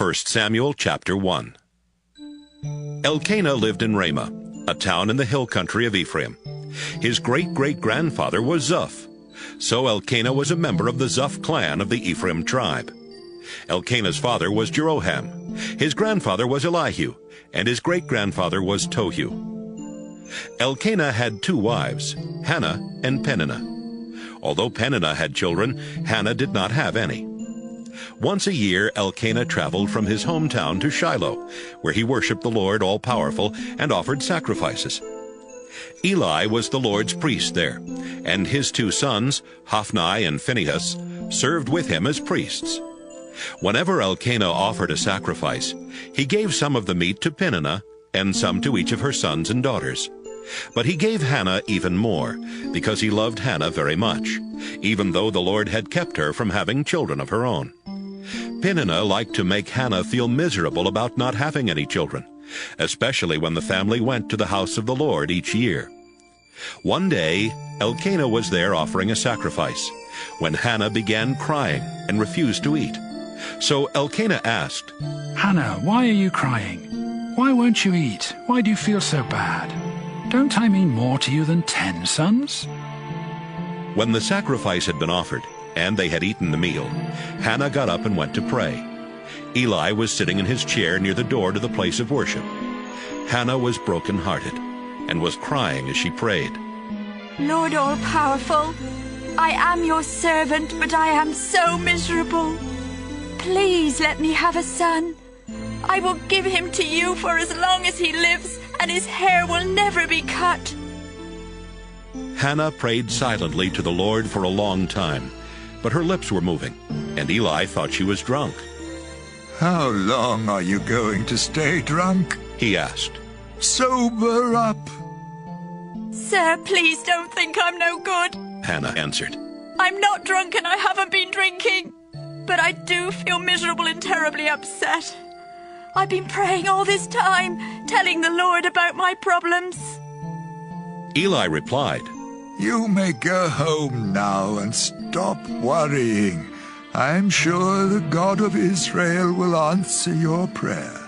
1 Samuel chapter 1. Elkanah lived in Ramah, a town in the hill country of Ephraim. His great-great-grandfather was Zuph. So Elkanah was a member of the Zuph clan of the Ephraim tribe. Elkanah's father was Jeroham. His grandfather was Elihu, and his great-grandfather was Tohu. Elkanah had 2 wives, Hannah and Peninnah. Although Peninnah had children, Hannah did not have any. Once a year Elkanah traveled from his hometown to Shiloh, where he worshipped the Lord all-powerful and offered sacrifices. Eli was the Lord's priest there, and his 2 sons, Hophni and Phinehas, served with him as priests. Whenever Elkanah offered a sacrifice, he gave some of the meat to Peninnah and some to each of her sons and daughters. But he gave Hannah even more, because he loved Hannah very much, even though the Lord had kept her from having children of her own. Peninnah liked to make Hannah feel miserable about not having any children, especially when the family went to the house of the Lord each year. One day, Elkanah was there offering a sacrifice, when Hannah began crying and refused to eat. So Elkanah asked, "Hannah, why are you crying? Why won't you eat? Why do you feel so bad? Don't I mean more to you than 10 sons?" When the sacrifice had been offered, and they had eaten the meal, Hannah got up and went to pray. Eli was sitting in his chair near the door to the place of worship. Hannah was broken-hearted and was crying as she prayed. "Lord all-powerful, I am your servant, but I am so miserable. Please let me have a son. I will give him to you for as long as he lives, and his hair will never be cut." Hannah prayed silently to the Lord for a long time, but her lips were moving, and Eli thought she was drunk. "How long are you going to stay drunk?" he asked. "Sober up." "Sir, please don't think I'm no good. Hannah answered. I'm not drunk and I haven't been drinking. But I do feel miserable and terribly upset. I've been praying all this time, telling the Lord about my problems." Eli replied, "You may go home now and stop worrying. I'm sure the God of Israel will answer your prayer."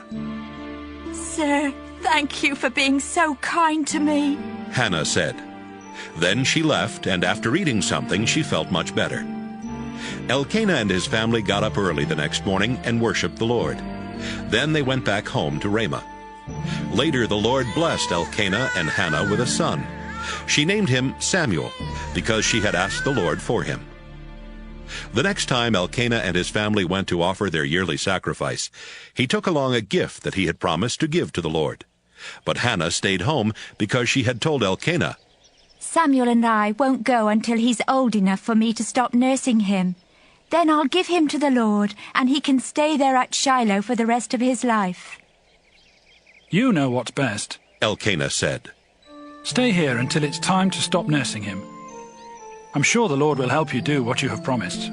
"Sir, thank you for being so kind to me," Hannah said. Then she left, and after eating something, she felt much better. Elkanah and his family got up early the next morning and worshipped the Lord. Then they went back home to Ramah. Later the Lord blessed Elkanah and Hannah with a son. She named him Samwel, because she had asked the Lord for him. The next time Elkanah and his family went to offer their yearly sacrifice, he took along a gift that he had promised to give to the Lord. But Hannah stayed home because she had told Elkanah, "Samwel and I won't go until he's old enough for me to stop nursing him. Then I'll give him to the Lord, and he can stay there at Shiloh for the rest of his life." "You know what's best," Elkanah said. "Stay here until it's time to stop nursing him. I'm sure the Lord will help you do what you have promised."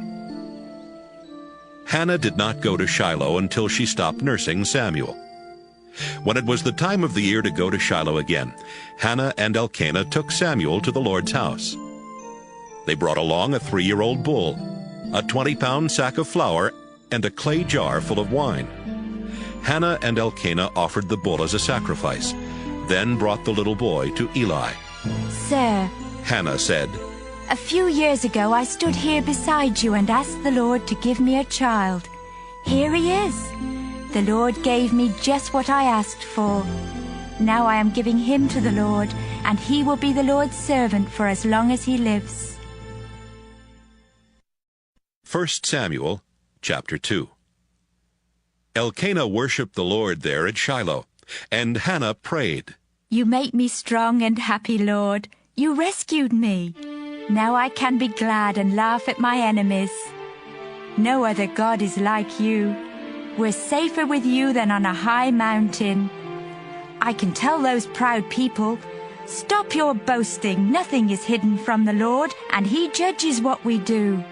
Hannah did not go to Shiloh until she stopped nursing Samwel. When it was the time of the year to go to Shiloh again, Hannah and Elkanah took Samwel to the Lord's house. They brought along a 3-year-old bull, a 20-pound sack of flour, and a clay jar full of wine. Hannah and Elkanah offered the bull as a sacrifice, then brought the little boy to Eli. "Sir," Hannah said, "a few years ago I stood here beside you and asked the Lord to give me a child. Here he is. The Lord gave me just what I asked for. Now I am giving him to the Lord, and he will be the Lord's servant for as long as he lives." 1 Samuel chapter 2. Elkanah worshipped the Lord there at Shiloh, and Hannah prayed, "You make me strong and happy, Lord. You rescued me. Now I can be glad and laugh at my enemies. No other God is like you. We're safer with you than on a high mountain. I can tell those proud people, 'Stop your boasting. Nothing is hidden from the Lord, and he judges what we do.'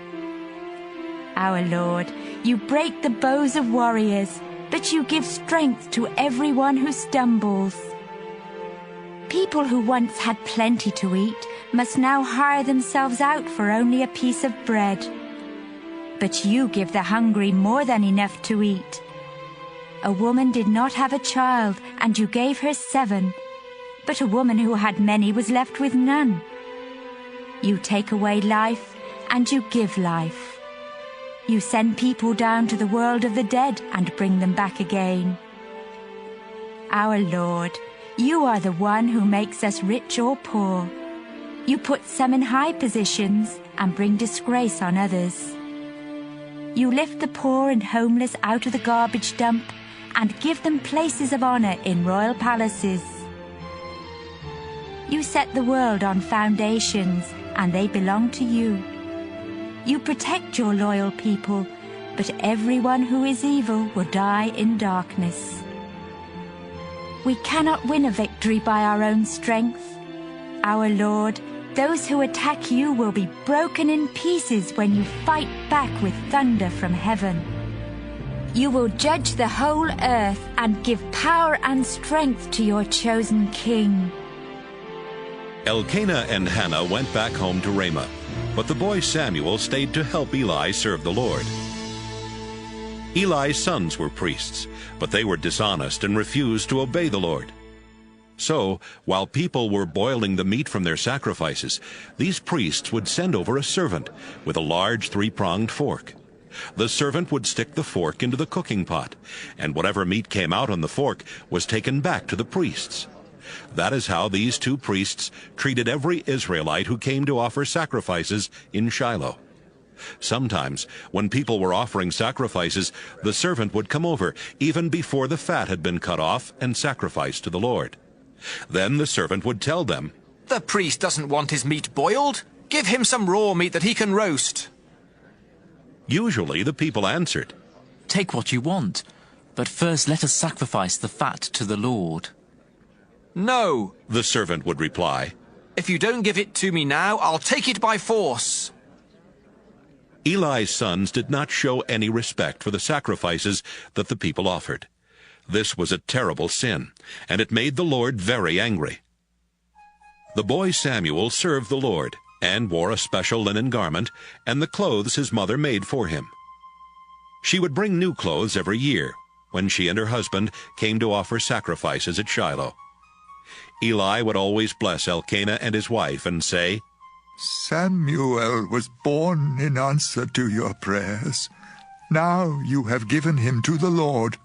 Our Lord, you break the bows of warriors, but you give strength to everyone who stumbles. People who once had plenty to eat must now hire themselves out for only a piece of bread. But you give the hungry more than enough to eat. A woman did not have a child, and you gave her 7. But a woman who had many was left with none. You take away life, and you give life. You send people down to the world of the dead and bring them back again. Our Lord, you are the one who makes us rich or poor. You put some in high positions and bring disgrace on others. You lift the poor and homeless out of the garbage dump and give them places of honor in royal palaces. You set the world on foundations, and they belong to you. You protect your loyal people, but everyone who is evil will die in darkness. We cannot win a victory by our own strength. Our Lord, those who attack you will be broken in pieces when you fight back with thunder from heaven. You will judge the whole earth and give power and strength to your chosen king. Elkanah and Hannah went back home to Ramah, but the boy Samwel stayed to help Eli serve the Lord. Eli's sons were priests, but they were dishonest and refused to obey the Lord. So, while people were boiling the meat from their sacrifices, these priests would send over a servant with a large 3-pronged fork. The servant would stick the fork into the cooking pot, and whatever meat came out on the fork was taken back to the priests. That is how these 2 priests treated every Israelite who came to offer sacrifices in Shiloh. Sometimes, when people were offering sacrifices, the servant would come over, even before the fat had been cut off and sacrificed to the Lord. Then the servant would tell them, "The priest doesn't want his meat boiled. Give him some raw meat that he can roast." Usually the people answered, "Take what you want, but first let us sacrifice the fat to the Lord." "No," the servant would reply. "If you don't give it to me now, I'll take it by force." Eli's sons did not show any respect for the sacrifices that the people offered. This was a terrible sin, and it made the Lord very angry. The boy Samwel served the Lord, and wore a special linen garment and the clothes his mother made for him. She would bring new clothes every year, when she and her husband came to offer sacrifices at Shiloh. Eli would always bless Elkanah and his wife and say, Samwel was born in answer to your prayers. Now you have given him to the Lord.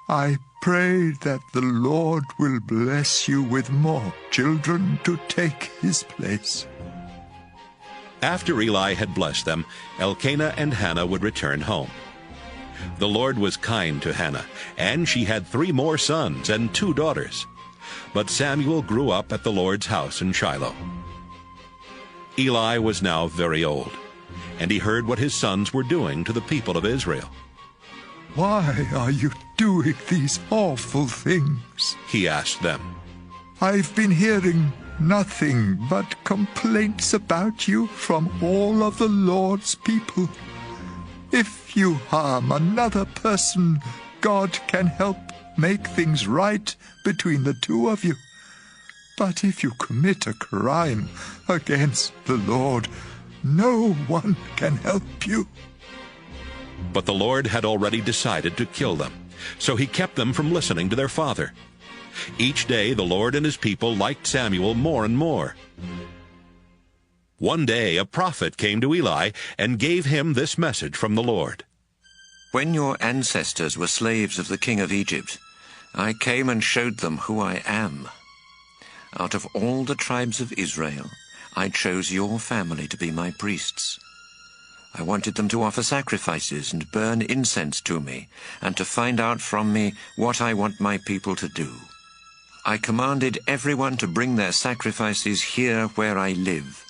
I pray that the Lord will bless you with more children to take his place. After Eli had blessed them, Elkanah and Hannah would return home. The Lord was kind to Hannah, and she had 3 more sons and 2 daughters. But Samwel grew up at the Lord's house in Shiloh. Eli was now very old, and he heard what his sons were doing to the people of Israel. Why are you doing these awful things? He asked them. I've been hearing nothing but complaints about you from all of the Lord's people. If you harm another person, God can help make things right between the 2 of you. But if you commit a crime against the Lord, no one can help you. But the Lord had already decided to kill them, so he kept them from listening to their father. Each day the Lord and his people liked Samwel more and more. One day a prophet came to Eli and gave him this message from the Lord. When your ancestors were slaves of the king of Egypt, I came and showed them who I am. Out of all the tribes of Israel, I chose your family to be my priests. I wanted them to offer sacrifices and burn incense to me, and to find out from me what I want my people to do. I commanded everyone to bring their sacrifices here where I live,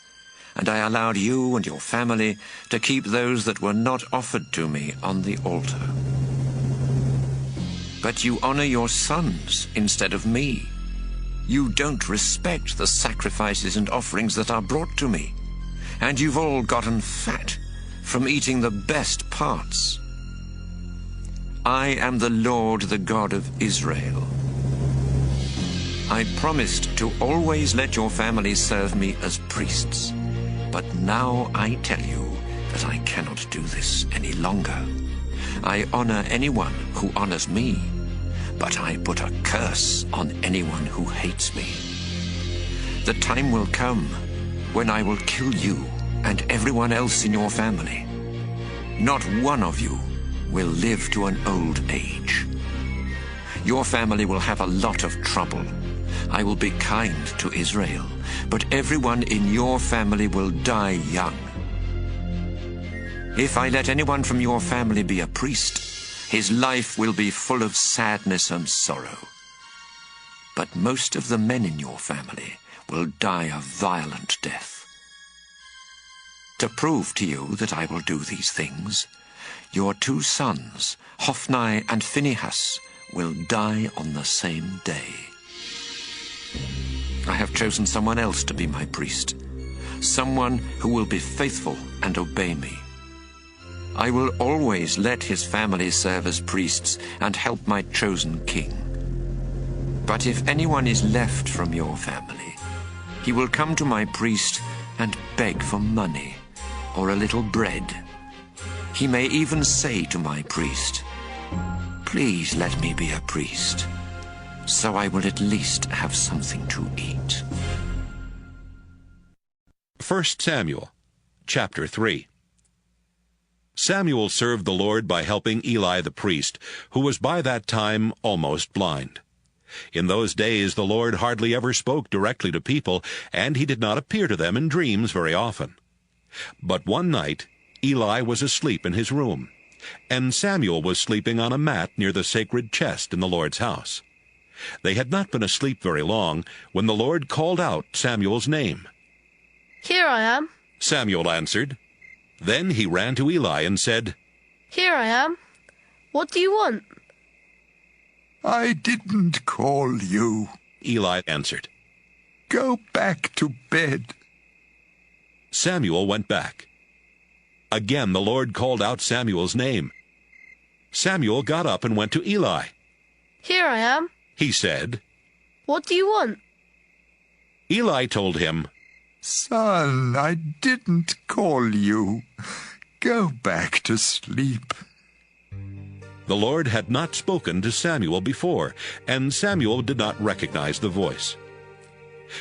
and I allowed you and your family to keep those that were not offered to me on the altar. But you honor your sons instead of me. You don't respect the sacrifices and offerings that are brought to me, and you've all gotten fat from eating the best parts. I am the Lord, the God of Israel. I promised to always let your families serve me as priests, but now I tell you that I cannot do this any longer. I honor anyone who honors me, but I put a curse on anyone who hates me. The time will come when I will kill you and everyone else in your family. Not one of you will live to an old age. Your family will have a lot of trouble. I will be kind to Israel, but everyone in your family will die young. If I let anyone from your family be a priest, his life will be full of sadness and sorrow. But most of the men in your family will die a violent death. To prove to you that I will do these things, your 2 sons, Hophni and Phinehas, will die on the same day. I have chosen someone else to be my priest, someone who will be faithful and obey me. I will always let his family serve as priests and help my chosen king. But if anyone is left from your family, he will come to my priest and beg for money or a little bread. He may even say to my priest, "Please let me be a priest, so I will at least have something to eat." 1 Samuel, chapter 3. Samuel served the Lord by helping Eli the priest, who was by that time almost blind. In those days the Lord hardly ever spoke directly to people, and he did not appear to them in dreams very often. But one night Eli was asleep in his room, and Samuel was sleeping on a mat near the sacred chest in the Lord's house. They had not been asleep very long when the Lord called out Samuel's name. "Here I am," Samuel answered. Then he ran to Eli and said, "Here I am. What do you want?" I didn't call you. Eli answered. Go back to bed. Samuel went back. Again the Lord called out Samuel's name. Samuel got up and went to Eli. "Here I am," he said. "What do you want?" Eli told him, Son, I didn't call you. Go back to sleep. The Lord had not spoken to Samuel before, and Samuel did not recognize the voice.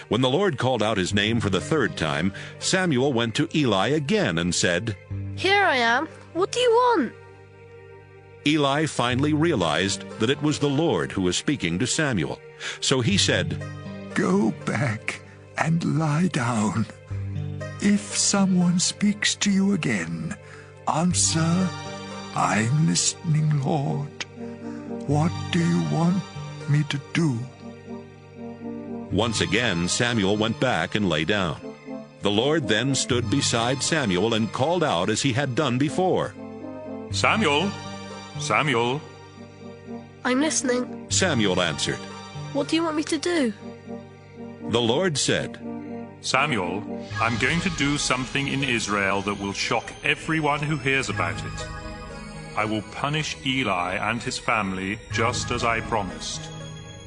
When the Lord called out his name for the 3rd time, Samuel went to Eli again and said, "Here I am. What do you want?" Eli finally realized that it was the Lord who was speaking to Samuel. So he said, Go back and lie down. If someone speaks to you again, answer, I'm listening, Lord. What do you want me to do? Once again Samuel went back and lay down. The Lord then stood beside Samuel and called out as he had done before. Samuel! Samuel! "I'm listening." Samuel answered. "What do you want me to do?" The Lord said, Samuel, I'm going to do something in Israel that will shock everyone who hears about it. I will punish Eli and his family just as I promised.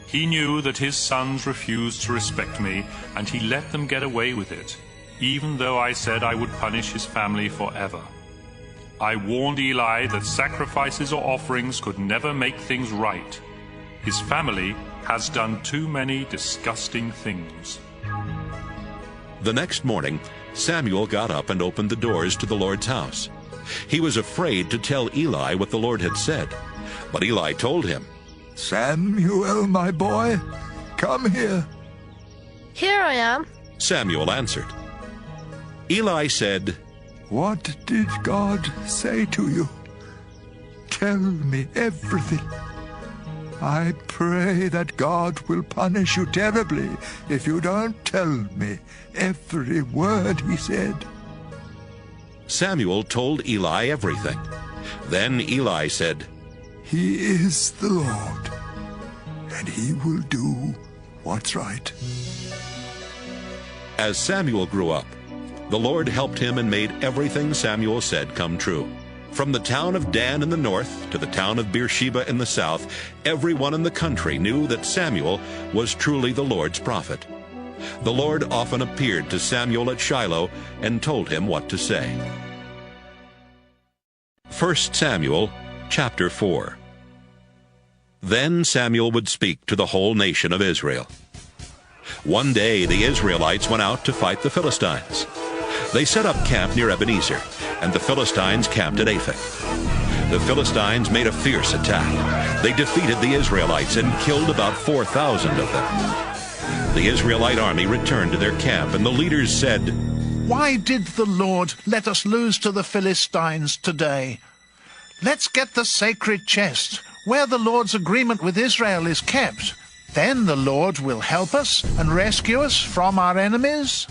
He knew that his sons refused to respect me, and he let them get away with it, even though I said I would punish his family forever. I warned Eli that sacrifices or offerings could never make things right. His family has done too many disgusting things. The next morning, Samuel got up and opened the doors to the Lord's house. He was afraid to tell Eli what the Lord had said, but Eli told him, Samuel, my boy, come here. "Here I am." Samuel answered. Eli said, What did God say to you? Tell me everything. I pray that God will punish you terribly if you don't tell me every word he said. Samuel told Eli everything. Then Eli said, He is the Lord, and he will do what's right. As Samuel grew up, the Lord helped him and made everything Samuel said come true. From the town of Dan in the north to the town of Beersheba in the south, everyone in the country knew that Samuel was truly the Lord's prophet. The Lord often appeared to Samuel at Shiloh and told him what to say. 1 Samuel Chapter 4. Then Samwel would speak to the whole nation of Israel. One day the Israelites went out to fight the Philistines. They set up camp near Ebenezer, and the Philistines camped at Aphek. The Philistines made a fierce attack. They defeated the Israelites and killed about 4,000 of them. The Israelite army returned to their camp, and the leaders said, "Why did the Lord let us lose to the Philistines today? Let's get the sacred chest, where the Lord's agreement with Israel is kept. Then the Lord will help us and rescue us from our enemies."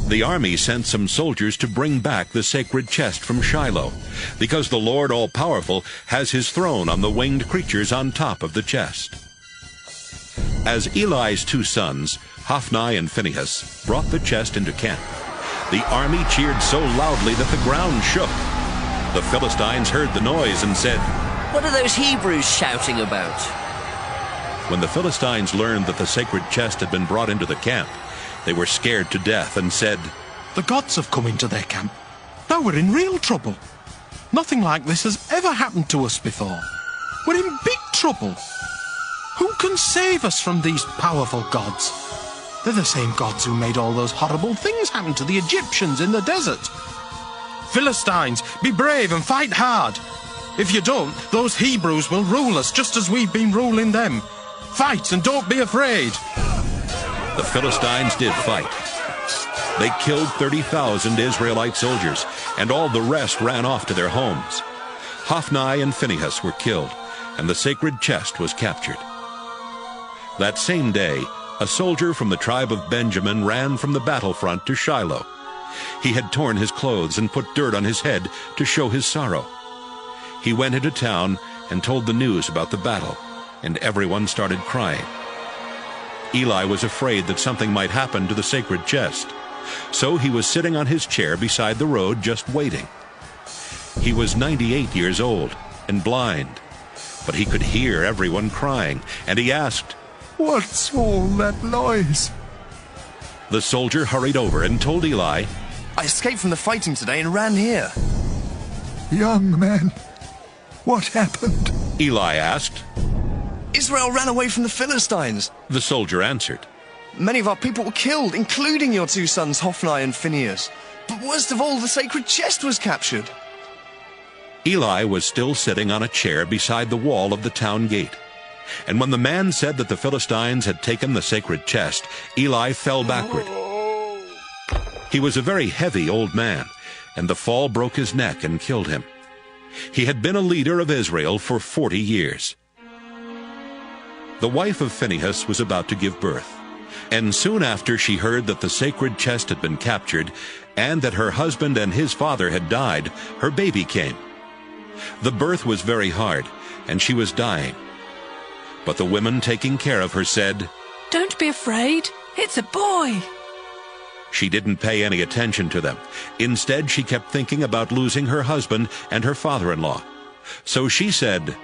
The army sent some soldiers to bring back the sacred chest from Shiloh, because the Lord All-Powerful has his throne on the winged creatures on top of the chest. As Eli's 2 sons, Hophni and Phinehas, brought the chest into camp, the army cheered so loudly that the ground shook. The Philistines heard the noise and said, "What are those Hebrews shouting about?" When the Philistines learned that the sacred chest had been brought into the camp, they were scared to death and said, "The gods have come into their camp. Now we're in real trouble. Nothing like this has ever happened to us before. We're in big trouble. Who can save us from these powerful gods? They're the same gods who made all those horrible things happen to the Egyptians in the desert. Philistines, be brave and fight hard. If you don't, those Hebrews will rule us just as we've been ruling them. Fight and don't be afraid." The Philistines did fight. They killed 30,000 Israelite soldiers, and all the rest ran off to their homes. Hophni and Phinehas were killed, and the sacred chest was captured. That same day, a soldier from the tribe of Benjamin ran from the battlefront to Shiloh. He had torn his clothes and put dirt on his head to show his sorrow. He went into town and told the news about the battle, and everyone started crying. Eli was afraid that something might happen to the sacred chest, so he was sitting on his chair beside the road just waiting. He was 98 years old and blind, but he could hear everyone crying, and he asked, "What's all that noise?" The soldier hurried over and told Eli, "I escaped from the fighting today and ran here." "Young man, what happened?" Eli asked. "Israel ran away from the Philistines," the soldier answered. "Many of our people were killed, including your 2 sons, Hophni and Phinehas. But worst of all, the sacred chest was captured." Eli was still sitting on a chair beside the wall of the town gate. And when the man said that the Philistines had taken the sacred chest, Eli fell backward. He was a very heavy old man, and the fall broke his neck and killed him. He had been a leader of Israel for 40 years. The wife of Phinehas was about to give birth, and soon after she heard that the sacred chest had been captured and that her husband and his father had died, her baby came. The birth was very hard, and she was dying. But the women taking care of her said, "Don't be afraid, it's a boy." She didn't pay any attention to them. Instead, she kept thinking about losing her husband and her father-in-law. So she said,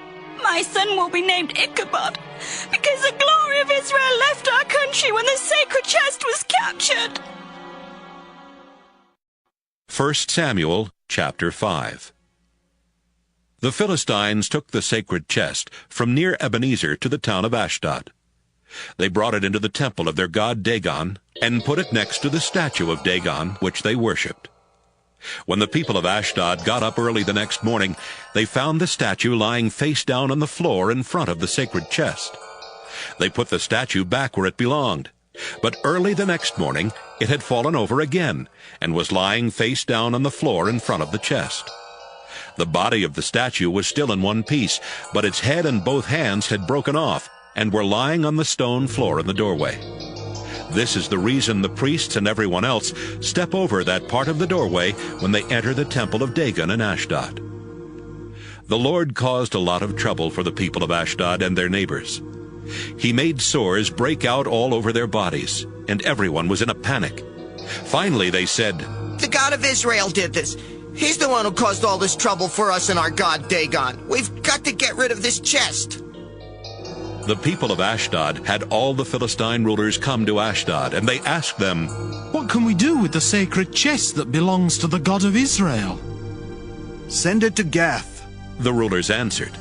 "My son will be named Ichabod, because the glory of Israel left our country when the sacred chest was captured." 1 Samuel chapter 5. The Philistines took the sacred chest from near Ebenezer to the town of Ashdod. They brought it into the temple of their god Dagon and put it next to the statue of Dagon, which they worshipped. When the people of Ashdod got up early the next morning, they found the statue lying face down on the floor in front of the sacred chest. They put the statue back where it belonged, but early the next morning it had fallen over again and was lying face down on the floor in front of the chest. The body of the statue was still in one piece, but its head and both hands had broken off and were lying on the stone floor in the doorway. This is the reason the priests and everyone else step over that part of the doorway when they enter the temple of Dagon in Ashdod. The Lord caused a lot of trouble for the people of Ashdod and their neighbors. He made sores break out all over their bodies, and everyone was in a panic. Finally they said, "The God of Israel did this. He's the one who caused all this trouble for us and our god Dagon. We've got to get rid of this chest." The people of Ashdod had all the Philistine rulers come to Ashdod, and they asked them, "What can we do with the sacred chest that belongs to the God of Israel?" "Send it to Gath. The rulers answered.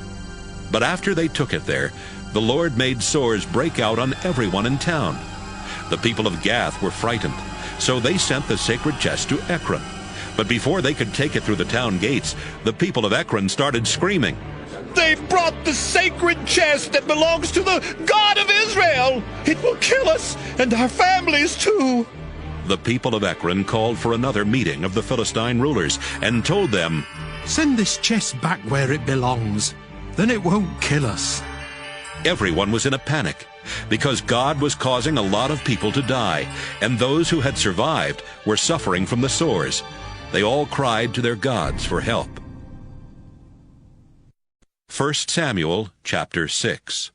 But after they took it there, the Lord made sores break out on everyone in town. The people of Gath were frightened, so they sent the sacred chest to Ekron. But before they could take it through the town gates, the people of Ekron started screaming, "They've brought the sacred chest that belongs to the God of Israel! It will kill us and our families too!" The people of Ekron called for another meeting of the Philistine rulers and told them, "Send this chest back where it belongs. Then it won't kill us." Everyone was in a panic, because God was causing a lot of people to die, and those who had survived were suffering from the sores. They all cried to their gods for help. 1 Samuel chapter 6.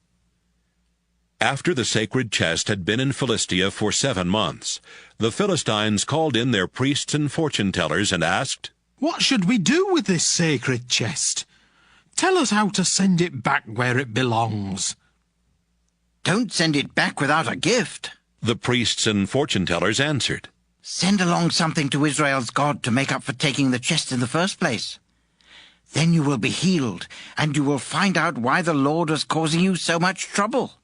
After the sacred chest had been in Philistia for 7 months, the Philistines called in their priests and fortune-tellers and asked, "What should we do with this sacred chest? Tell us how to send it back where it belongs." "Don't send it back without a gift," the priests and fortune-tellers answered. "Send along something to Israel's God to make up for taking the chest in the first place. Then you will be healed, and you will find out why the Lord was causing you so much trouble."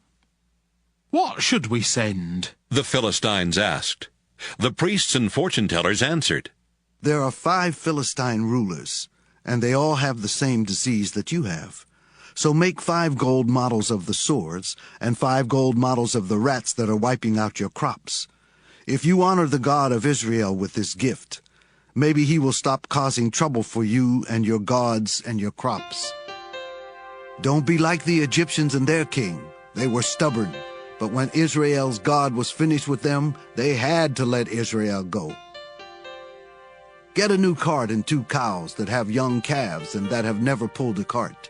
"What should we send?" the Philistines asked. The priests and fortune-tellers answered, "There are 5 Philistine rulers, and they all have the same disease that you have. So make 5 gold models of the swords, and 5 gold models of the rats that are wiping out your crops. If you honor the God of Israel with this gift, maybe he will stop causing trouble for you and your gods and your crops. Don't be like the Egyptians and their king. They were stubborn, but when Israel's God was finished with them, they had to let Israel go. Get a new cart and 2 cows that have young calves and that have never pulled a cart.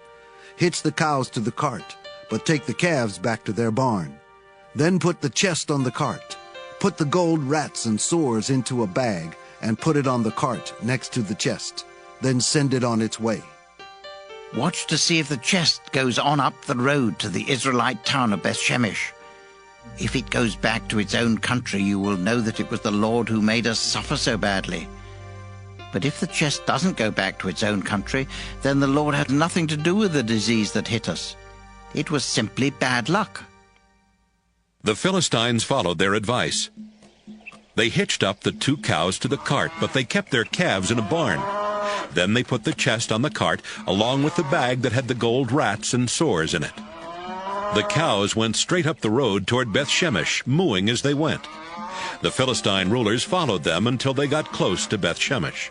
Hitch the cows to the cart, but take the calves back to their barn. Then put the chest on the cart. Put the gold rats and sores into a bag and put it on the cart next to the chest. Then send it on its way." Watch to see if the chest goes on up the road to the Israelite town of Bethshemesh. If it goes back to its own country, you will know that it was the Lord who made us suffer so badly. But if the chest doesn't go back to its own country, then the Lord had nothing to do with the disease that hit us. It was simply bad luck." The Philistines followed their advice. They hitched up the 2 cows to the cart, but they kept their calves in a barn. Then they put the chest on the cart, along with the bag that had the gold rats and sores in it. The cows went straight up the road toward Bethshemesh, mooing as they went. The Philistine rulers followed them until they got close to Bethshemesh.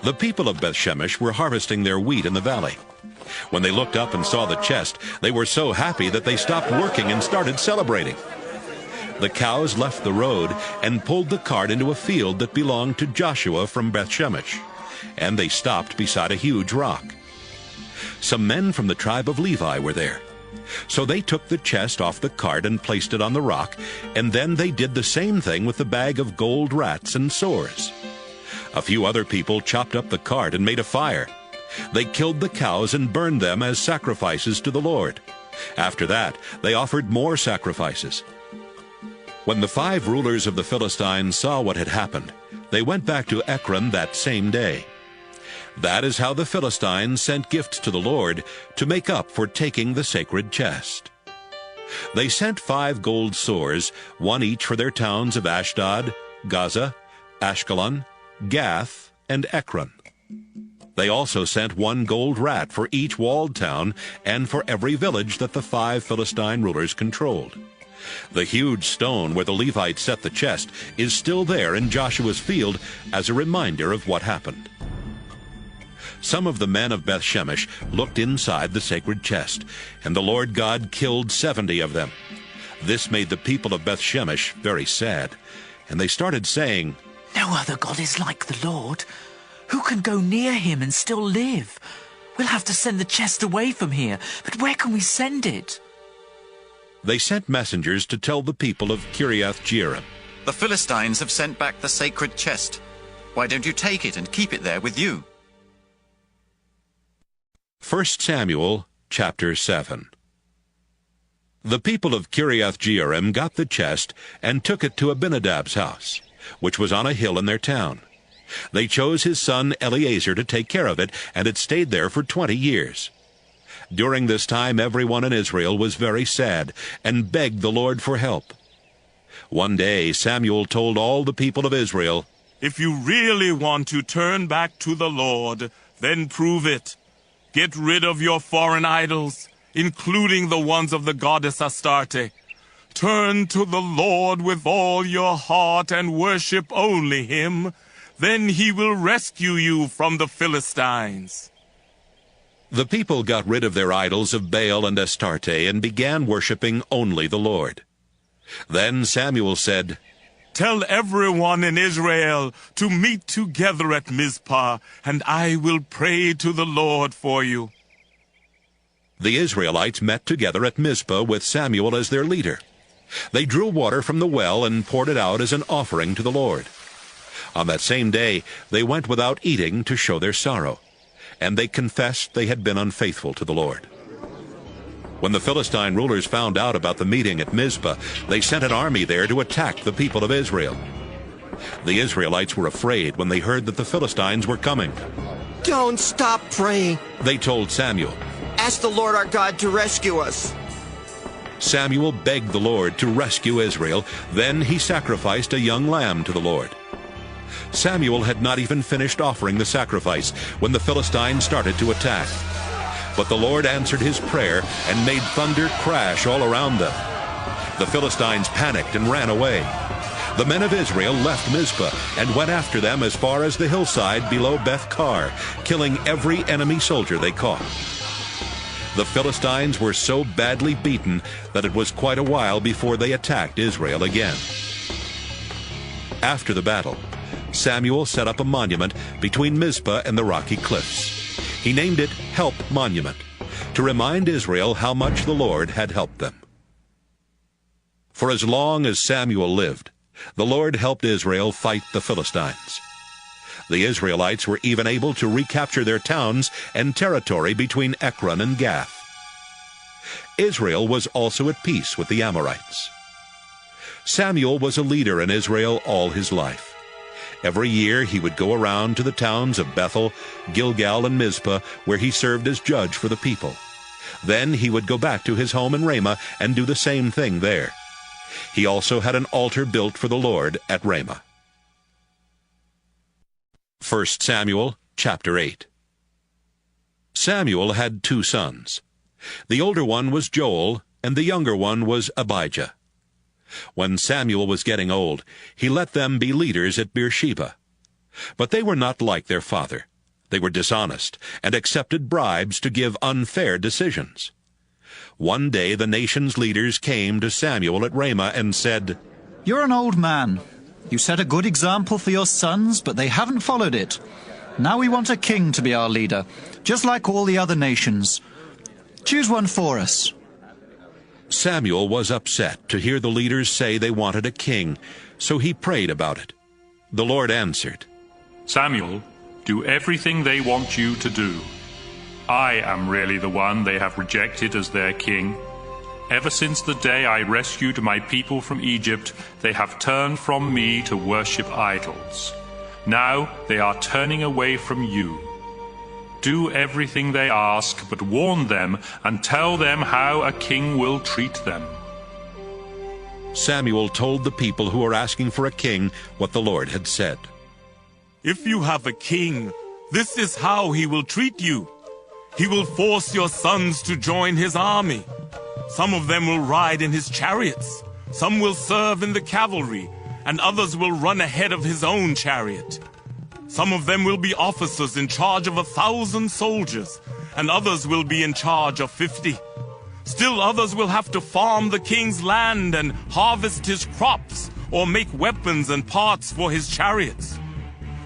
The people of Bethshemesh were harvesting their wheat in the valley. When they looked up and saw the chest, they were so happy that they stopped working and started celebrating. The cows left the road and pulled the cart into a field that belonged to Joshua from Bethshemesh, and they stopped beside a huge rock. Some men from the tribe of Levi were there. So they took the chest off the cart and placed it on the rock, and then they did the same thing with the bag of gold rats and sores. A few other people chopped up the cart and made a fire. They killed the cows and burned them as sacrifices to the Lord. After that, they offered more sacrifices. When the 5 rulers of the Philistines saw what had happened, they went back to Ekron that same day. That is how the Philistines sent gifts to the Lord to make up for taking the sacred chest. They sent 5 gold sores, 1 each for their towns of Ashdod, Gaza, Ashkelon, Gath, and Ekron. They also sent 1 gold rat for each walled town and for every village that the 5 Philistine rulers controlled. The huge stone where the Levites set the chest is still there in Joshua's field as a reminder of what happened. Some of the men of Bethshemesh looked inside the sacred chest, and the Lord God killed 70 of them. This made the people of Bethshemesh very sad, and they started saying, "No other God is like the Lord. Who can go near him and still live? We'll have to send the chest away from here, but where can we send it?" They sent messengers to tell the people of Kiriath-Jearim, "The Philistines have sent back the sacred chest. Why don't you take it and keep it there with you?" 1 Samuel chapter 7. The people of Kiriath-Jearim got the chest and took it to Abinadab's house, which was on a hill in their town. They chose his son Eleazar to take care of it, and it stayed there for 20 years. During this time everyone in Israel was very sad and begged the Lord for help. One day Samwel told all the people of Israel, "If you really want to turn back to the Lord, then prove it. Get rid of your foreign idols, including the ones of the goddess Astarte. Turn to the Lord with all your heart and worship only him. Then he will rescue you from the Philistines." The people got rid of their idols of Baal and Astarte and began worshiping only the Lord. Then Samwel said, "Tell everyone in Israel to meet together at Mizpah, and I will pray to the Lord for you." The Israelites met together at Mizpah with Samwel as their leader. They drew water from the well and poured it out as an offering to the Lord. On that same day they went without eating to show their sorrow, and they confessed they had been unfaithful to the Lord. When the Philistine rulers found out about the meeting at Mizpah, they sent an army there to attack the people of Israel. The Israelites were afraid when they heard that the Philistines were coming. "Don't stop praying," they told Samwel. "Ask the Lord our God to rescue us." Samwel begged the Lord to rescue Israel. Then he sacrificed a young lamb to the Lord. Samwel had not even finished offering the sacrifice when the Philistines started to attack. But the Lord answered his prayer and made thunder crash all around them. The Philistines panicked and ran away. The men of Israel left Mizpah and went after them as far as the hillside below Beth-kar, killing every enemy soldier they caught. The Philistines were so badly beaten that it was quite a while before they attacked Israel again. After the battle, Samwel set up a monument between Mizpah and the rocky cliffs. He named it Help Monument, to remind Israel how much the Lord had helped them. For as long as Samwel lived, the Lord helped Israel fight the Philistines. The Israelites were even able to recapture their towns and territory between Ekron and Gath. Israel was also at peace with the Amorites. Samwel was a leader in Israel all his life. Every year he would go around to the towns of Bethel, Gilgal, and Mizpah, where he served as judge for the people. Then he would go back to his home in Ramah and do the same thing there. He also had an altar built for the Lord at Ramah. 1 Samuel chapter 8. Samuel had 2 sons. The older one was Joel, and the younger one was Abijah. When Samwel was getting old, he let them be leaders at Beersheba. But they were not like their father. They were dishonest and accepted bribes to give unfair decisions. One day the nation's leaders came to Samwel at Ramah and said, "You're an old man. You set a good example for your sons, but they haven't followed it. Now we want a king to be our leader, just like all the other nations. Choose one for us." Samwel was upset to hear the leaders say they wanted a king, so he prayed about it. The Lord answered, "Samwel, do everything they want you to do. I am really the one they have rejected as their king. Ever since the day I rescued my people from Egypt, they have turned from me to worship idols. Now they are turning away from you. Do everything they ask, but warn them and tell them how a king will treat them." Samwel told the people who were asking for a king what the Lord had said. "If you have a king, this is how he will treat you. He will force your sons to join his army. Some of them will ride in his chariots, some will serve in the cavalry, and others will run ahead of his own chariot. Some of them will be officers in charge of 1,000 soldiers, and others will be in charge of 50. Still others will have to farm the king's land and harvest his crops, or make weapons and parts for his chariots.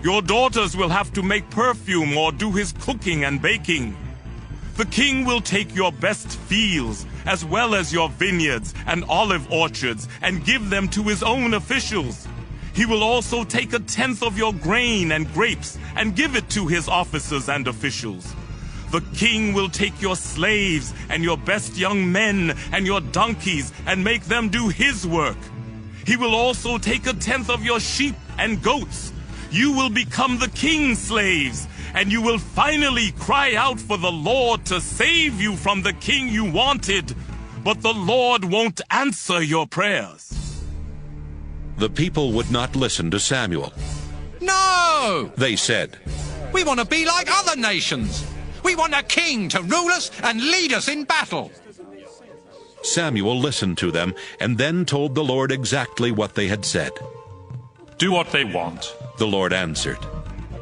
Your daughters will have to make perfume or do his cooking and baking. The king will take your best fields, as well as your vineyards and olive orchards, and give them to his own officials. He will also take 1/10 of your grain and grapes and give it to his officers and officials. The king will take your slaves and your best young men and your donkeys and make them do his work. He will also take 1/10 of your sheep and goats. you will become the king's slaves, and you will finally cry out for the Lord to save you from the king you wanted. But the Lord won't answer your prayers. The people would not listen to Samuel. No! They said, We want to be like other nations. We want a king to rule us and lead us in battle. Samuel listened to them and then told the Lord exactly what they had said. Do what they want. The Lord answered.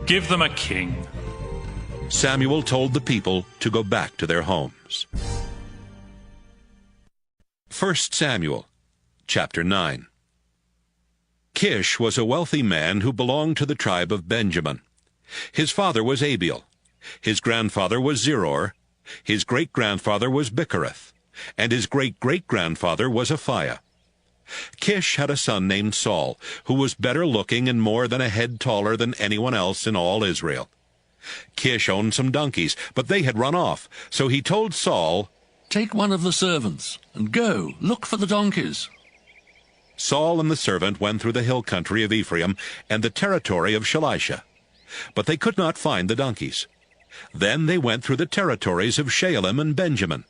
Give them a king. Samuel told the people to go back to their homes. 1 Samuel, chapter 9. Kish was a wealthy man who belonged to the tribe of Benjamin. His father was Abiel. His grandfather was Zeror. His great-grandfather was Bichereth. And his great-great-grandfather was Aphiah. Kish had a son named Saul, who was better looking and more than a head taller than anyone else in all Israel. Kish owned some donkeys, but they had run off, so he told Saul, Take one of the servants, and go, look for the donkeys. Saul and the servant went through the hill country of Ephraim and the territory of Shalisha, but they could not find the donkeys. Then they went through the territories of Shaalim and Benjamin,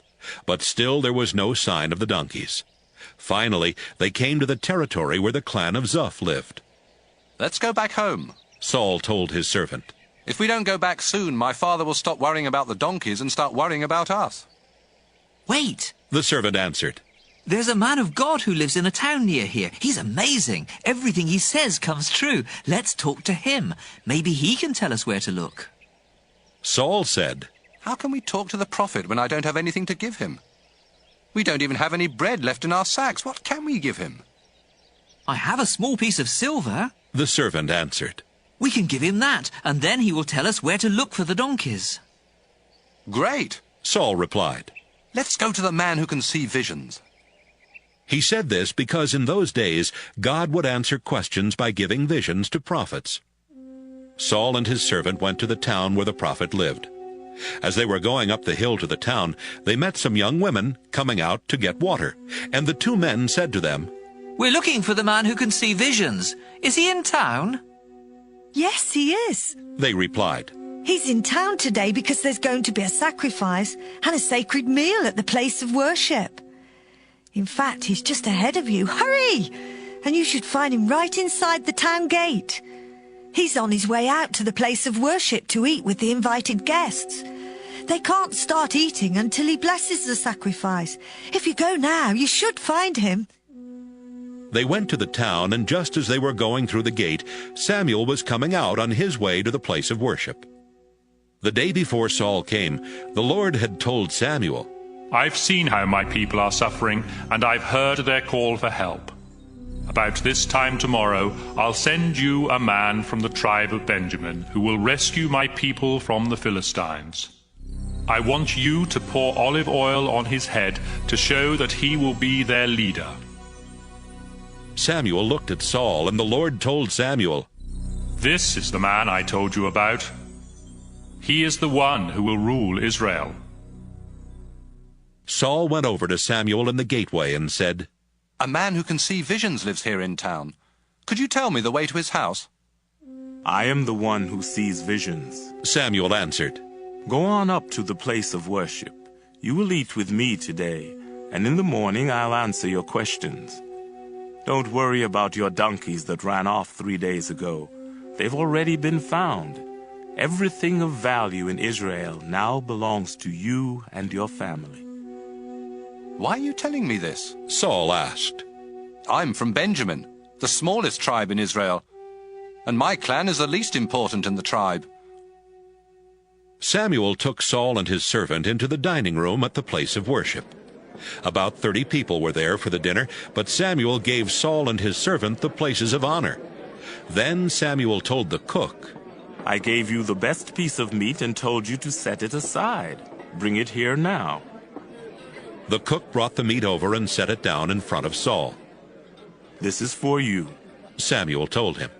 but still there was no sign of the donkeys. Finally, they came to the territory where the clan of Zuph lived. Let's go back home, Saul told his servant. If we don't go back soon, my father will stop worrying about the donkeys and start worrying about us. Wait, the servant answered. There's a man of God who lives in a town near here. He's amazing. Everything he says comes true. Let's talk to him. Maybe he can tell us where to look. Saul said, How can we talk to the prophet when I don't have anything to give him? We don't even have any bread left in our sacks. What can we give him? I have a small piece of silver, the servant answered. We can give him that, and then he will tell us where to look for the donkeys. Great, Saul replied. Let's go to the man who can see visions. He said this because in those days God would answer questions by giving visions to prophets. Saul and his servant went to the town where the prophet lived. As they were going up the hill to the town, they met some young women coming out to get water, and the two men said to them, We're looking for the man who can see visions. Is he in town? Yes, he is, they replied. He's in town today because there's going to be a sacrifice and a sacred meal at the place of worship. In fact, he's just ahead of you. Hurry! And you should find him right inside the town gate. He's on his way out to the place of worship to eat with the invited guests. They can't start eating until he blesses the sacrifice. If you go now, you should find him. They went to the town, and just as they were going through the gate, Samuel was coming out on his way to the place of worship. The day before Saul came, the Lord had told Samuel, I've seen how my people are suffering, and I've heard their call for help. About this time tomorrow, I'll send you a man from the tribe of Benjamin who will rescue my people from the Philistines. I want you to pour olive oil on his head to show that he will be their leader. Samuel looked at Saul, and the Lord told Samuel, This is the man I told you about. He is the one who will rule Israel. Saul went over to Samuel in the gateway and said, A man who can see visions lives here in town. Could you tell me the way to his house? I am the one who sees visions, Samuel answered. Go on up to the place of worship. You will eat with me today, and in the morning I'll answer your questions. Don't worry about your donkeys that ran off 3 days ago. They've already been found. Everything of value in Israel now belongs to you and your family. Why are you telling me this? Saul asked. I'm from Benjamin, the smallest tribe in Israel, and my clan is the least important in the tribe. Samuel took Saul and his servant into the dining room at the place of worship. About 30 people were there for the dinner, but Samuel gave Saul and his servant the places of honor. Then Samuel told the cook, I gave you the best piece of meat and told you to set it aside. Bring it here now. The cook brought the meat over and set it down in front of Saul. This is for you, Samuel told him.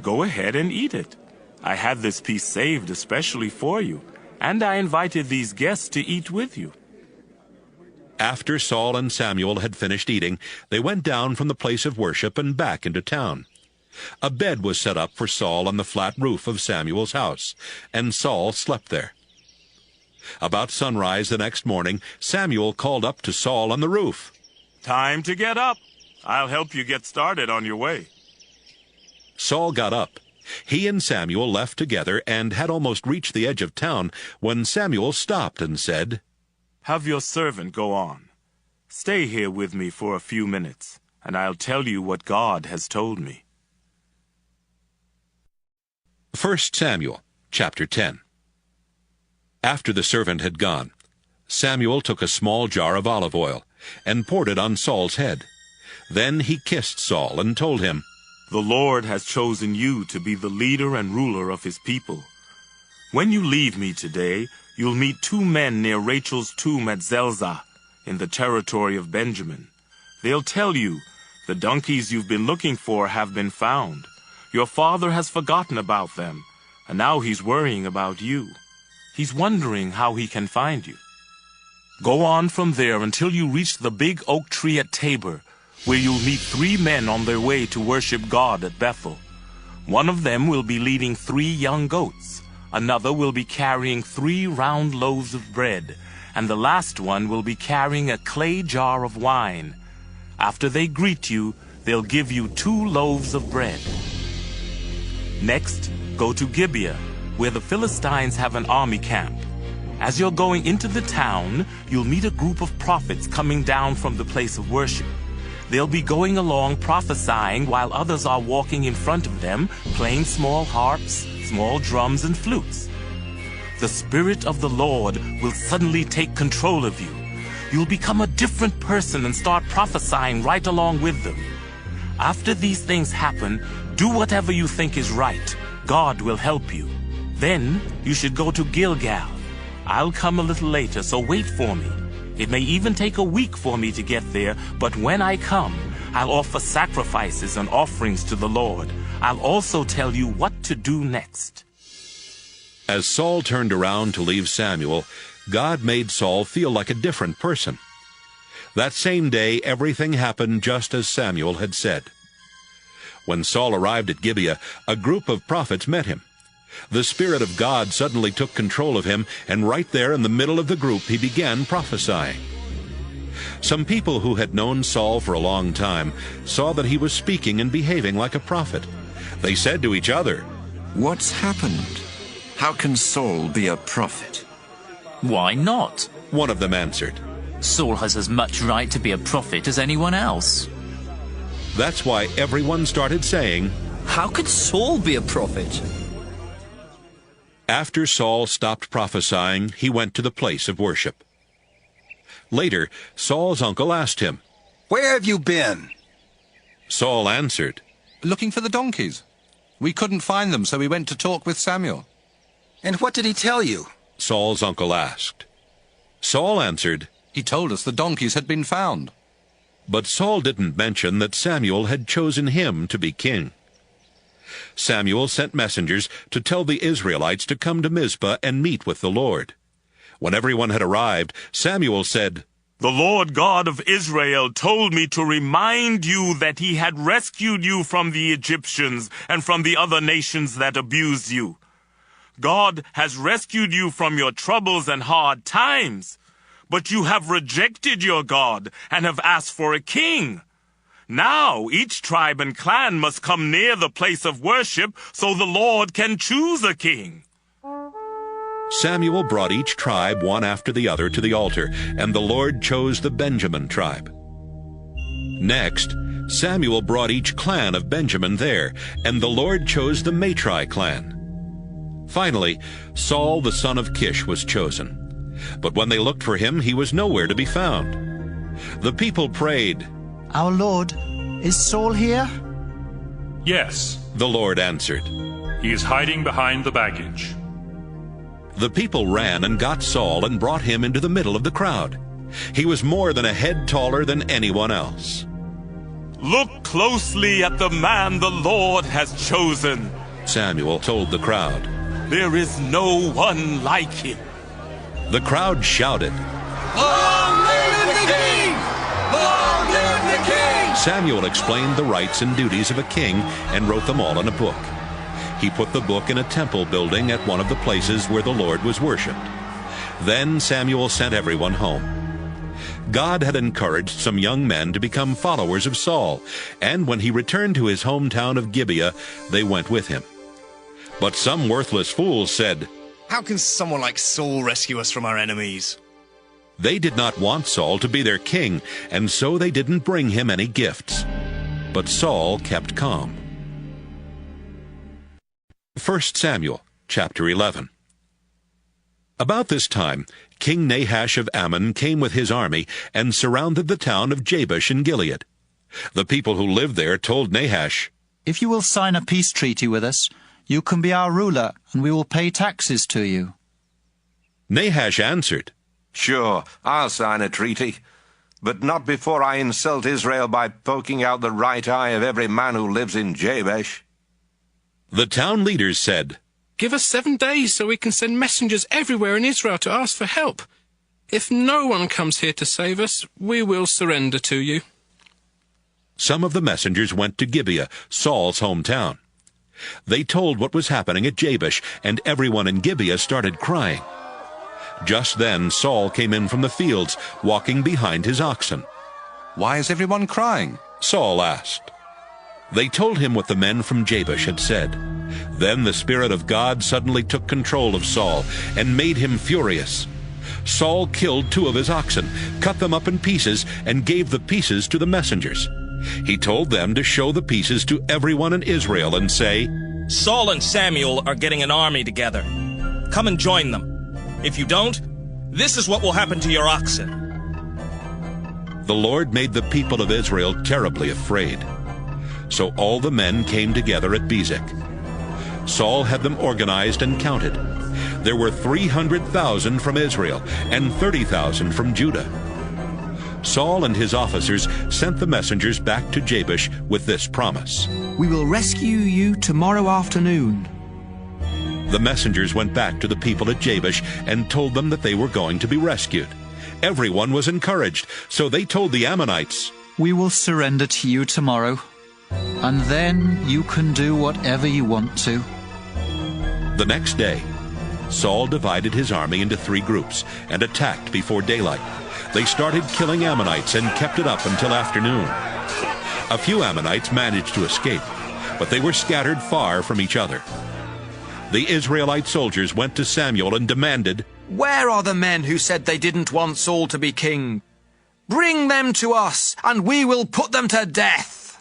Go ahead and eat it. I had this piece saved especially for you, and I invited these guests to eat with you. After Saul and Samuel had finished eating, they went down from the place of worship and back into town. A bed was set up for Saul on the flat roof of Samwel's house, and Saul slept there. About sunrise the next morning, Samwel called up to Saul on the roof. "Time to get up. I'll help you get started on your way." Saul got up. He and Samwel left together and had almost reached the edge of town when Samwel stopped and said, "Have your servant go on. Stay here with me for a few minutes, and I'll tell you what God has told me." 1 Samuel, chapter 10. After the servant had gone, Samwel took a small jar of olive oil and poured it on Saul's head. Then he kissed Saul and told him, "The Lord has chosen you to be the leader and ruler of his people. When you leave me today, you'll meet 2 men near Rachel's tomb at Zelzah, in the territory of Benjamin. They'll tell you, 'The donkeys you've been looking for have been found. Your father has forgotten about them, and now he's worrying about you. He's wondering how he can find you. Go on from there until you reach the big oak tree at Tabor, where you'll meet 3 men on their way to worship God at Bethel. One of them will be leading 3 young goats. Another will be carrying 3 round loaves of bread, and the last one will be carrying a clay jar of wine. After they greet you, they'll give you 2 loaves of bread. Next, go to Gibeah, where the Philistines have an army camp. As you're going into the town, you'll meet a group of prophets coming down from the place of worship. They'll be going along prophesying while others are walking in front of them, playing small harps, small drums, and flutes. The Spirit of the Lord will suddenly take control of you. You'll become a different person and start prophesying right along with them. After these things happen, do whatever you think is right. God will help you. Then you should go to Gilgal. I'll come a little later, so wait for me. It may even take a week for me to get there, but when I come, I'll offer sacrifices and offerings to the Lord. I'll also tell you what to do next." As Saul turned around to leave Samwel, God made Saul feel like a different person. That same day, everything happened just as Samwel had said. When Saul arrived at Gibeah, a group of prophets met him. The Spirit of God suddenly took control of him, and right there in the middle of the group he began prophesying. Some people who had known Saul for a long time saw that he was speaking and behaving like a prophet. They said to each other, "What's happened? How can Saul be a prophet?" "Why not?" one of them answered. "Saul has as much right to be a prophet as anyone else." That's why everyone started saying, "How could Saul be a prophet?" After Saul stopped prophesying, he went to the place of worship. Later, Saul's uncle asked him, "Where have you been?" Saul answered, "Looking for the donkeys. We couldn't find them, so we went to talk with Samuel." "And what did he tell you?" Saul's uncle asked. Saul answered, "He told us the donkeys had been found." But Saul didn't mention that Samwel had chosen him to be king. Samwel sent messengers to tell the Israelites to come to Mizpah and meet with the Lord. When everyone had arrived, Samwel said, "The Lord God of Israel told me to remind you that he had rescued you from the Egyptians and from the other nations that abused you. God has rescued you from your troubles and hard times, but you have rejected your God and have asked for a king. Now each tribe and clan must come near the place of worship so the Lord can choose a king." Samwel brought each tribe one after the other to the altar, and the Lord chose the Benjamin tribe. Next, Samwel brought each clan of Benjamin there, and the Lord chose the Matri clan. Finally, Saul the son of Kish was chosen. But when they looked for him, he was nowhere to be found. The people prayed, "Our Lord, is Saul here?" "Yes," the Lord answered. "He is hiding behind the baggage." The people ran and got Saul and brought him into the middle of the crowd. He was more than a head taller than anyone else. "Look closely at the man the Lord has chosen," Samwel told the crowd. "There is no one like him." The crowd shouted, "Long live the king! Long live the king! Samwel explained the rights and duties of a king and wrote them all in a book. He put the book in a temple building at one of the places where the Lord was worshipped. Then Samwel sent everyone home. God had encouraged some young men to become followers of Saul, and when he returned to his hometown of Gibeah, they went with him. But some worthless fools said, "How can someone like Saul rescue us from our enemies?" They did not want Saul to be their king, and so they didn't bring him any gifts. But Saul kept calm. 1 Samuel, chapter 11. About this time, King Nahash of Ammon came with his army and surrounded the town of Jabesh in Gilead. The people who lived there told Nahash, "If you will sign a peace treaty with us, you can be our ruler, and we will pay taxes to you." Nahash answered, "Sure, I'll sign a treaty, but not before I insult Israel by poking out the right eye of every man who lives in Jabesh." The town leaders said, "Give us 7 days so we can send messengers everywhere in Israel to ask for help. If no one comes here to save us, we will surrender to you." Some of the messengers went to Gibeah, Saul's hometown. They told what was happening at Jabesh, and everyone in Gibeah started crying. Just then Saul came in from the fields, walking behind his oxen. "Why is everyone crying?" Saul asked. They told him what the men from Jabesh had said. Then the Spirit of God suddenly took control of Saul and made him furious. Saul killed 2 of his oxen, cut them up in pieces, and gave the pieces to the messengers. He told them to show the pieces to everyone in Israel and say, "Saul and Samwel are getting an army together. Come and join them. If you don't, this is what will happen to your oxen." The Lord made the people of Israel terribly afraid. So all the men came together at Bezek. Saul had them organized and counted. There were 300,000 from Israel and 30,000 from Judah. Saul and his officers sent the messengers back to Jabesh with this promise, "We will rescue you tomorrow afternoon." The messengers went back to the people at Jabesh and told them that they were going to be rescued. Everyone was encouraged, so they told the Ammonites, "We will surrender to you tomorrow, and then you can do whatever you want to." The next day, Saul divided his army into 3 groups and attacked before daylight. They started killing Ammonites and kept it up until afternoon. A few Ammonites managed to escape, but they were scattered far from each other. The Israelite soldiers went to Samwel and demanded, "Where are the men who said they didn't want Saul to be king? Bring them to us, and we will put them to death."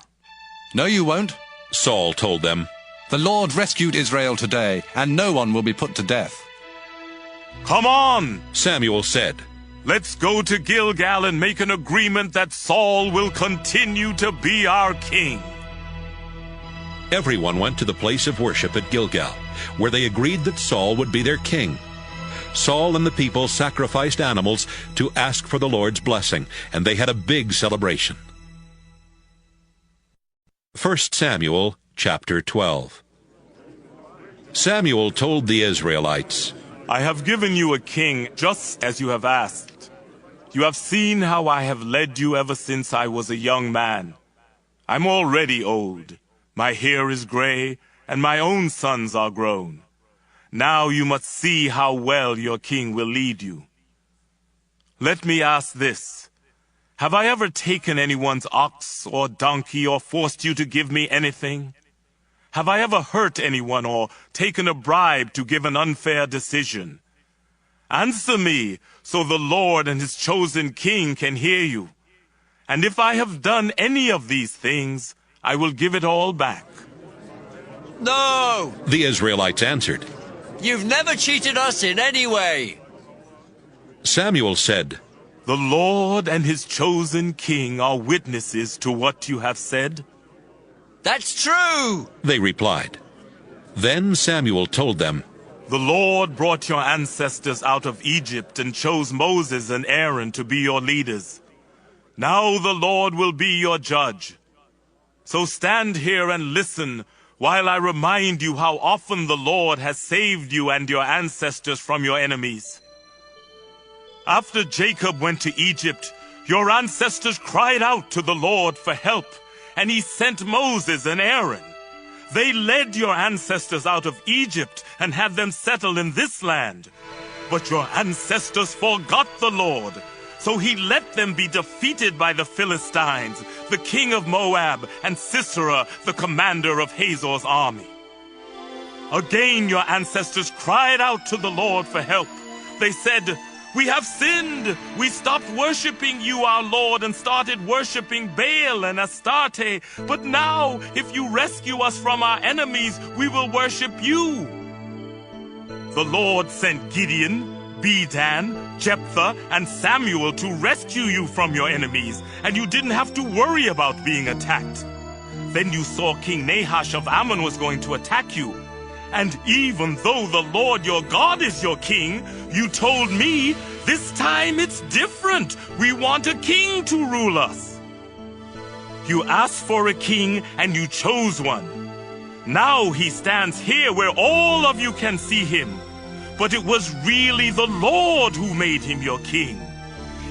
"No, you won't," Saul told them. "The Lord rescued Israel today, and no one will be put to death." "Come on," Samwel said. "Let's go to Gilgal and make an agreement that Saul will continue to be our king." Everyone went to the place of worship at Gilgal, where they agreed that Saul would be their king. Saul and the people sacrificed animals to ask for the Lord's blessing, and they had a big celebration. 1 Samuel, chapter 12. Samwel told the Israelites, "I have given you a king just as you have asked. You have seen how I have led you ever since I was a young man. I'm already old. My hair is gray, and my own sons are grown. Now you must see how well your king will lead you. Let me ask this. Have I ever taken anyone's ox or donkey or forced you to give me anything? Have I ever hurt anyone or taken a bribe to give an unfair decision? Answer me, so the Lord and his chosen king can hear you. And if I have done any of these things, I will give it all back." "No!" the Israelites answered. "You've never cheated us in any way." Samwel said, "The Lord and his chosen king are witnesses to what you have said." "That's true," they replied. Then Samwel told them, "The Lord brought your ancestors out of Egypt and chose Moses and Aaron to be your leaders. Now the Lord will be your judge. So stand here and listen while I remind you how often the Lord has saved you and your ancestors from your enemies. After Jacob went to Egypt, Your ancestors cried out to the Lord for help, and he sent Moses and Aaron. They led your ancestors out of Egypt and had them settle in this land. But your ancestors forgot the Lord, so he let them be defeated by the Philistines, the king of Moab, and Sisera, the commander of Hazor's army. Again your ancestors cried out to the Lord for help. They said, "We have sinned. We stopped worshiping you, our Lord, and started worshiping Baal and Astarte. But now, if you rescue us from our enemies, we will worship you." The Lord sent Gideon, Bedan, Jephthah, and Samwel to rescue you from your enemies, and you didn't have to worry about being attacked. Then you saw King Nahash of Ammon was going to attack you. And even though the Lord your God is your king, you told me, "This time it's different. We want a king to rule us." You asked for a king and you chose one. Now he stands here where all of you can see him. But it was really the Lord who made him your king.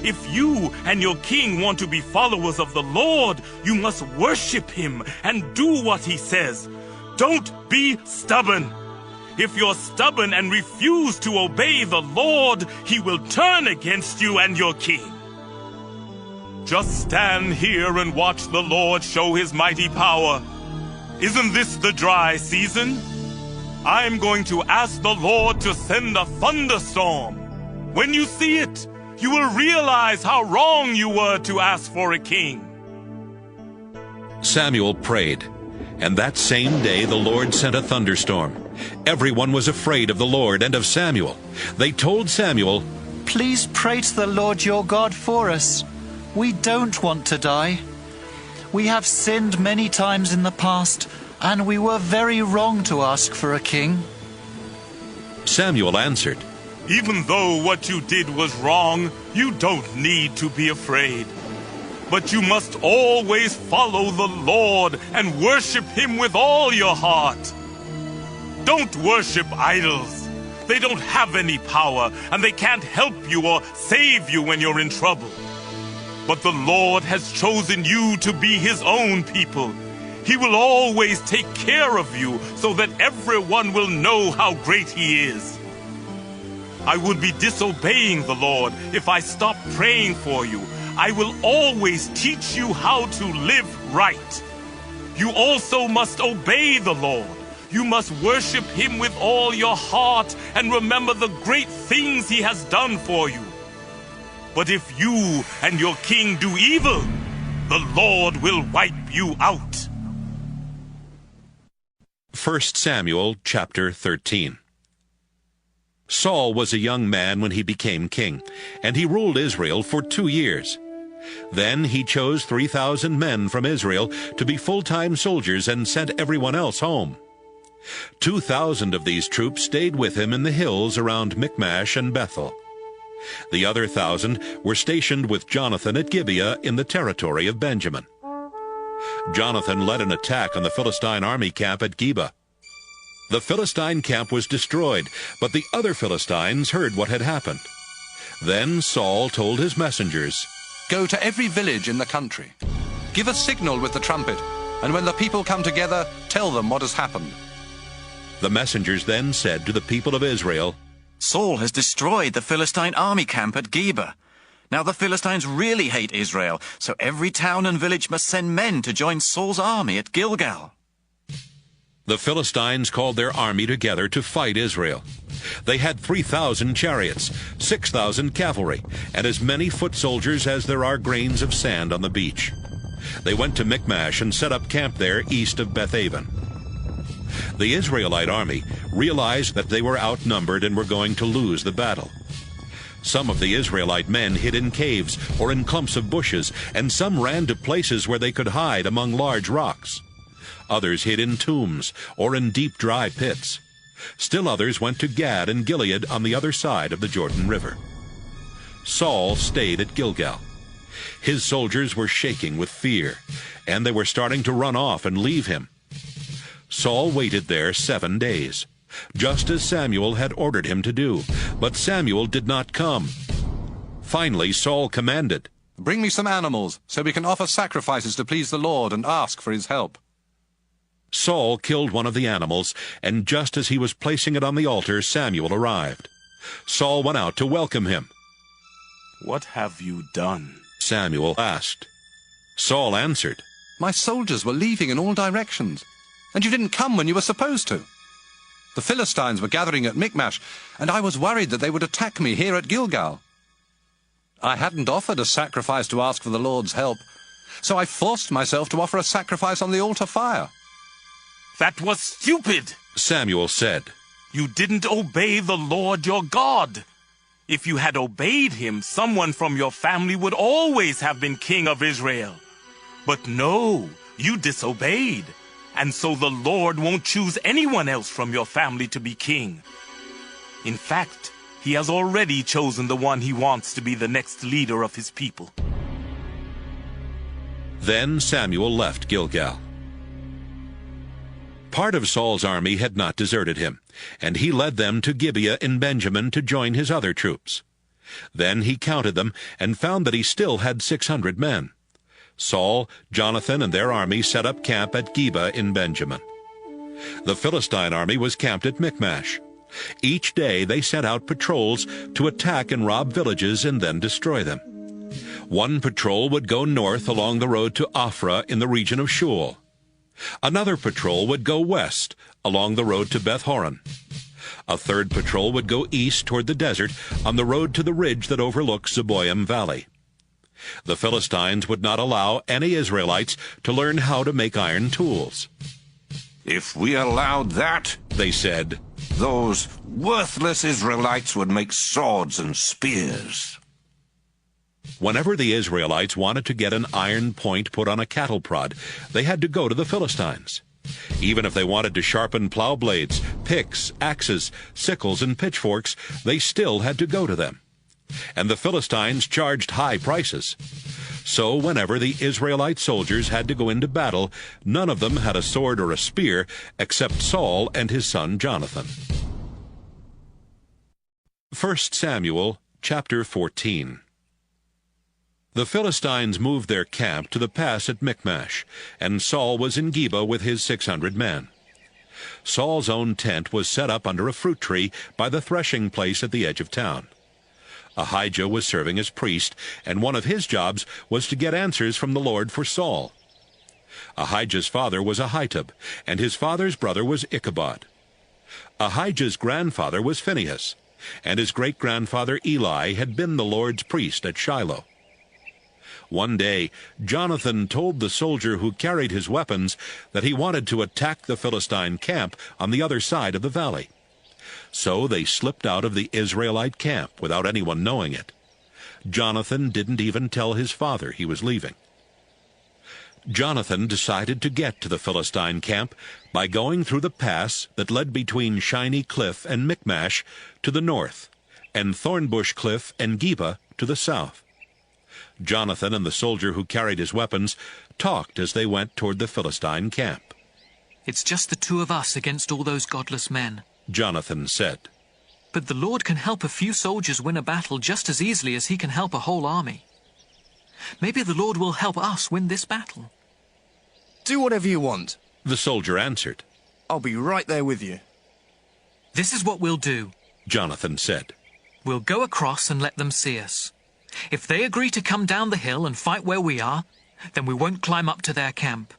If you and your king want to be followers of the Lord, you must worship him and do what he says. Don't be stubborn. If you're stubborn and refuse to obey the Lord, he will turn against you and your king. Just stand here and watch the Lord show his mighty power. Isn't this the dry season? I'm going to ask the Lord to send a thunderstorm. When you see it, you will realize how wrong you were to ask for a king. Samuel prayed, and that same day the Lord sent a thunderstorm. Everyone was afraid of the Lord and of Samuel. They told Samuel, "Please pray to the Lord your God for us. We don't want to die. We have sinned many times in the past, and we were very wrong to ask for a king." Samuel answered, "Even though what you did was wrong, you don't need to be afraid. But you must always follow the Lord and worship him with all your heart. Don't worship idols. They don't have any power, and they can't help you or save you when you're in trouble. But the Lord has chosen you to be his own people. He will always take care of you so that everyone will know how great he is. I would be disobeying the Lord if I stopped praying for you. I will always teach you how to live right. You also must obey the Lord. You must worship him with all your heart and remember the great things he has done for you. But if you and your king do evil, the Lord will wipe you out." 1 Samuel chapter 13. Saul was a young man when he became king, and he ruled Israel for 2 years. Then he chose 3,000 men from Israel to be full-time soldiers and sent everyone else home. 2,000 of these troops stayed with him in the hills around Michmash and Bethel. The other 1,000 were stationed with Jonathan at Gibeah in the territory of Benjamin. Jonathan led an attack on the Philistine army camp at Gibeah. The Philistine camp was destroyed, but the other Philistines heard what had happened. Then Saul told his messengers, "Go to every village in the country. Give a signal with the trumpet, and when the people come together, tell them what has happened." The messengers then said to the people of Israel, "Saul has destroyed the Philistine army camp at Gibeah. Now the Philistines really hate Israel, so every town and village must send men to join Saul's army at Gilgal." The Philistines called their army together to fight Israel. They had 3,000 chariots, 6,000 cavalry, and as many foot soldiers as there are grains of sand on the beach. They went to Michmash and set up camp there east of Bethaven. The Israelite army realized that they were outnumbered and were going to lose the battle. Some of the Israelite men hid in caves or in clumps of bushes, and some ran to places where they could hide among large rocks. Others hid in tombs or in deep dry pits. Still others went to Gad and Gilead on the other side of the Jordan River. Saul stayed at Gilgal. His soldiers were shaking with fear, and they were starting to run off and leave him. Saul waited there 7 days, just as Samuel had ordered him to do, but Samuel did not come. Finally Saul commanded, Bring me some animals, so we can offer sacrifices to please the Lord and ask for his help." Saul killed one of the animals, and just as he was placing it on the altar, Samwel arrived. Saul went out to welcome him. "What have you done?" Samwel asked. Saul answered, "My soldiers were leaving in all directions, and you didn't come when you were supposed to. The Philistines were gathering at Michmash, and I was worried that they would attack me here at Gilgal. I hadn't offered a sacrifice to ask for the Lord's help, so I forced myself to offer a sacrifice on the altar fire." "That was stupid," Samwel said. "You didn't obey the Lord your God. If you had obeyed him, someone from your family would always have been king of Israel. But no, you disobeyed, and so the Lord won't choose anyone else from your family to be king. In fact, he has already chosen the one he wants to be the next leader of his people." Then Samwel left Gilgal. Part of Saul's army had not deserted him, and he led them to Gibeah in Benjamin to join his other troops. Then he counted them and found that he still had 600 men. Saul, Jonathan, and their army set up camp at Gibeah in Benjamin. The Philistine army was camped at Michmash. Each day they sent out patrols to attack and rob villages and then destroy them. One patrol would go north along the road to Ophrah in the region of Shul. Another patrol would go west along the road to Beth-horon. A third patrol would go east toward the desert on the road to the ridge that overlooks Zeboim Valley. The Philistines would not allow any Israelites to learn how to make iron tools. "If we allowed that," they said, "those worthless Israelites would make swords and spears." Whenever the Israelites wanted to get an iron point put on a cattle prod, they had to go to the Philistines. Even if they wanted to sharpen plow blades, picks, axes, sickles, and pitchforks, they still had to go to them. And the Philistines charged high prices. So whenever the Israelite soldiers had to go into battle, none of them had a sword or a spear except Saul and his son Jonathan. 1 Samuel chapter 14. The Philistines moved their camp to the pass at Michmash, and Saul was in Gibeah with his 600 men. Saul's own tent was set up under a fruit tree by the threshing place at the edge of town. Ahijah was serving as priest, and one of his jobs was to get answers from the Lord for Saul. Ahijah's father was Ahitub, and his father's brother was Ichabod. Ahijah's grandfather was Phinehas, and his great-grandfather Eli had been the Lord's priest at Shiloh. One day, Jonathan told the soldier who carried his weapons that he wanted to attack the Philistine camp on the other side of the valley. So they slipped out of the Israelite camp without anyone knowing it. Jonathan didn't even tell his father he was leaving. Jonathan decided to get to the Philistine camp by going through the pass that led between Shiny Cliff and Michmash to the north, and Thornbush Cliff and Gibeah to the south. Jonathan and the soldier who carried his weapons talked as they went toward the Philistine camp. "It's just the two of us against all those godless men," Jonathan said. "But the Lord can help a few soldiers win a battle just as easily as he can help a whole army. Maybe the Lord will help us win this battle." "Do whatever you want," the soldier answered. "I'll be right there with you." "This is what we'll do," Jonathan said. "We'll go across and let them see us. If they agree to come down the hill and fight where we are, then we won't climb up to their camp.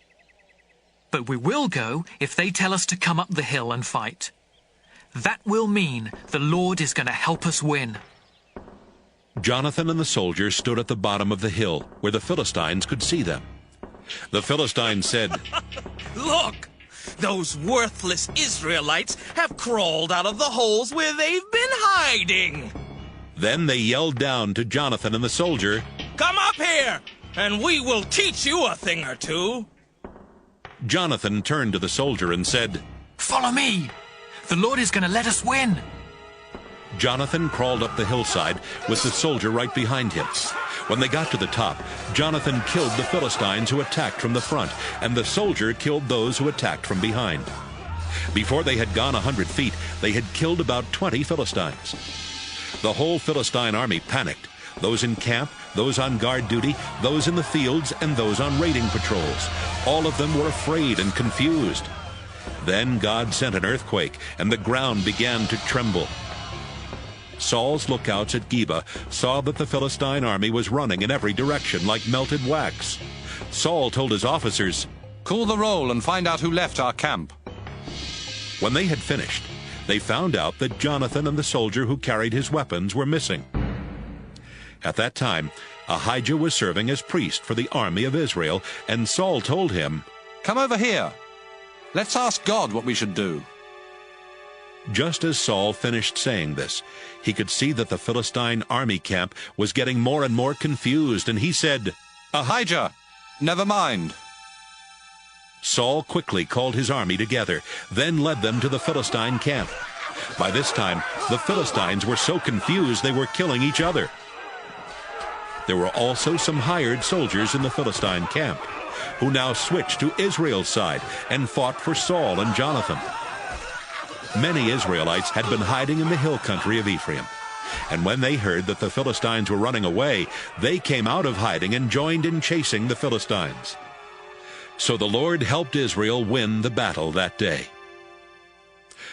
But we will go if they tell us to come up the hill and fight. That will mean the Lord is going to help us win." Jonathan and the soldier stood at the bottom of the hill where the Philistines could see them. The Philistines said, "Look! Those worthless Israelites have crawled out of the holes where they've been hiding." Then they yelled down to Jonathan and the soldier, "Come up here, and we will teach you a thing or two." Jonathan turned to the soldier and said, "Follow me. The Lord is going to let us win." Jonathan crawled up the hillside with the soldier right behind him. When they got to the top, Jonathan killed the Philistines who attacked from the front, and the soldier killed those who attacked from behind. Before they had gone 100 feet, they had killed about 20 Philistines. The whole Philistine army panicked. those in camp, those on guard duty, those in the fields, and those on raiding patrols. All of them were afraid and confused. Then God sent an earthquake, and the ground began to tremble. Saul's lookouts at Geba saw that the Philistine army was running in every direction like melted wax. Saul told his officers, "Call the roll and find out who left our camp." When they had finished, they found out that Jonathan and the soldier who carried his weapons were missing. At that time, Ahijah was serving as priest for the army of Israel, and Saul told him, "Come over here. Let's ask God what we should do." Just as Saul finished saying this, he could see that the Philistine army camp was getting more and more confused, and he said, "Ahijah, never mind." Saul quickly called his army together, then led them to the Philistine camp. By this time, the Philistines were so confused they were killing each other. There were also some hired soldiers in the Philistine camp, who now switched to Israel's side and fought for Saul and Jonathan. Many Israelites had been hiding in the hill country of Ephraim, and when they heard that the Philistines were running away, they came out of hiding and joined in chasing the Philistines. So the Lord helped Israel win the battle that day.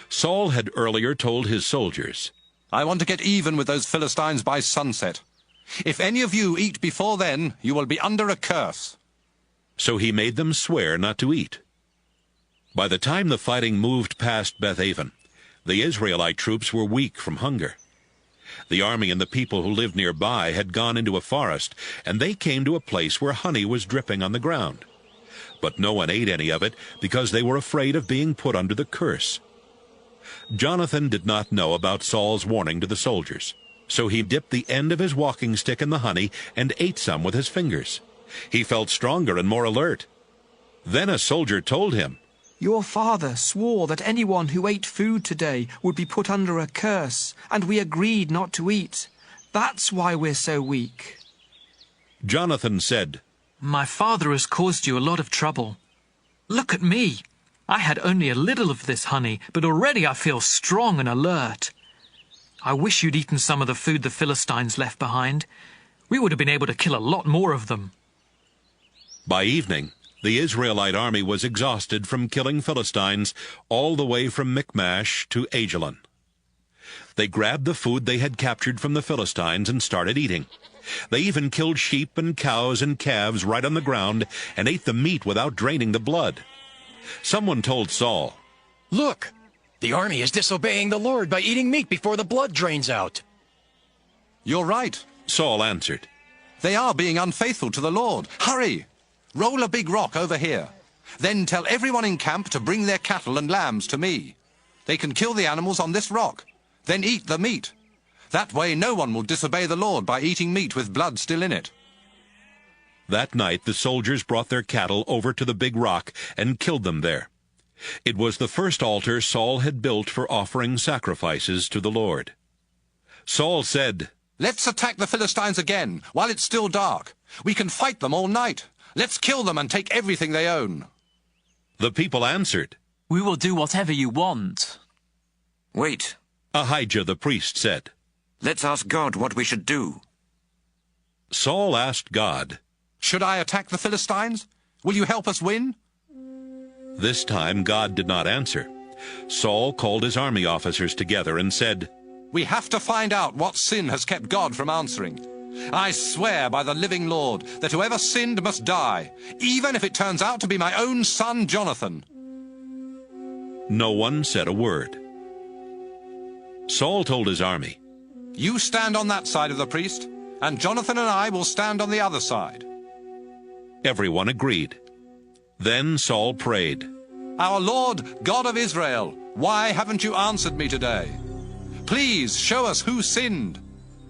Saul had earlier told his soldiers, "I want to get even with those Philistines by sunset. If any of you eat before then, you will be under a curse." So he made them swear not to eat. By the time the fighting moved past Beth-aven, the Israelite troops were weak from hunger. The army and the people who lived nearby had gone into a forest, and they came to a place where honey was dripping on the ground. But no one ate any of it because they were afraid of being put under the curse. Jonathan did not know about Saul's warning to the soldiers, so he dipped the end of his walking stick in the honey and ate some with his fingers. He felt stronger and more alert. Then a soldier told him, "Your father swore that anyone who ate food today would be put under a curse, and we agreed not to eat. That's why we're so weak." Jonathan said, "My father has caused you a lot of trouble. Look at me. I had only a little of this honey, but already I feel strong and alert. I wish you'd eaten some of the food the Philistines left behind. We would have been able to kill a lot more of them." By evening, the Israelite army was exhausted from killing Philistines all the way from Michmash to Ajalon. They grabbed the food they had captured from the Philistines and started eating. They even killed sheep and cows and calves right on the ground and ate the meat without draining the blood. Someone told Saul, "Look, the army is disobeying the Lord by eating meat before the blood drains out." "You're right," Saul answered. "They are being unfaithful to the Lord. Hurry! Roll a big rock over here. Then tell everyone in camp to bring their cattle and lambs to me. They can kill the animals on this rock, then eat the meat. That way no one will disobey the Lord by eating meat with blood still in it." That night the soldiers brought their cattle over to the big rock and killed them there. It was the first altar Saul had built for offering sacrifices to the Lord. Saul said, "Let's attack the Philistines again while it's still dark. We can fight them all night. Let's kill them and take everything they own." The people answered, "We will do whatever you want." "Wait," Ahijah the priest said. "Let's ask God what we should do." Saul asked God, "Should I attack the Philistines? Will you help us win?" This time God did not answer. Saul called his army officers together and said, "We have to find out what sin has kept God from answering. I swear by the living Lord that whoever sinned must die, even if it turns out to be my own son Jonathan." No one said a word. Saul told his army, "You stand on that side of the priest, and Jonathan and I will stand on the other side." Everyone agreed. Then Saul prayed, "Our Lord, God of Israel, why haven't you answered me today? Please show us who sinned.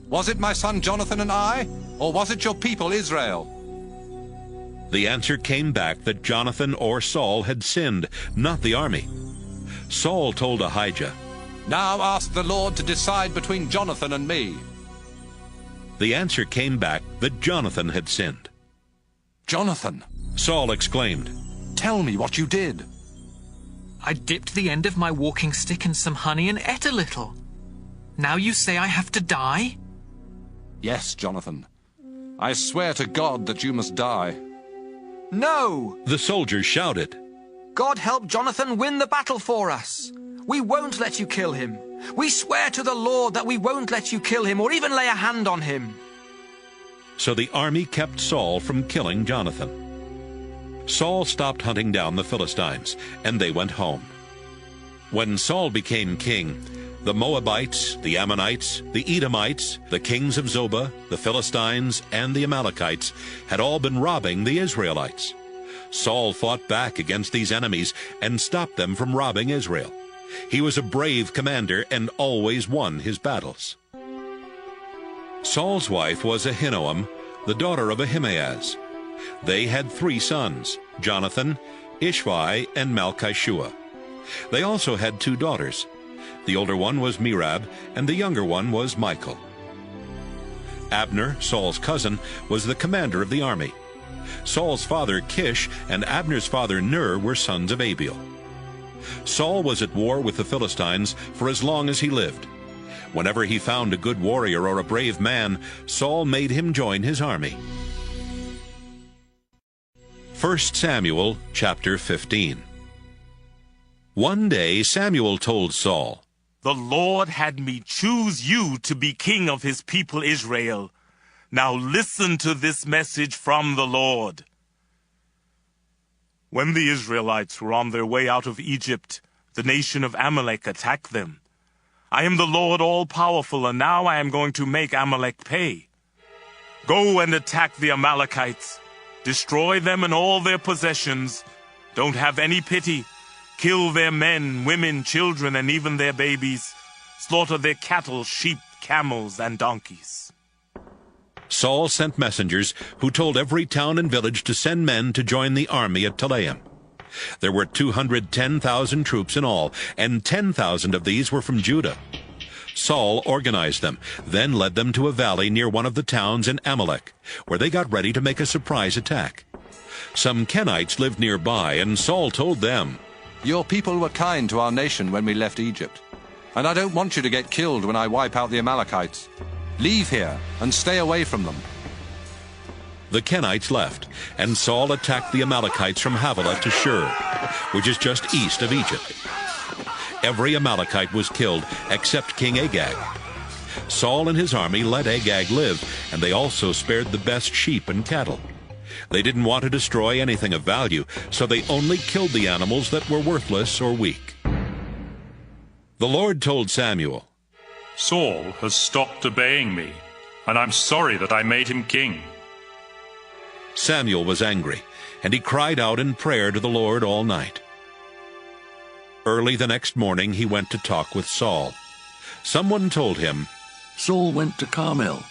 Was it my son Jonathan and I, or was it your people Israel?" The answer came back that Jonathan or Saul had sinned, not the army. Saul told Ahijah, "Now ask the Lord to decide between Jonathan and me." The answer came back that Jonathan had sinned. "Jonathan," Saul exclaimed, "tell me what you did." "I dipped the end of my walking stick in some honey and ate a little. Now you say I have to die?" Yes, Jonathan. I swear to God that you must die. No! The soldiers shouted. God help Jonathan win the battle for us. We won't let you kill him. We swear to the Lord that we won't let you kill him or even lay a hand on him. So the army kept Saul from killing Jonathan. Saul stopped hunting down the Philistines, and they went home. When Saul became king, the Moabites, the Ammonites, the Edomites, the kings of Zobah, the Philistines, and the Amalekites had all been robbing the Israelites. Saul fought back against these enemies and stopped them from robbing Israel. He was a brave commander and always won his battles. Saul's wife was Ahinoam, the daughter of Ahimaaz. They had 3 sons, Jonathan, Ishvi, and Malchishua. They also had 2 daughters. The older one was Merab, and the younger one was Michal. Abner, Saul's cousin, was the commander of the army. Saul's father Kish and Abner's father Ner were sons of Abiel. Saul was at war with the Philistines for as long as he lived. Whenever he found a good warrior or a brave man, Saul made him join his army. 1 Samuel chapter 15. One day Samuel told Saul, "The Lord had me choose you to be king of his people Israel. Now listen to this message from the Lord. When the Israelites were on their way out of Egypt, the nation of Amalek attacked them. I am the Lord all-powerful, and now I am going to make Amalek pay. Go and attack the Amalekites. Destroy them and all their possessions. Don't have any pity. Kill their men, women, children, and even their babies. Slaughter their cattle, sheep, camels, and donkeys." Saul sent messengers who told every town and village to send men to join the army at Telaim. There were 210,000 troops in all, and 10,000 of these were from Judah. Saul organized them, then led them to a valley near one of the towns in Amalek, where they got ready to make a surprise attack. Some Kenites lived nearby, and Saul told them, "Your people were kind to our nation when we left Egypt, and I don't want you to get killed when I wipe out the Amalekites. Leave here and stay away from them." The Kenites left, and Saul attacked the Amalekites from Havilah to Shur, which is just east of Egypt. Every Amalekite was killed except King Agag. Saul and his army let Agag live, and they also spared the best sheep and cattle. They didn't want to destroy anything of value, so they only killed the animals that were worthless or weak. The Lord told Samuel, "Saul has stopped obeying me, and I'm sorry that I made him king." Samuel was angry, and he cried out in prayer to the Lord all night. Early the next morning he went to talk with Saul. Someone told him, "Saul went to Carmel,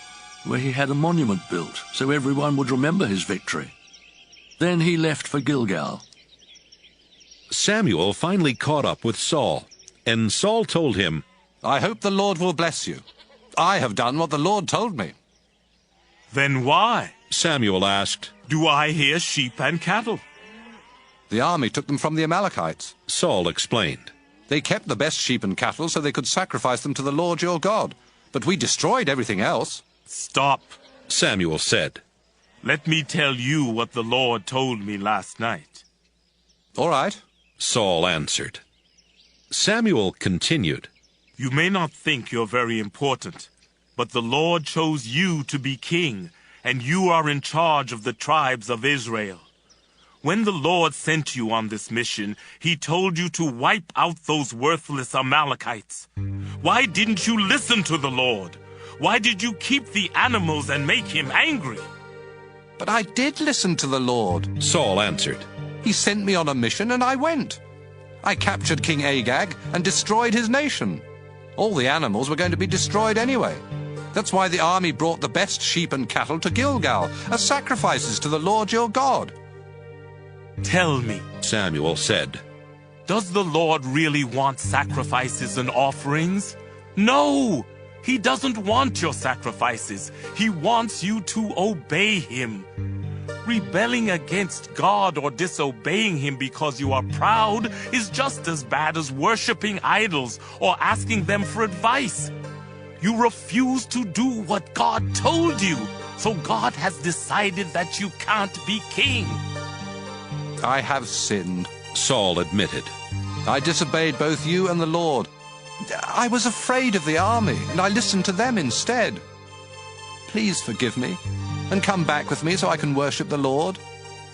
where he had a monument built, so everyone would remember his victory. Then he left for Gilgal." Samuel finally caught up with Saul, and Saul told him, "I hope the Lord will bless you. I have done what the Lord told me." "Then why," Samuel asked, "do I hear sheep and cattle?" "The army took them from the Amalekites," Saul explained. "They kept the best sheep and cattle so they could sacrifice them to the Lord your God. But we destroyed everything else." "Stop," Samuel said. "Let me tell you what the Lord told me last night." "All right," Saul answered. Samuel continued, "You may not think you're very important, but the Lord chose you to be king, and you are in charge of the tribes of Israel. When the Lord sent you on this mission, he told you to wipe out those worthless Amalekites. Why didn't you listen to the Lord? Why did you keep the animals and make him angry?" "But I did listen to the Lord," Saul answered. "He sent me on a mission and I went. I captured King Agag and destroyed his nation. All the animals were going to be destroyed anyway. That's why the army brought the best sheep and cattle to Gilgal as sacrifices to the Lord your God." "Tell me," Samuel said, "does the Lord really want sacrifices and offerings?" "No! He doesn't want your sacrifices. He wants you to obey him. Rebelling against God or disobeying him because you are proud is just as bad as worshiping idols or asking them for advice. You refuse to do what God told you. So God has decided that you can't be king. I have sinned, Saul admitted. I disobeyed both you and the Lord. I was afraid of the army, and I listened to them instead. Please forgive me, and come back with me so I can worship the Lord.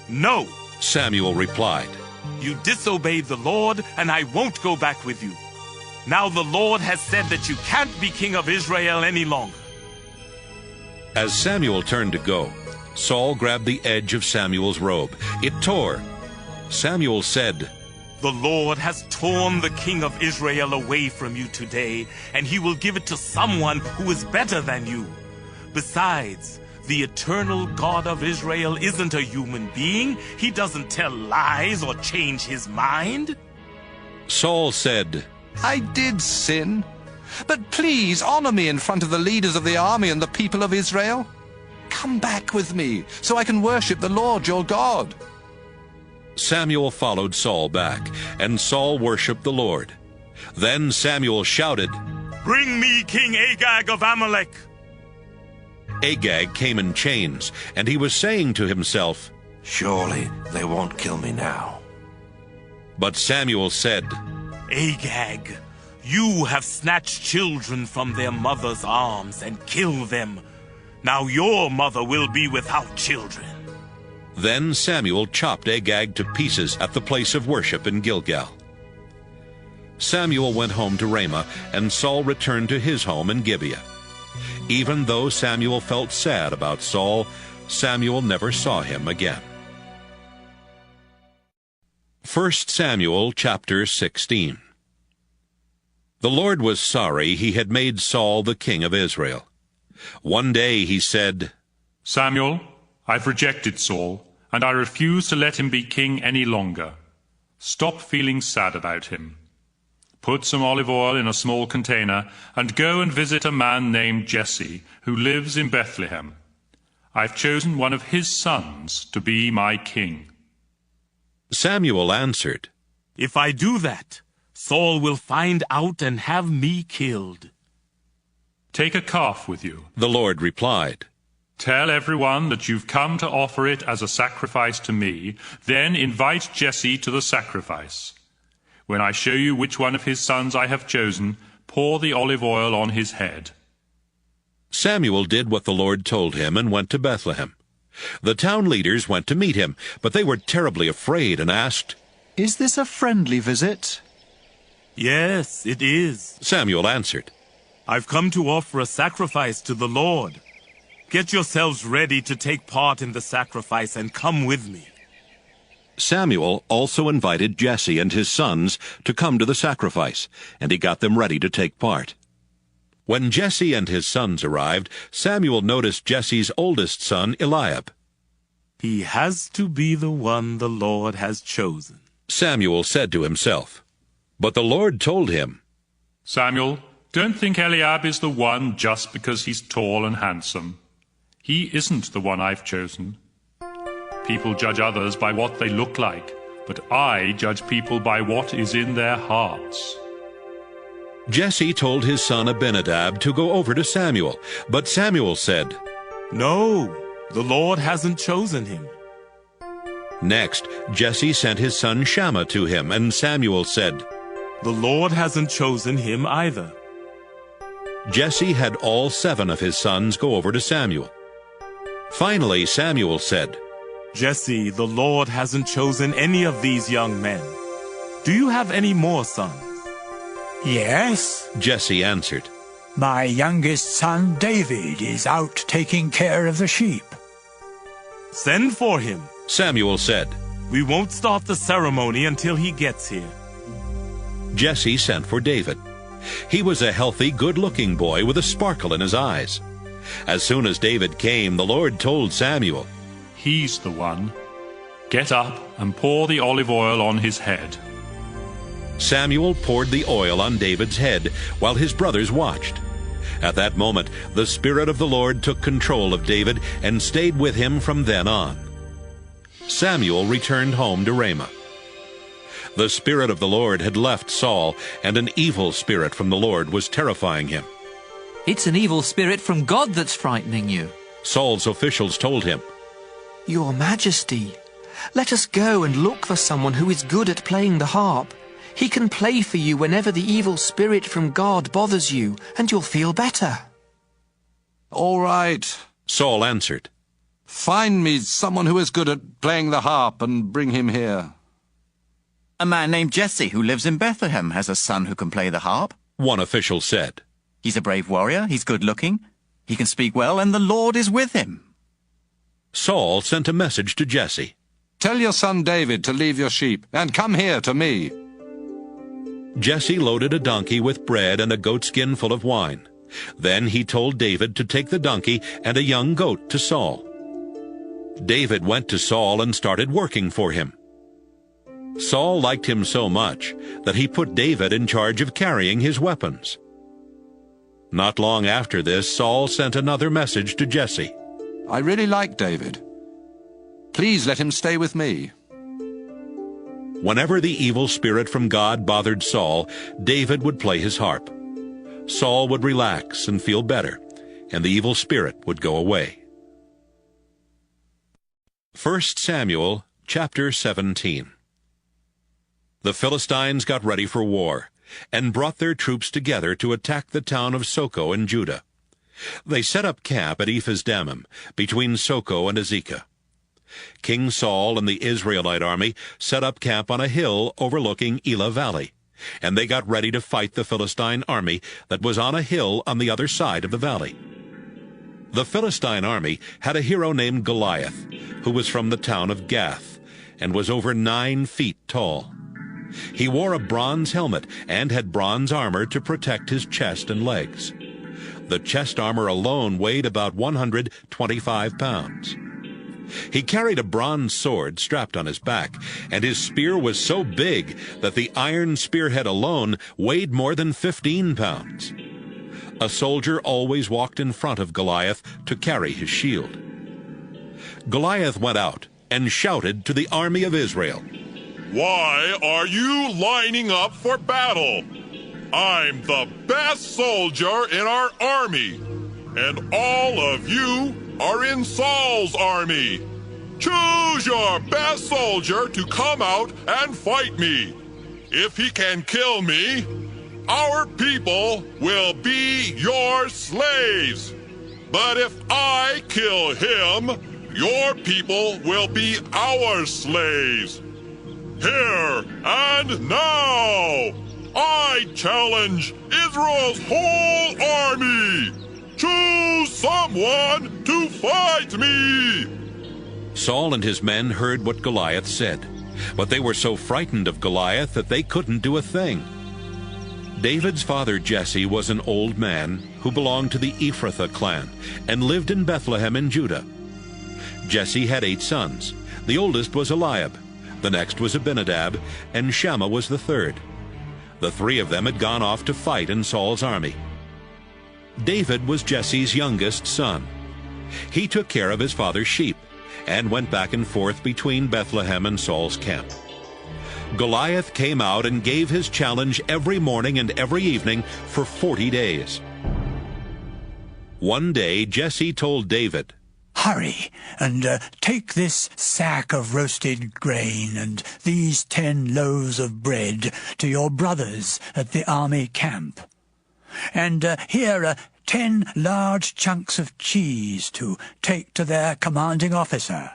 No, Samuel replied. You disobeyed the Lord, and I won't go back with you. Now the Lord has said that you can't be king of Israel any longer. As Samuel turned to go, Saul grabbed the edge of Samuel's robe. It tore. Samuel said, The Lord has torn the king of Israel away from you today, and he will give it to someone who is better than you. Besides, the eternal God of Israel isn't a human being. He doesn't tell lies or change his mind. Saul said, I did sin, but please honor me in front of the leaders of the army and the people of Israel. Come back with me so I can worship the Lord your God. Samuel followed Saul back, and Saul worshipped the Lord. Then Samuel shouted, Bring me King Agag of Amalek. Agag came in chains, and he was saying to himself, Surely they won't kill me now. But Samuel said, Agag, you have snatched children from their mother's arms and killed them. Now your mother will be without children. Then Samuel chopped Agag to pieces at the place of worship in Gilgal. Samuel went home to Ramah, and Saul returned to his home in Gibeah. Even though Samuel felt sad about Saul, Samuel never saw him again. 1 Samuel chapter 16. The Lord was sorry he had made Saul the king of Israel. One day he said, Samuel, I've rejected Saul, and I refuse to let him be king any longer. Stop feeling sad about him. Put some olive oil in a small container, and go and visit a man named Jesse, who lives in Bethlehem. I've chosen one of his sons to be my king. Samuel answered, If I do that, Saul will find out and have me killed. Take a calf with you, the Lord replied. Tell everyone that you've come to offer it as a sacrifice to me, then invite Jesse to the sacrifice. When I show you which one of his sons I have chosen, pour the olive oil on his head. Samuel did what the Lord told him and went to Bethlehem. The town leaders went to meet him, but they were terribly afraid and asked, Is this a friendly visit? Yes, it is, Samuel answered. I've come to offer a sacrifice to the Lord. Get yourselves ready to take part in the sacrifice and come with me. Samuel also invited Jesse and his sons to come to the sacrifice, and he got them ready to take part. When Jesse and his sons arrived, Samuel noticed Jesse's oldest son, Eliab. He has to be the one the Lord has chosen, Samuel said to himself. But the Lord told him, Samuel, don't think Eliab is the one just because he's tall and handsome. He isn't the one I've chosen. People judge others by what they look like, but I judge people by what is in their hearts. Jesse told his son Abinadab to go over to Samuel, but Samuel said, No, the Lord hasn't chosen him. Next, Jesse sent his son Shammah to him, and Samuel said, The Lord hasn't chosen him either. Jesse had all 7 of his sons go over to Samuel. Finally, Samuel said, Jesse, the Lord hasn't chosen any of these young men. Do you have any more sons? Yes, Jesse answered. My youngest son David is out taking care of the sheep. Send for him, Samuel said. We won't start the ceremony until he gets here. Jesse sent for David. He was a healthy, good-looking boy with a sparkle in his eyes. As soon as David came, the Lord told Samuel, He's the one. Get up and pour the olive oil on his head. Samuel poured the oil on David's head while his brothers watched. At that moment, the Spirit of the Lord took control of David and stayed with him from then on. Samuel returned home to Ramah. The Spirit of the Lord had left Saul, and an evil spirit from the Lord was terrifying him. It's an evil spirit from God that's frightening you. Saul's officials told him, Your Majesty, let us go and look for someone who is good at playing the harp. He can play for you whenever the evil spirit from God bothers you, and you'll feel better. All right, Saul answered. Find me someone who is good at playing the harp and bring him here. A man named Jesse who lives in Bethlehem has a son who can play the harp. One official said. He's a brave warrior, he's good-looking, he can speak well, and the Lord is with him. Saul sent a message to Jesse. Tell your son David to leave your sheep and come here to me. Jesse loaded a donkey with bread and a goatskin full of wine. Then he told David to take the donkey and a young goat to Saul. David went to Saul and started working for him. Saul liked him so much that he put David in charge of carrying his weapons. Not long after this, Saul sent another message to Jesse. I really like David. Please let him stay with me. Whenever the evil spirit from God bothered Saul, David would play his harp. Saul would relax and feel better, and the evil spirit would go away. 1 Samuel chapter 17. The Philistines got ready for war, and brought their troops together to attack the town of Soko in Judah. They set up camp at Ephes-dammim, between Soko and Azekah. King Saul and the Israelite army set up camp on a hill overlooking Elah Valley, and they got ready to fight the Philistine army that was on a hill on the other side of the valley. The Philistine army had a hero named Goliath, who was from the town of Gath, and was over 9 feet tall. He wore a bronze helmet and had bronze armor to protect his chest and legs. The chest armor alone weighed about 125 pounds. He carried a bronze sword strapped on his back, and his spear was so big that the iron spearhead alone weighed more than 15 pounds. A soldier always walked in front of Goliath to carry his shield. Goliath went out and shouted to the army of Israel, Why are you lining up for battle? I'm the best soldier in our army, and all of you are in Saul's army. Choose your best soldier to come out and fight me. If he can kill me, our people will be your slaves. But if I kill him, your people will be our slaves. Here and now, I challenge Israel's whole army. Choose someone to fight me. Saul and his men heard what Goliath said, but they were so frightened of Goliath that they couldn't do a thing. David's father Jesse was an old man who belonged to the Ephrathah clan and lived in Bethlehem in Judah. Jesse had 8 sons. The oldest was Eliab, the next was Abinadab, and Shammah was the third. The 3 of them had gone off to fight in Saul's army. David was Jesse's youngest son. He took care of his father's sheep and went back and forth between Bethlehem and Saul's camp. Goliath came out and gave his challenge every morning and every evening for 40 days. One day Jesse told David, Hurry and take this sack of roasted grain and these 10 loaves of bread to your brothers at the army camp. And here are 10 large chunks of cheese to take to their commanding officer.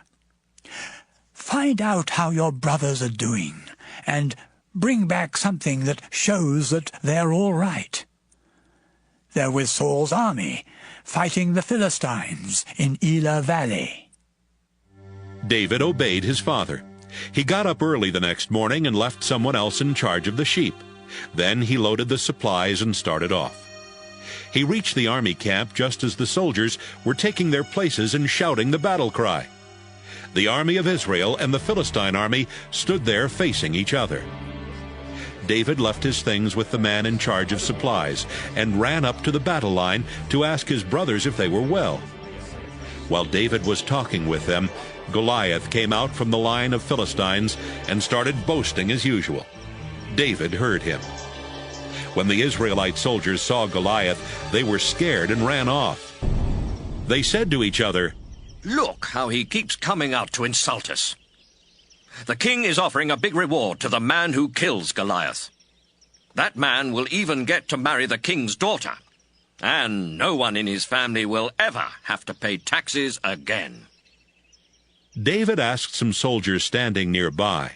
Find out how your brothers are doing, and bring back something that shows that they're all right. They're with Saul's army, fighting the Philistines in Elah Valley. David obeyed his father. He got up early the next morning and left someone else in charge of the sheep. Then he loaded the supplies and started off. He reached the army camp just as the soldiers were taking their places and shouting the battle cry. The army of Israel and the Philistine army stood there facing each other. David left his things with the man in charge of supplies and ran up to the battle line to ask his brothers if they were well. While David was talking with them, Goliath came out from the line of Philistines and started boasting as usual. David heard him. When the Israelite soldiers saw Goliath, they were scared and ran off. They said to each other, "Look how he keeps coming out to insult us. The king is offering a big reward to the man who kills Goliath. That man will even get to marry the king's daughter, and no one in his family will ever have to pay taxes again." David asked some soldiers standing nearby,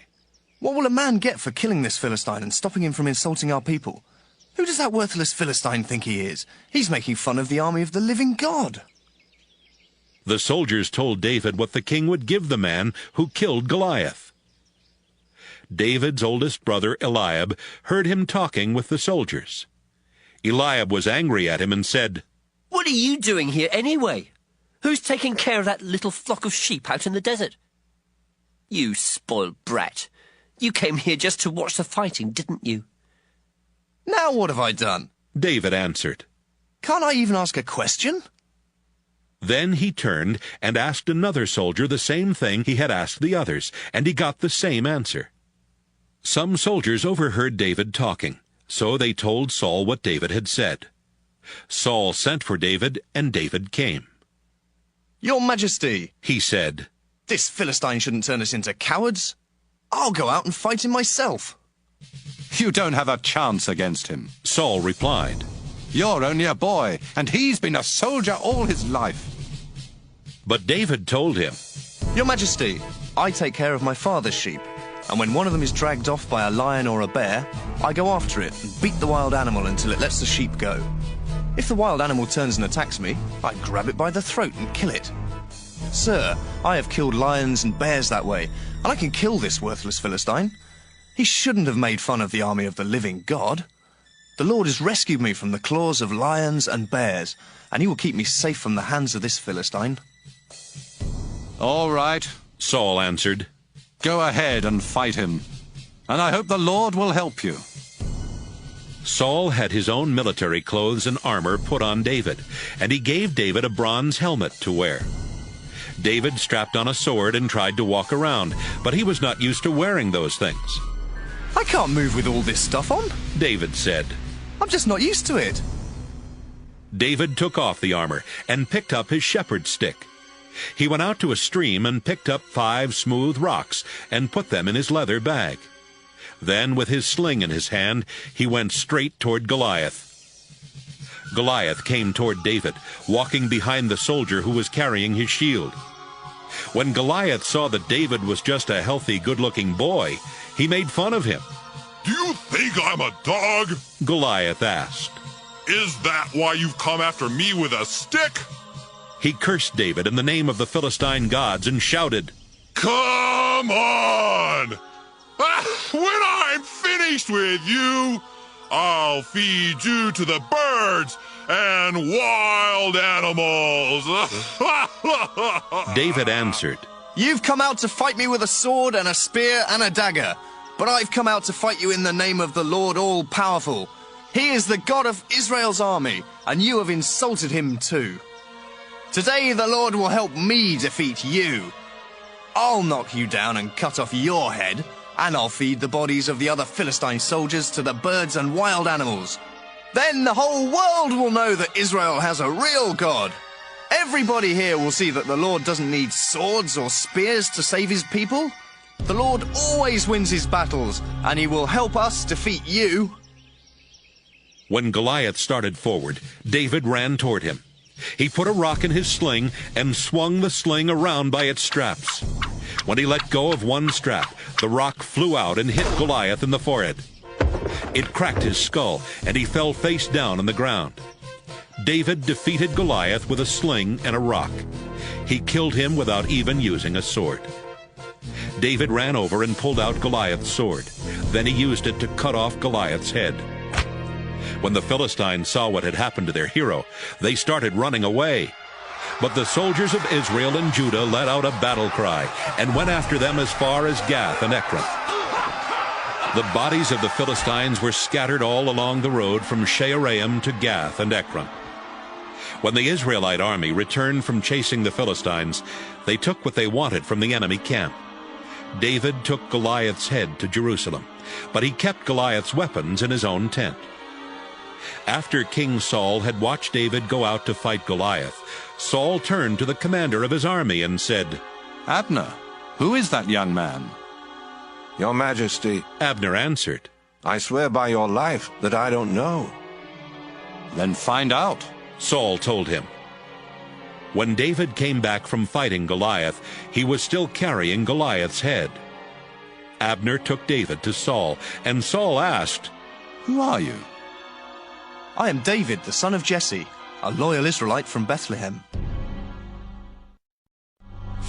"What will a man get for killing this Philistine and stopping him from insulting our people? Who does that worthless Philistine think he is? He's making fun of the army of the living God." The soldiers told David what the king would give the man who killed Goliath. David's oldest brother Eliab heard him talking with the soldiers. Eliab was angry at him and said, "What are you doing here anyway? Who's taking care of that little flock of sheep out in the desert? You spoiled brat. You came here just to watch the fighting, didn't you?" "Now what have I done?" David answered. "Can't I even ask a question?" Then he turned and asked another soldier the same thing he had asked the others, and he got the same answer. Some soldiers overheard David talking, so they told Saul what David had said. Saul sent for David, and David came. "Your Majesty," he said, "this Philistine shouldn't turn us into cowards. I'll go out and fight him myself." "You don't have a chance against him," Saul replied. "You're only a boy, and he's been a soldier all his life." But David told him, "Your Majesty, I take care of my father's sheep, and when one of them is dragged off by a lion or a bear, I go after it and beat the wild animal until it lets the sheep go. If the wild animal turns and attacks me, I grab it by the throat and kill it. Sir, I have killed lions and bears that way, and I can kill this worthless Philistine. He shouldn't have made fun of the army of the living God. The Lord has rescued me from the claws of lions and bears, and he will keep me safe from the hands of this Philistine." "All right," Saul answered. "Go ahead and fight him, and I hope the Lord will help you." Saul had his own military clothes and armor put on David, and he gave David a bronze helmet to wear. David strapped on a sword and tried to walk around, but he was not used to wearing those things. "I can't move with all this stuff on," David said. "I'm just not used to it." David took off the armor and picked up his shepherd's stick. He went out to a stream and picked up 5 smooth rocks and put them in his leather bag. Then, with his sling in his hand, he went straight toward Goliath. Goliath came toward David, walking behind the soldier who was carrying his shield. When Goliath saw that David was just a healthy, good-looking boy, he made fun of him. "Do you think I'm a dog?" Goliath asked. "Is that why you've come after me with a stick?" He cursed David in the name of the Philistine gods and shouted, "Come on! When I'm finished with you, I'll feed you to the birds and wild animals." David answered, "You've come out to fight me with a sword and a spear and a dagger, but I've come out to fight you in the name of the Lord all-powerful. He is the God of Israel's army, and you have insulted him too. Today the Lord will help me defeat you. I'll knock you down and cut off your head, and I'll feed the bodies of the other Philistine soldiers to the birds and wild animals. Then the whole world will know that Israel has a real God. Everybody here will see that the Lord doesn't need swords or spears to save his people. The Lord always wins his battles, and he will help us defeat you." When Goliath started forward, David ran toward him. He put a rock in his sling and swung the sling around by its straps. When he let go of one strap, the rock flew out and hit Goliath in the forehead. It cracked his skull, and he fell face down on the ground. David defeated Goliath with a sling and a rock. He killed him without even using a sword. David ran over and pulled out Goliath's sword. Then he used it to cut off Goliath's head. When the Philistines saw what had happened to their hero, they started running away. But the soldiers of Israel and Judah let out a battle cry and went after them as far as Gath and Ekron. The bodies of the Philistines were scattered all along the road from Shaaraim to Gath and Ekron. When the Israelite army returned from chasing the Philistines, they took what they wanted from the enemy camp. David took Goliath's head to Jerusalem, but he kept Goliath's weapons in his own tent. After King Saul had watched David go out to fight Goliath, Saul turned to the commander of his army and said, Abner, who is that young man? Your Majesty, Abner answered, I swear by your life that I don't know. Then find out, Saul told him. When David came back from fighting Goliath, he was still carrying Goliath's head. Abner took David to Saul, and Saul asked, Who are you? I am David, the son of Jesse, a loyal Israelite from Bethlehem.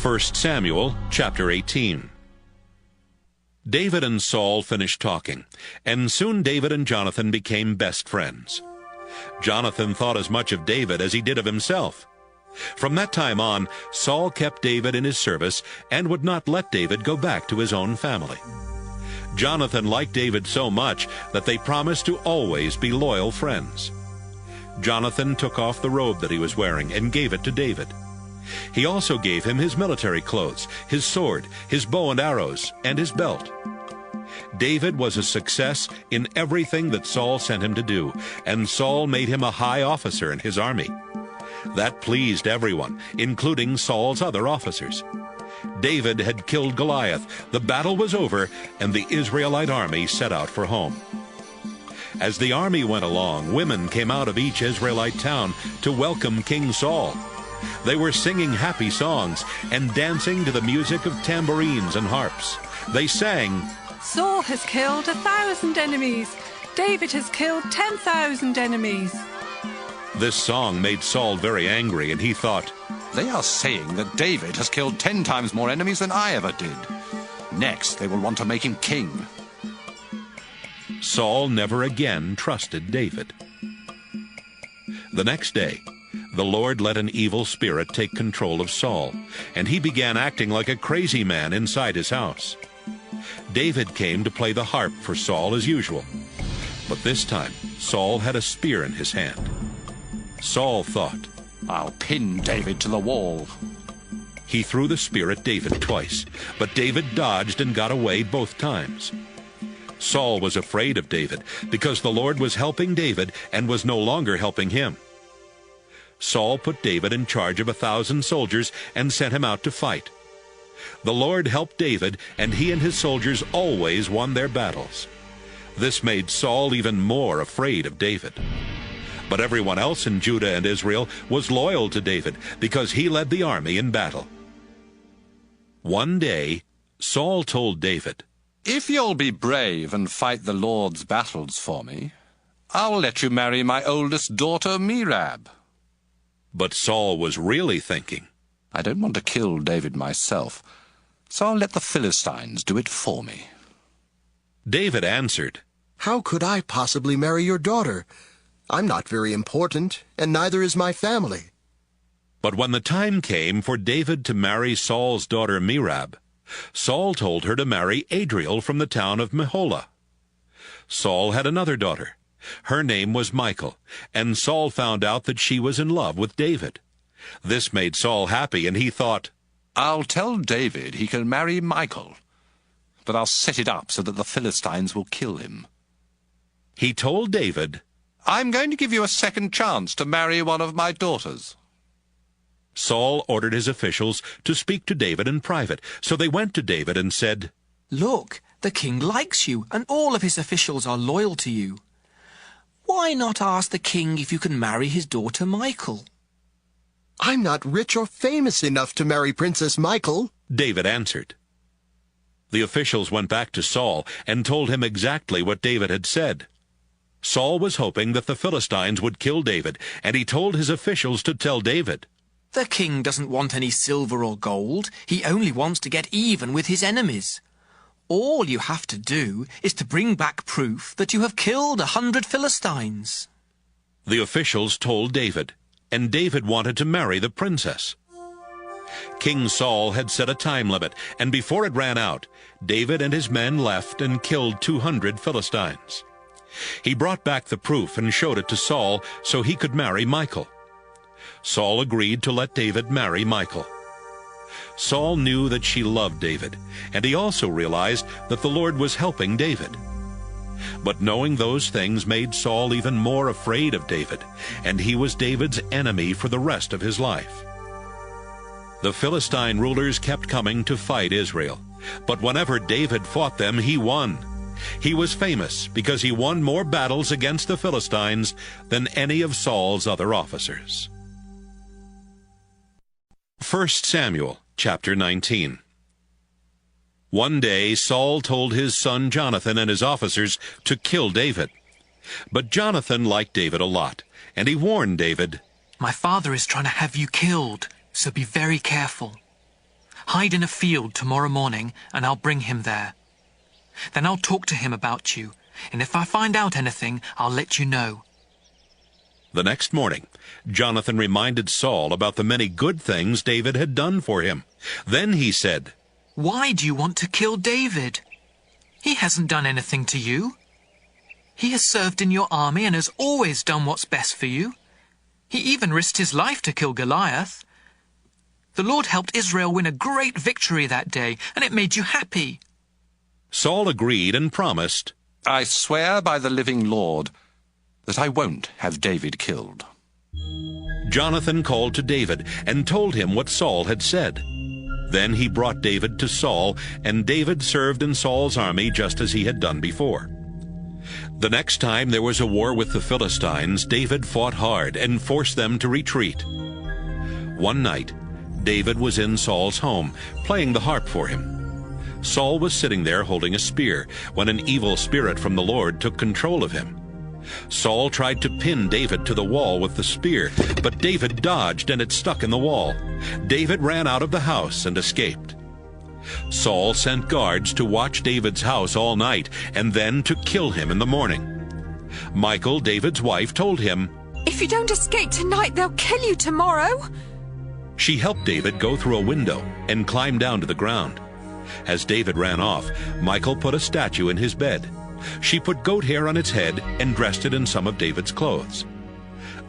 1 Samuel chapter 18. David and Saul finished talking, and soon David and Jonathan became best friends. Jonathan thought as much of David as he did of himself. From that time on, Saul kept David in his service and would not let David go back to his own family. Jonathan liked David so much that they promised to always be loyal friends. Jonathan took off the robe that he was wearing and gave it to David. He also gave him his military clothes, his sword, his bow and arrows, and his belt. David was a success in everything that Saul sent him to do, and Saul made him a high officer in his army. That pleased everyone, including Saul's other officers. David had killed Goliath, the battle was over, and the Israelite army set out for home. As the army went along, women came out of each Israelite town to welcome King Saul. They were singing happy songs and dancing to the music of tambourines and harps. They sang, Saul has killed 1,000 enemies. David has killed 10,000 enemies. This song made Saul very angry, and he thought, They are saying that David has killed 10 times more enemies than I ever did. Next, they will want to make him king. Saul never again trusted David. The next day, the Lord let an evil spirit take control of Saul, and he began acting like a crazy man inside his house. David came to play the harp for Saul as usual, but this time Saul had a spear in his hand. Saul thought, I'll pin David to the wall. He threw the spear at David twice, but David dodged and got away both times. Saul was afraid of David because the Lord was helping David and was no longer helping him. Saul put David in charge of 1,000 soldiers and sent him out to fight. The Lord helped David, and he and his soldiers always won their battles. This made Saul even more afraid of David. But everyone else in Judah and Israel was loyal to David because he led the army in battle. One day, Saul told David, If you'll be brave and fight the Lord's battles for me, I'll let you marry my oldest daughter, Merab. But Saul was really thinking, I don't want to kill David myself, so I'll let the Philistines do it for me. David answered, How could I possibly marry your daughter? I'm not very important, and neither is my family. But when the time came for David to marry Saul's daughter Merab, Saul told her to marry Adriel from the town of Meholah. Saul had another daughter. Her name was Michal, and Saul found out that she was in love with David. This made Saul happy, and he thought, I'll tell David he can marry Michal, but I'll set it up so that the Philistines will kill him. He told David, I'm going to give you a second chance to marry one of my daughters. Saul ordered his officials to speak to David in private, so they went to David and said, Look, the king likes you, and all of his officials are loyal to you. Why not ask the king if you can marry his daughter Michal? I'm not rich or famous enough to marry Princess Michal, David answered. The officials went back to Saul and told him exactly what David had said. Saul was hoping that the Philistines would kill David, and he told his officials to tell David, The king doesn't want any silver or gold. He only wants to get even with his enemies. All you have to do is to bring back proof that you have killed 100 Philistines. The officials told David, and David wanted to marry the princess. King Saul had set a time limit, and before it ran out, David and his men left and killed 200 Philistines. He brought back the proof and showed it to Saul so he could marry Michal. Saul agreed to let David marry Michal. Saul knew that she loved David, and he also realized that the Lord was helping David. But knowing those things made Saul even more afraid of David, and he was David's enemy for the rest of his life. The Philistine rulers kept coming to fight Israel, but whenever David fought them, he won. He was famous because he won more battles against the Philistines than any of Saul's other officers. 1 Samuel chapter 19. One day Saul told his son Jonathan and his officers to kill David. But Jonathan liked David a lot, and he warned David, "My father is trying to have you killed, so be very careful. Hide in a field tomorrow morning, and I'll bring him there. Then I'll talk to him about you, and if I find out anything, I'll let you know." The next morning, Jonathan reminded Saul about the many good things David had done for him. Then he said, "Why do you want to kill David? He hasn't done anything to you. He has served in your army and has always done what's best for you. He even risked his life to kill Goliath. The Lord helped Israel win a great victory that day, and it made you happy." Saul agreed and promised, "I swear by the living Lord that I won't have David killed." Jonathan called to David and told him what Saul had said. Then he brought David to Saul, and David served in Saul's army just as he had done before. The next time there was a war with the Philistines, David fought hard and forced them to retreat. One night, David was in Saul's home, playing the harp for him. Saul was sitting there holding a spear, when an evil spirit from the Lord took control of him. Saul tried to pin David to the wall with the spear, but David dodged and it stuck in the wall. David ran out of the house and escaped. Saul sent guards to watch David's house all night and then to kill him in the morning. Michal, David's wife, told him, "If you don't escape tonight, they'll kill you tomorrow." She helped David go through a window and climb down to the ground. As David ran off, Michal put a statue in his bed. She put goat hair on its head and dressed it in some of David's clothes.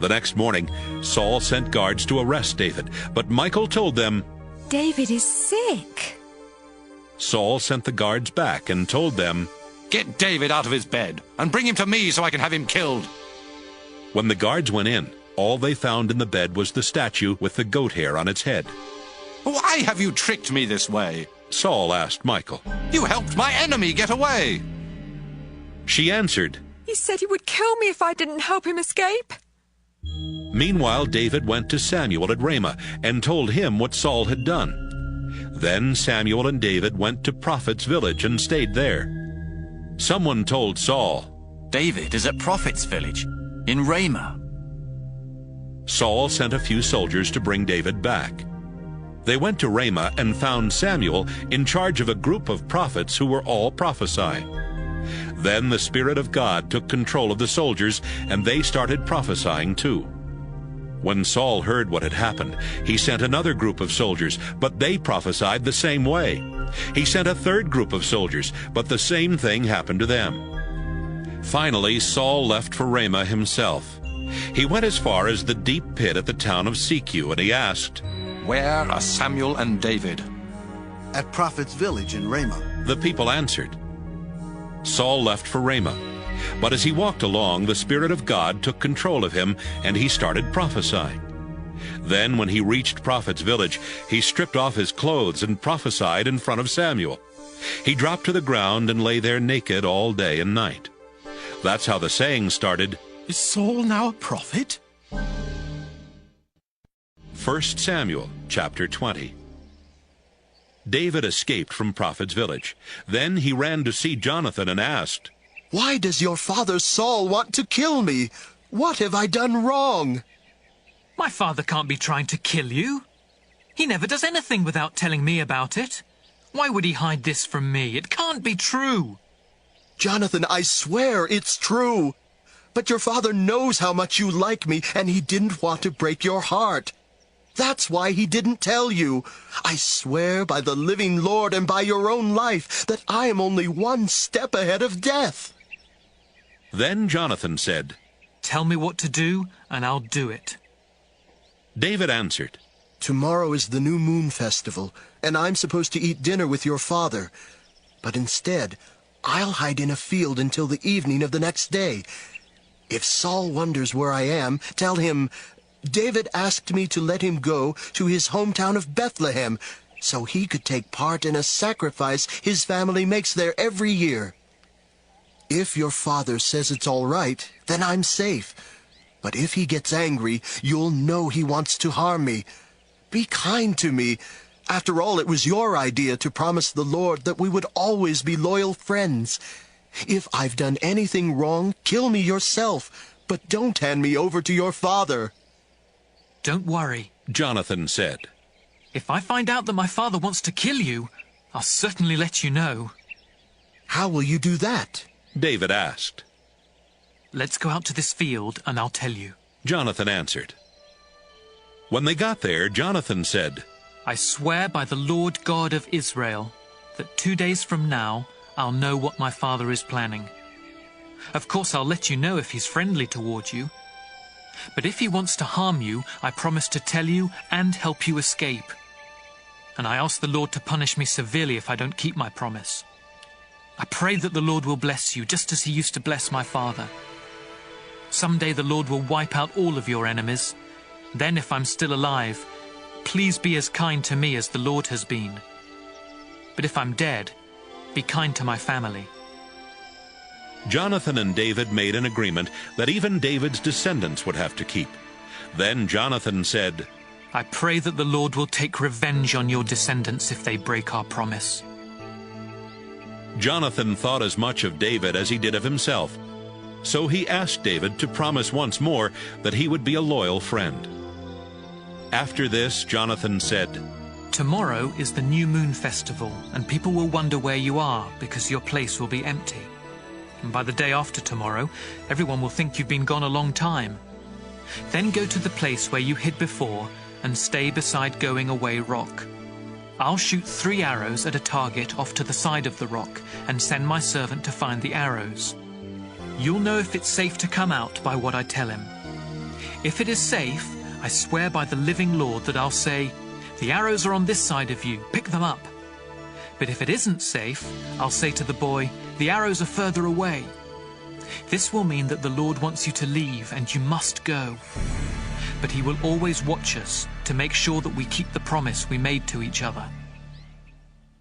The next morning, Saul sent guards to arrest David, but Michal told them, "David is sick." Saul sent the guards back and told them, "Get David out of his bed and bring him to me so I can have him killed." When the guards went in, all they found in the bed was the statue with the goat hair on its head. "Why have you tricked me this way?" Saul asked Michal. "You helped my enemy get away." She answered, "He said he would kill me if I didn't help him escape." Meanwhile, David went to Samuel at Ramah and told him what Saul had done. Then Samuel and David went to Prophet's village and stayed there. Someone told Saul, "David is at Prophet's village, in Ramah." Saul sent a few soldiers to bring David back. They went to Ramah and found Samwel in charge of a group of prophets who were all prophesying. Then the Spirit of God took control of the soldiers, and they started prophesying too. When Saul heard what had happened, he sent another group of soldiers, but they prophesied the same way. He sent a third group of soldiers, but the same thing happened to them. Finally, Saul left for Ramah himself. He went as far as the deep pit at the town of Seku, and he asked, "Where are Samuel and David?" "At Prophet's village in Ramah." The people answered. Saul left for Ramah, but as he walked along, the Spirit of God took control of him, and he started prophesying. Then when he reached Prophet's village, he stripped off his clothes and prophesied in front of Samwel. He dropped to the ground and lay there naked all day and night. That's how the saying started, "Is Saul now a prophet?" 1 Samuel chapter 20. David escaped from Prophet's village. Then he ran to see Jonathan and asked, "Why does your father Saul want to kill me? What have I done wrong?" "My father can't be trying to kill you. He never does anything without telling me about it. Why would he hide this from me? It can't be true." "Jonathan, I swear it's true. But your father knows how much you like me, and he didn't want to break your heart. That's why he didn't tell you. I swear by the living Lord and by your own life that I am only one step ahead of death." Then Jonathan said, "Tell me what to do, and I'll do it." David answered, "Tomorrow is the new moon festival, and I'm supposed to eat dinner with your father. But instead, I'll hide in a field until the evening of the next day. If Saul wonders where I am, tell him, David asked me to let him go to his hometown of Bethlehem, so he could take part in a sacrifice his family makes there every year. If your father says it's all right, then I'm safe. But if he gets angry, you'll know he wants to harm me. Be kind to me. After all, it was your idea to promise the Lord that we would always be loyal friends. If I've done anything wrong, kill me yourself, but don't hand me over to your father. Don't worry, Jonathan said. If I find out that my father wants to kill you, I'll certainly let you know. How will you do that? David asked. Let's go out to this field and I'll tell you. Jonathan answered. When they got there, Jonathan said, I swear by the Lord God of Israel that 2 days from now I'll know what my father is planning. Of course, I'll let you know if he's friendly toward you. But if he wants to harm you, I promise to tell you and help you escape. And I ask the Lord to punish me severely if I don't keep my promise. I pray that the Lord will bless you, just as he used to bless my father. Someday the Lord will wipe out all of your enemies. Then, if I'm still alive, please be as kind to me as the Lord has been. But if I'm dead, be kind to my family. Jonathan and David made an agreement that even David's descendants would have to keep. Then Jonathan said, I pray that the Lord will take revenge on your descendants if they break our promise. Jonathan thought as much of David as he did of himself. So he asked David to promise once more that he would be a loyal friend. After this, Jonathan said, Tomorrow is the New Moon Festival, and people will wonder where you are because your place will be empty. And by the day after tomorrow, everyone will think you've been gone a long time. Then go to the place where you hid before and stay beside Going Away Rock. I'll shoot 3 arrows at a target off to the side of the rock and send my servant to find the arrows. You'll know if it's safe to come out by what I tell him. If it is safe, I swear by the living Lord that I'll say, the arrows are on this side of you, pick them up. But if it isn't safe, I'll say to the boy, the arrows are further away. This will mean that the Lord wants you to leave and you must go. But he will always watch us to make sure that we keep the promise we made to each other.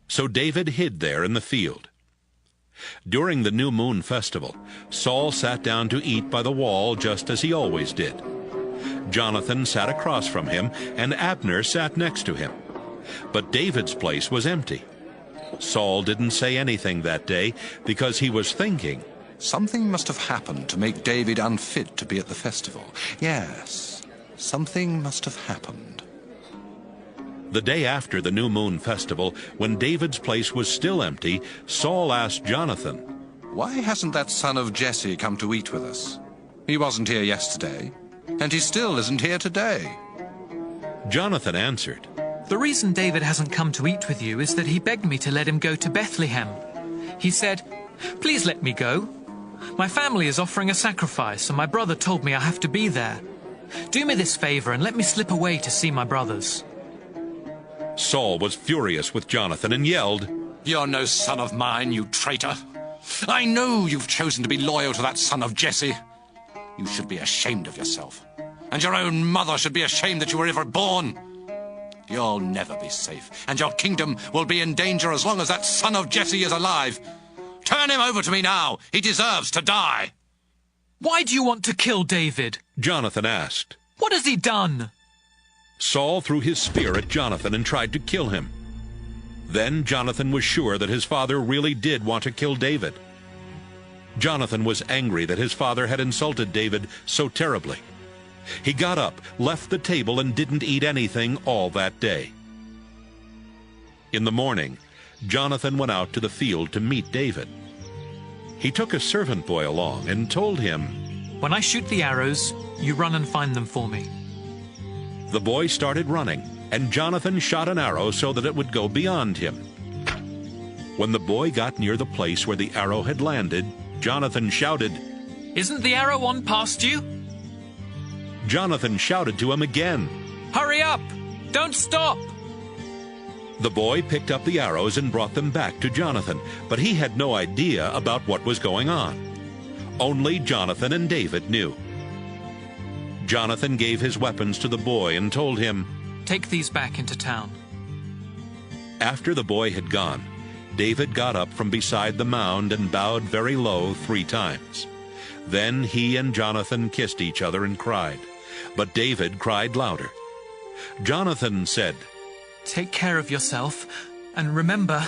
So David hid there in the field. During the New Moon Festival, Saul sat down to eat by the wall just as he always did. Jonathan sat across from him, and Abner sat next to him. But David's place was empty. Saul didn't say anything that day because he was thinking, something must have happened to make David unfit to be at the festival. Yes, something must have happened. The day after the New Moon Festival, when David's place was still empty, Saul asked Jonathan, Why hasn't that son of Jesse come to eat with us? He wasn't here yesterday, and he still isn't here today. Jonathan answered, The reason David hasn't come to eat with you is that he begged me to let him go to Bethlehem. He said, Please let me go. My family is offering a sacrifice, and my brother told me I have to be there. Do me this favor and let me slip away to see my brothers. Saul was furious with Jonathan and yelled, You're no son of mine, you traitor. I know you've chosen to be loyal to that son of Jesse. You should be ashamed of yourself. And your own mother should be ashamed that you were ever born. You'll never be safe, and your kingdom will be in danger as long as that son of Jesse is alive. Turn him over to me now. He deserves to die. Why do you want to kill David? Jonathan asked. What has he done? Saul threw his spear at Jonathan and tried to kill him. Then Jonathan was sure that his father really did want to kill David. Jonathan was angry that his father had insulted David so terribly. He got up, left the table, and didn't eat anything all that day. In the morning, Jonathan went out to the field to meet David. He took a servant boy along and told him, When I shoot the arrows, you run and find them for me. The boy started running, and Jonathan shot an arrow so that it would go beyond him. When the boy got near the place where the arrow had landed, Jonathan shouted, Isn't the arrow on past you? Jonathan shouted to him again, Hurry up! Don't stop! The boy picked up the arrows and brought them back to Jonathan, but he had no idea about what was going on. Only Jonathan and David knew. Jonathan gave his weapons to the boy and told him, "Take these back into town." After the boy had gone, David got up from beside the mound and bowed very low 3 times. Then he and Jonathan kissed each other and cried, but David cried louder. Jonathan said, "Take care of yourself, and remember,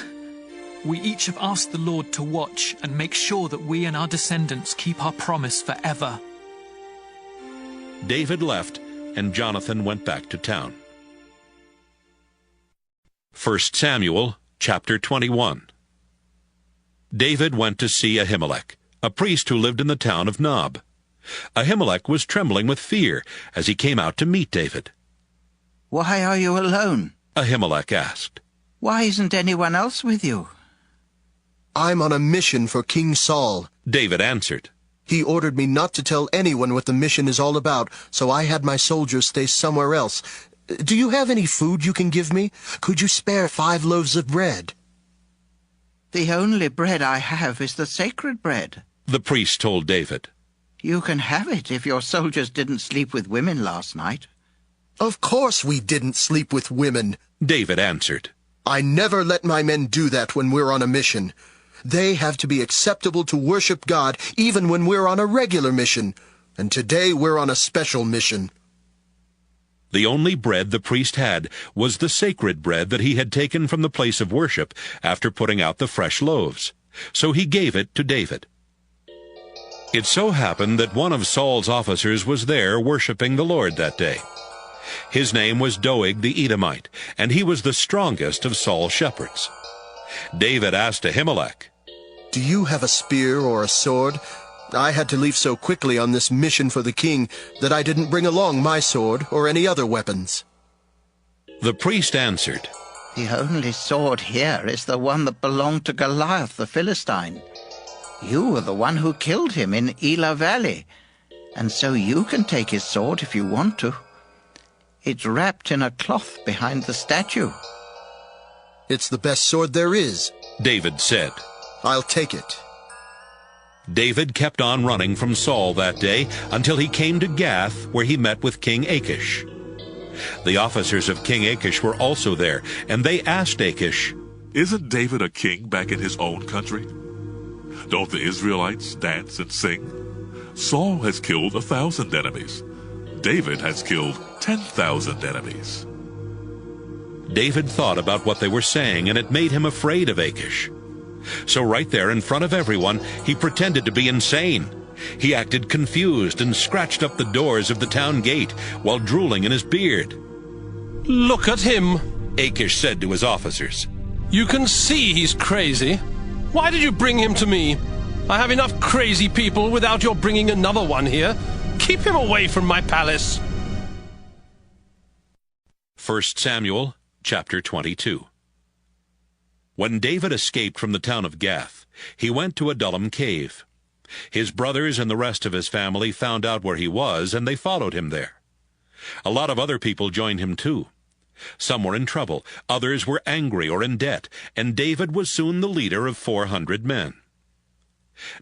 we each have asked the Lord to watch and make sure that we and our descendants keep our promise forever." David left, and Jonathan went back to town. 1 Samuel chapter 21. David went to see Ahimelech, a priest who lived in the town of Nob. Ahimelech was trembling with fear as he came out to meet David. "Why are you alone?" Ahimelech asked. "Why isn't anyone else with you?" "I'm on a mission for King Saul," David answered. "He ordered me not to tell anyone what the mission is all about, so I had my soldiers stay somewhere else. Do you have any food you can give me? Could you spare 5 loaves of bread?" "The only bread I have is the sacred bread," the priest told David. "You can have it if your soldiers didn't sleep with women last night." "Of course we didn't sleep with women," David answered. "I never let my men do that when we're on a mission. They have to be acceptable to worship God even when we're on a regular mission, and today we're on a special mission." The only bread the priest had was the sacred bread that he had taken from the place of worship after putting out the fresh loaves. So he gave it to David. It so happened that one of Saul's officers was there worshiping the Lord that day. His name was Doeg the Edomite, and he was the strongest of Saul's shepherds. David asked Ahimelech, "Do you have a spear or a sword? I had to leave so quickly on this mission for the king that I didn't bring along my sword or any other weapons." The priest answered, "The only sword here is the one that belonged to Goliath the Philistine. You were the one who killed him in Elah Valley, and so you can take his sword if you want to. It's wrapped in a cloth behind the statue." "It's the best sword there is," David said. "I'll take it." David kept on running from Saul that day until he came to Gath, where he met with King Achish. The officers of King Achish were also there, and they asked Achish, "Isn't David a king back in his own country? Don't the Israelites dance and sing? Saul has killed 1,000 enemies. David has killed 10,000 enemies." David thought about what they were saying, and it made him afraid of Achish. So right there in front of everyone, he pretended to be insane. He acted confused and scratched up the doors of the town gate while drooling in his beard. "Look at him," Achish said to his officers. "You can see he's crazy. Why did you bring him to me? I have enough crazy people without your bringing another one here. Keep him away from my palace." 1 Samuel chapter 22. When David escaped from the town of Gath, he went to Adullam cave. His brothers and the rest of his family found out where he was, and they followed him there. A lot of other people joined him too. Some were in trouble, others were angry or in debt, and David was soon the leader of 400 men.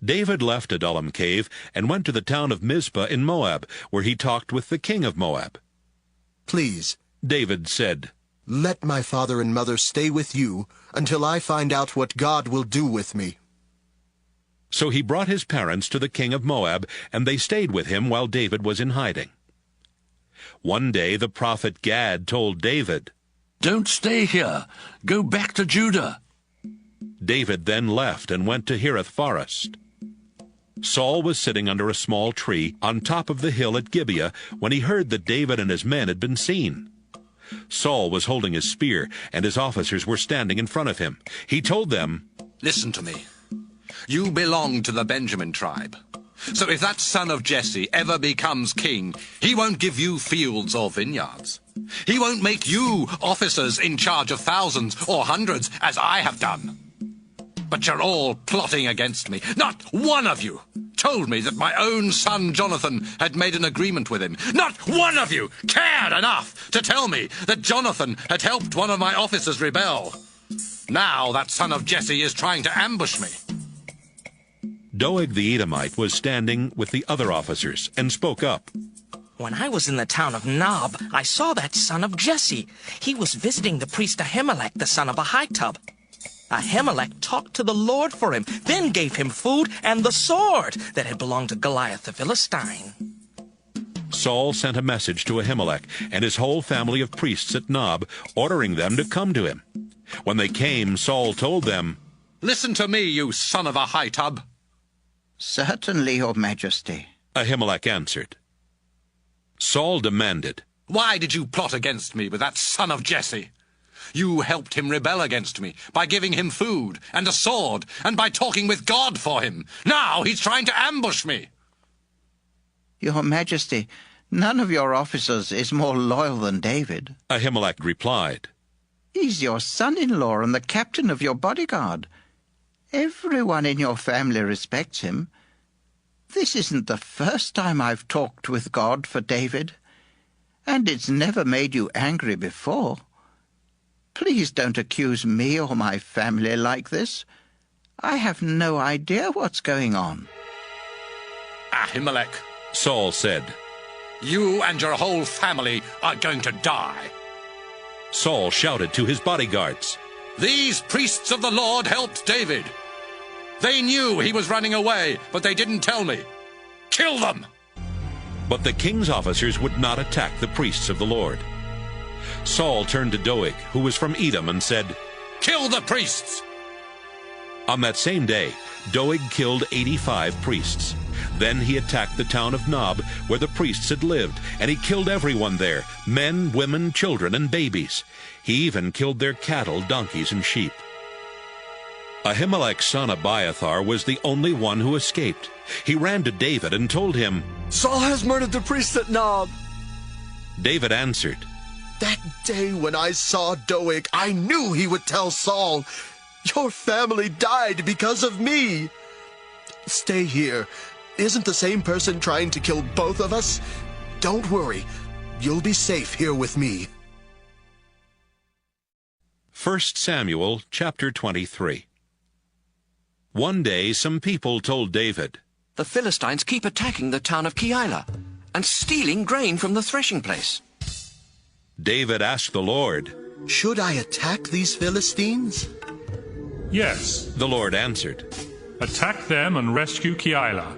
David left Adullam cave and went to the town of Mizpah in Moab, where he talked with the king of Moab. "Please," David said, "let my father and mother stay with you until I find out what God will do with me." So he brought his parents to the king of Moab, and they stayed with him while David was in hiding. One day the prophet Gad told David, "Don't stay here. Go back to Judah." David then left and went to Hereth Forest. Saul was sitting under a small tree on top of the hill at Gibeah when he heard that David and his men had been seen. Saul was holding his spear, and his officers were standing in front of him. He told them, "Listen to me. You belong to the Benjamin tribe. So if that son of Jesse ever becomes king, he won't give you fields or vineyards. He won't make you officers in charge of thousands or hundreds, as I have done. But you're all plotting against me. Not one of you told me that my own son Jonathan had made an agreement with him. Not one of you cared enough to tell me that Jonathan had helped one of my officers rebel. Now that son of Jesse is trying to ambush me. Doeg the Edomite was standing with the other officers and spoke up. When I was in the town of Nob, I saw that son of Jesse. He was visiting the priest Ahimelech, the son of Ahitub. Ahimelech talked to the Lord for him, then gave him food and the sword that had belonged to Goliath the Philistine. Saul sent a message to Ahimelech and his whole family of priests at Nob, ordering them to come to him. When they came, Saul told them, "Listen to me, you son of Ahitub." "Certainly, your majesty," Ahimelech answered. Saul demanded, "Why did you plot against me with that son of Jesse? You helped him rebel against me by giving him food and a sword and by talking with God for him. Now he's trying to ambush me." "Your majesty, none of your officers is more loyal than David," Ahimelech replied. "He's your son-in-law and the captain of your bodyguard. Everyone in your family respects him. This isn't the first time I've talked with God for David, and it's never made you angry before. Please don't accuse me or my family like this. I have no idea what's going on." "Ahimelech," Saul said, "you and your whole family are going to die." Saul shouted to his bodyguards, "These priests of the Lord helped David. They knew he was running away, but they didn't tell me. Kill them!" But the king's officers would not attack the priests of the Lord. Saul turned to Doeg, who was from Edom, and said, "Kill the priests!" On that same day, Doeg killed 85 priests. Then he attacked the town of Nob, where the priests had lived, and he killed everyone there, men, women, children, and babies. He even killed their cattle, donkeys, and sheep. Ahimelech's son Abiathar was the only one who escaped. He ran to David and told him, "Saul has murdered the priests at Nob." David answered, "That day when I saw Doeg, I knew he would tell Saul. Your family died because of me. Stay here. Isn't the same person trying to kill both of us? Don't worry. You'll be safe here with me." 1 Samuel chapter 23. One day some people told David, "The Philistines keep attacking the town of Keilah and stealing grain from the threshing place." David asked the Lord, "Should I attack these Philistines?" "Yes," the Lord answered. "Attack them and rescue Keilah."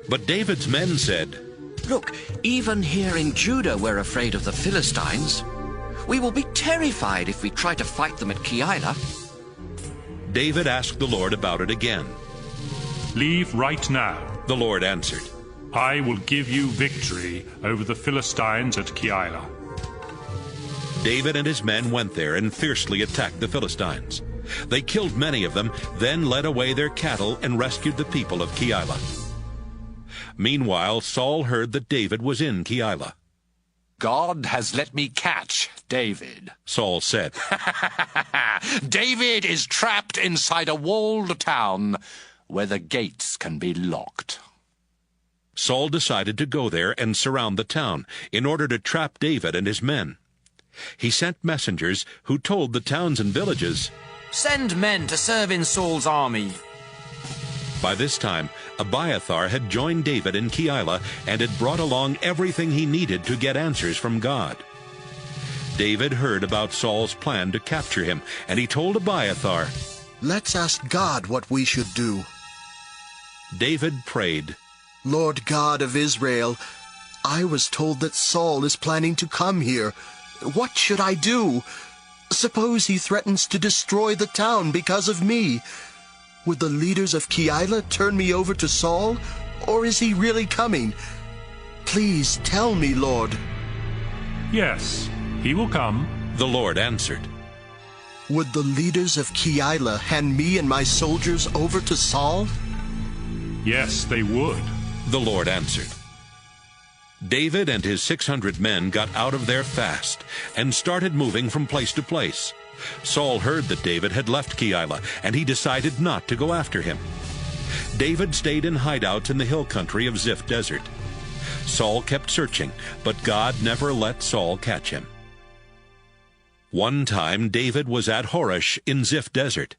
But David's men said, "Look, even here in Judah we're afraid of the Philistines. We will be terrified if we try to fight them at Keilah." David asked the Lord about it again. "Leave right now," the Lord answered. "I will give you victory over the Philistines at Keilah." David and his men went there and fiercely attacked the Philistines. They killed many of them, then led away their cattle and rescued the people of Keilah. Meanwhile, Saul heard that David was in Keilah. "God has let me catch David," Saul said. "David is trapped inside a walled town where the gates can be locked." Saul decided to go there and surround the town in order to trap David and his men. He sent messengers who told the towns and villages, "Send men to serve in Saul's army." By this time, Abiathar had joined David in Keilah and had brought along everything he needed to get answers from God. David heard about Saul's plan to capture him, and he told Abiathar, "Let's ask God what we should do." David prayed, "Lord God of Israel, I was told that Saul is planning to come here. What should I do? Suppose he threatens to destroy the town because of me. Would the leaders of Keilah turn me over to Saul, or is he really coming? Please tell me, Lord." "Yes, he will come," the Lord answered. "Would the leaders of Keilah hand me and my soldiers over to Saul?" "Yes, they would," the Lord answered. David and his 600 men got out of there fast and started moving from place to place. Saul heard that David had left Keilah, and he decided not to go after him. David stayed in hideouts in the hill country of Ziph Desert. Saul kept searching, but God never let Saul catch him. One time David was at Horesh in Ziph Desert.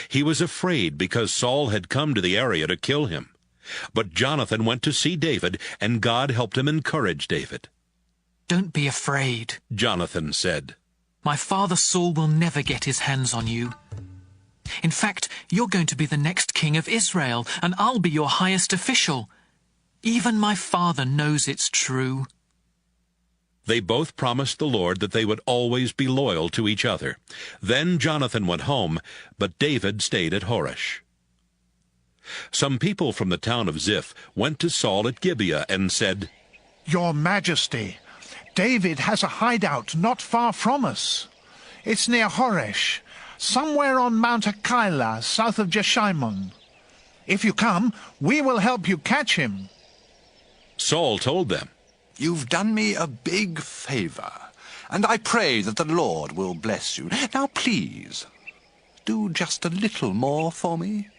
He was afraid because Saul had come to the area to kill him. But Jonathan went to see David, and God helped him encourage David. "Don't be afraid," Jonathan said. "My father Saul will never get his hands on you. In fact, you're going to be the next king of Israel, and I'll be your highest official. Even my father knows it's true." They both promised the Lord that they would always be loyal to each other. Then Jonathan went home, but David stayed at Horesh. Some people from the town of Ziph went to Saul at Gibeah and said, "Your Majesty, David has a hideout not far from us. It's near Horesh, somewhere on Mount Akila, south of Jeshimon. If you come, we will help you catch him." Saul told them, "You've done me a big favor, and I pray that the Lord will bless you. Now please, do just a little more for me.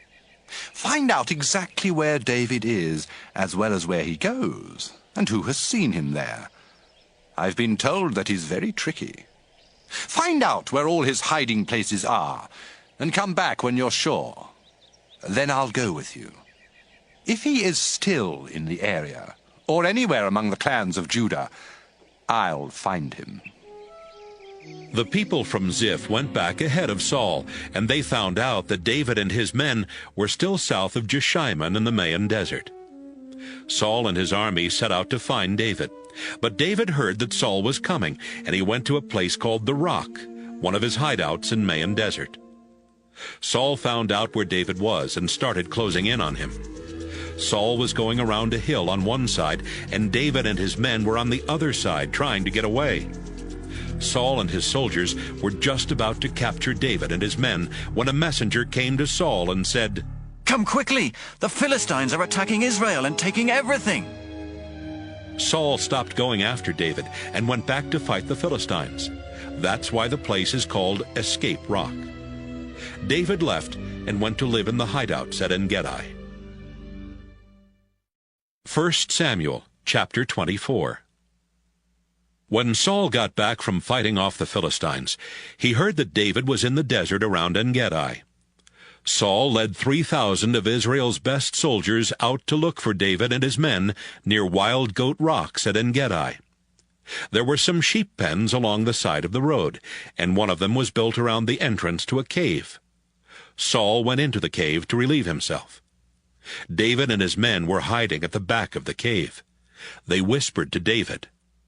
Find out exactly where David is, as well as where he goes, and who has seen him there. I've been told that he's very tricky. Find out where all his hiding places are, and come back when you're sure. Then I'll go with you. If he is still in the area, or anywhere among the clans of Judah, I'll find him." The people from Ziph went back ahead of Saul, and they found out that David and his men were still south of Jeshimon in the Maon Desert. Saul and his army set out to find David. But David heard that Saul was coming, and he went to a place called the Rock, one of his hideouts in Maon Desert. Saul found out where David was and started closing in on him. Saul was going around a hill on one side, and David and his men were on the other side trying to get away. Saul and his soldiers were just about to capture David and his men when a messenger came to Saul and said, "Come quickly! The Philistines are attacking Israel and taking everything!" Saul stopped going after David and went back to fight the Philistines. That's why the place is called Escape Rock. David left and went to live in the hideouts at En-Gedi. 1 Samuel chapter 24. When Saul got back from fighting off the Philistines, he heard that David was in the desert around En-Gedi. Saul led 3,000 of Israel's best soldiers out to look for David and his men near Wild Goat Rocks at En-Gedi. There were some sheep pens along the side of the road, and one of them was built around the entrance to a cave. Saul went into the cave to relieve himself. David and his men were hiding at the back of the cave. They whispered to David,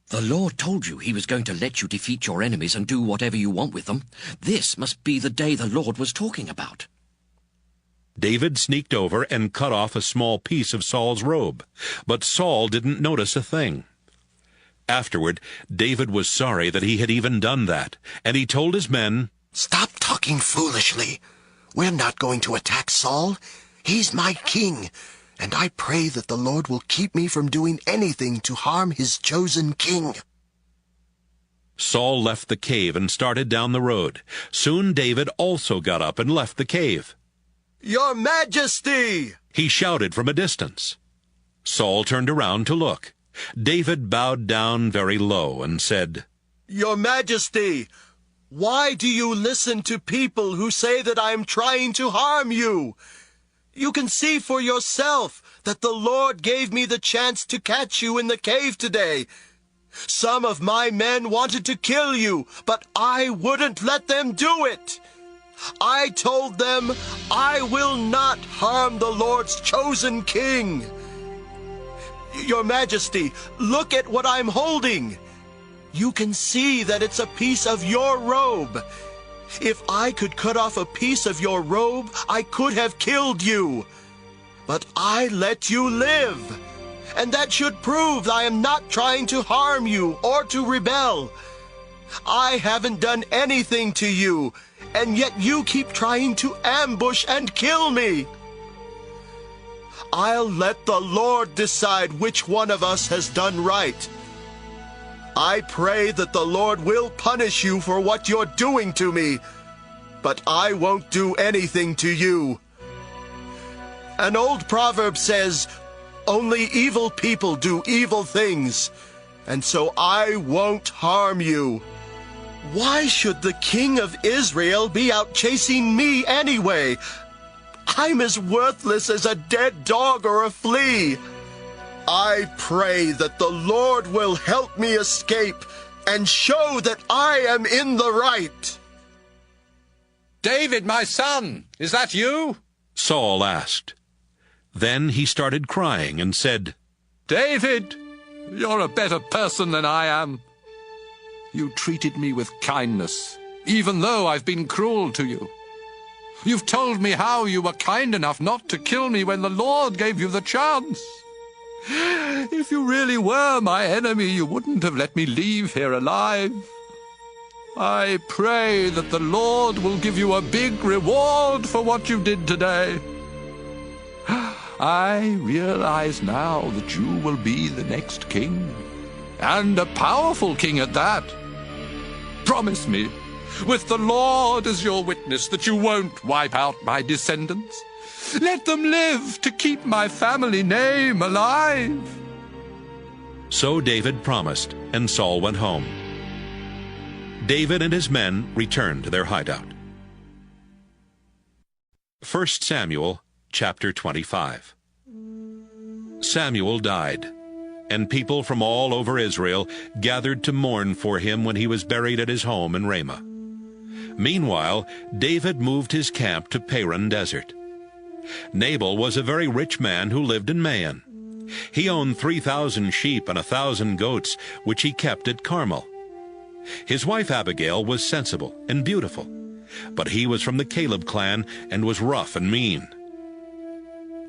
"The Lord told you he was going to let you defeat your enemies and do whatever you want with them. This must be the day the Lord was talking about." David sneaked over and cut off a small piece of Saul's robe, but Saul didn't notice a thing. Afterward, David was sorry that he had even done that, and he told his men, "Stop talking foolishly. We're not going to attack Saul. He's my king, and I pray that the Lord will keep me from doing anything to harm his chosen king." Saul left the cave and started down the road. Soon David also got up and left the cave. "Your Majesty!" he shouted from a distance. Saul turned around to look. David bowed down very low and said, "Your Majesty, why do you listen to people who say that I am trying to harm you? You can see for yourself that the Lord gave me the chance to catch you in the cave today. Some of my men wanted to kill you, but I wouldn't let them do it. I told them, I will not harm the Lord's chosen king. Your Majesty, look at what I'm holding. You can see that it's a piece of your robe. If I could cut off a piece of your robe, I could have killed you. But I let you live. And that should prove I am not trying to harm you or to rebel. I haven't done anything to you, and yet you keep trying to ambush and kill me. I'll let the Lord decide which one of us has done right. I pray that the Lord will punish you for what you're doing to me, but I won't do anything to you. An old proverb says, only evil people do evil things, and so I won't harm you. Why should the king of Israel be out chasing me anyway? I'm as worthless as a dead dog or a flea. I pray that the Lord will help me escape and show that I am in the right. David, my son, is that you? Saul asked. Then he started crying and said, David, you're a better person than I am. You treated me with kindness, even though I've been cruel to you. You've told me how you were kind enough not to kill me when the Lord gave you the chance. If you really were my enemy, you wouldn't have let me leave here alive. I pray that the Lord will give you a big reward for what you did today. I realize now that you will be the next king, and a powerful king at that. Promise me, with the Lord as your witness, that you won't wipe out my descendants. Let them live to keep my family name alive. So David promised, and Saul went home. David and his men returned to their hideout. 1 Samuel chapter 25. Samuel died, and people from all over Israel gathered to mourn for him when he was buried at his home in Ramah. Meanwhile, David moved his camp to Paran Desert. Nabal was a very rich man who lived in Maon. He owned 3,000 sheep and 1,000 goats, which he kept at Carmel. His wife Abigail was sensible and beautiful, but he was from the Caleb clan and was rough and mean.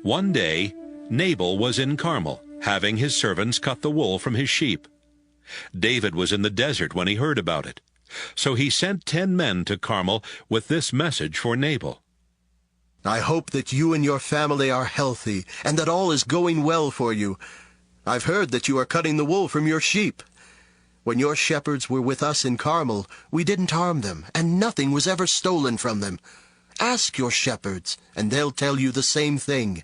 One day, Nabal was in Carmel, having his servants cut the wool from his sheep. David was in the desert when he heard about it, so he sent 10 men to Carmel with this message for Nabal. I hope that you and your family are healthy, and that all is going well for you. I've heard that you are cutting the wool from your sheep. When your shepherds were with us in Carmel, we didn't harm them, and nothing was ever stolen from them. Ask your shepherds, and they'll tell you the same thing.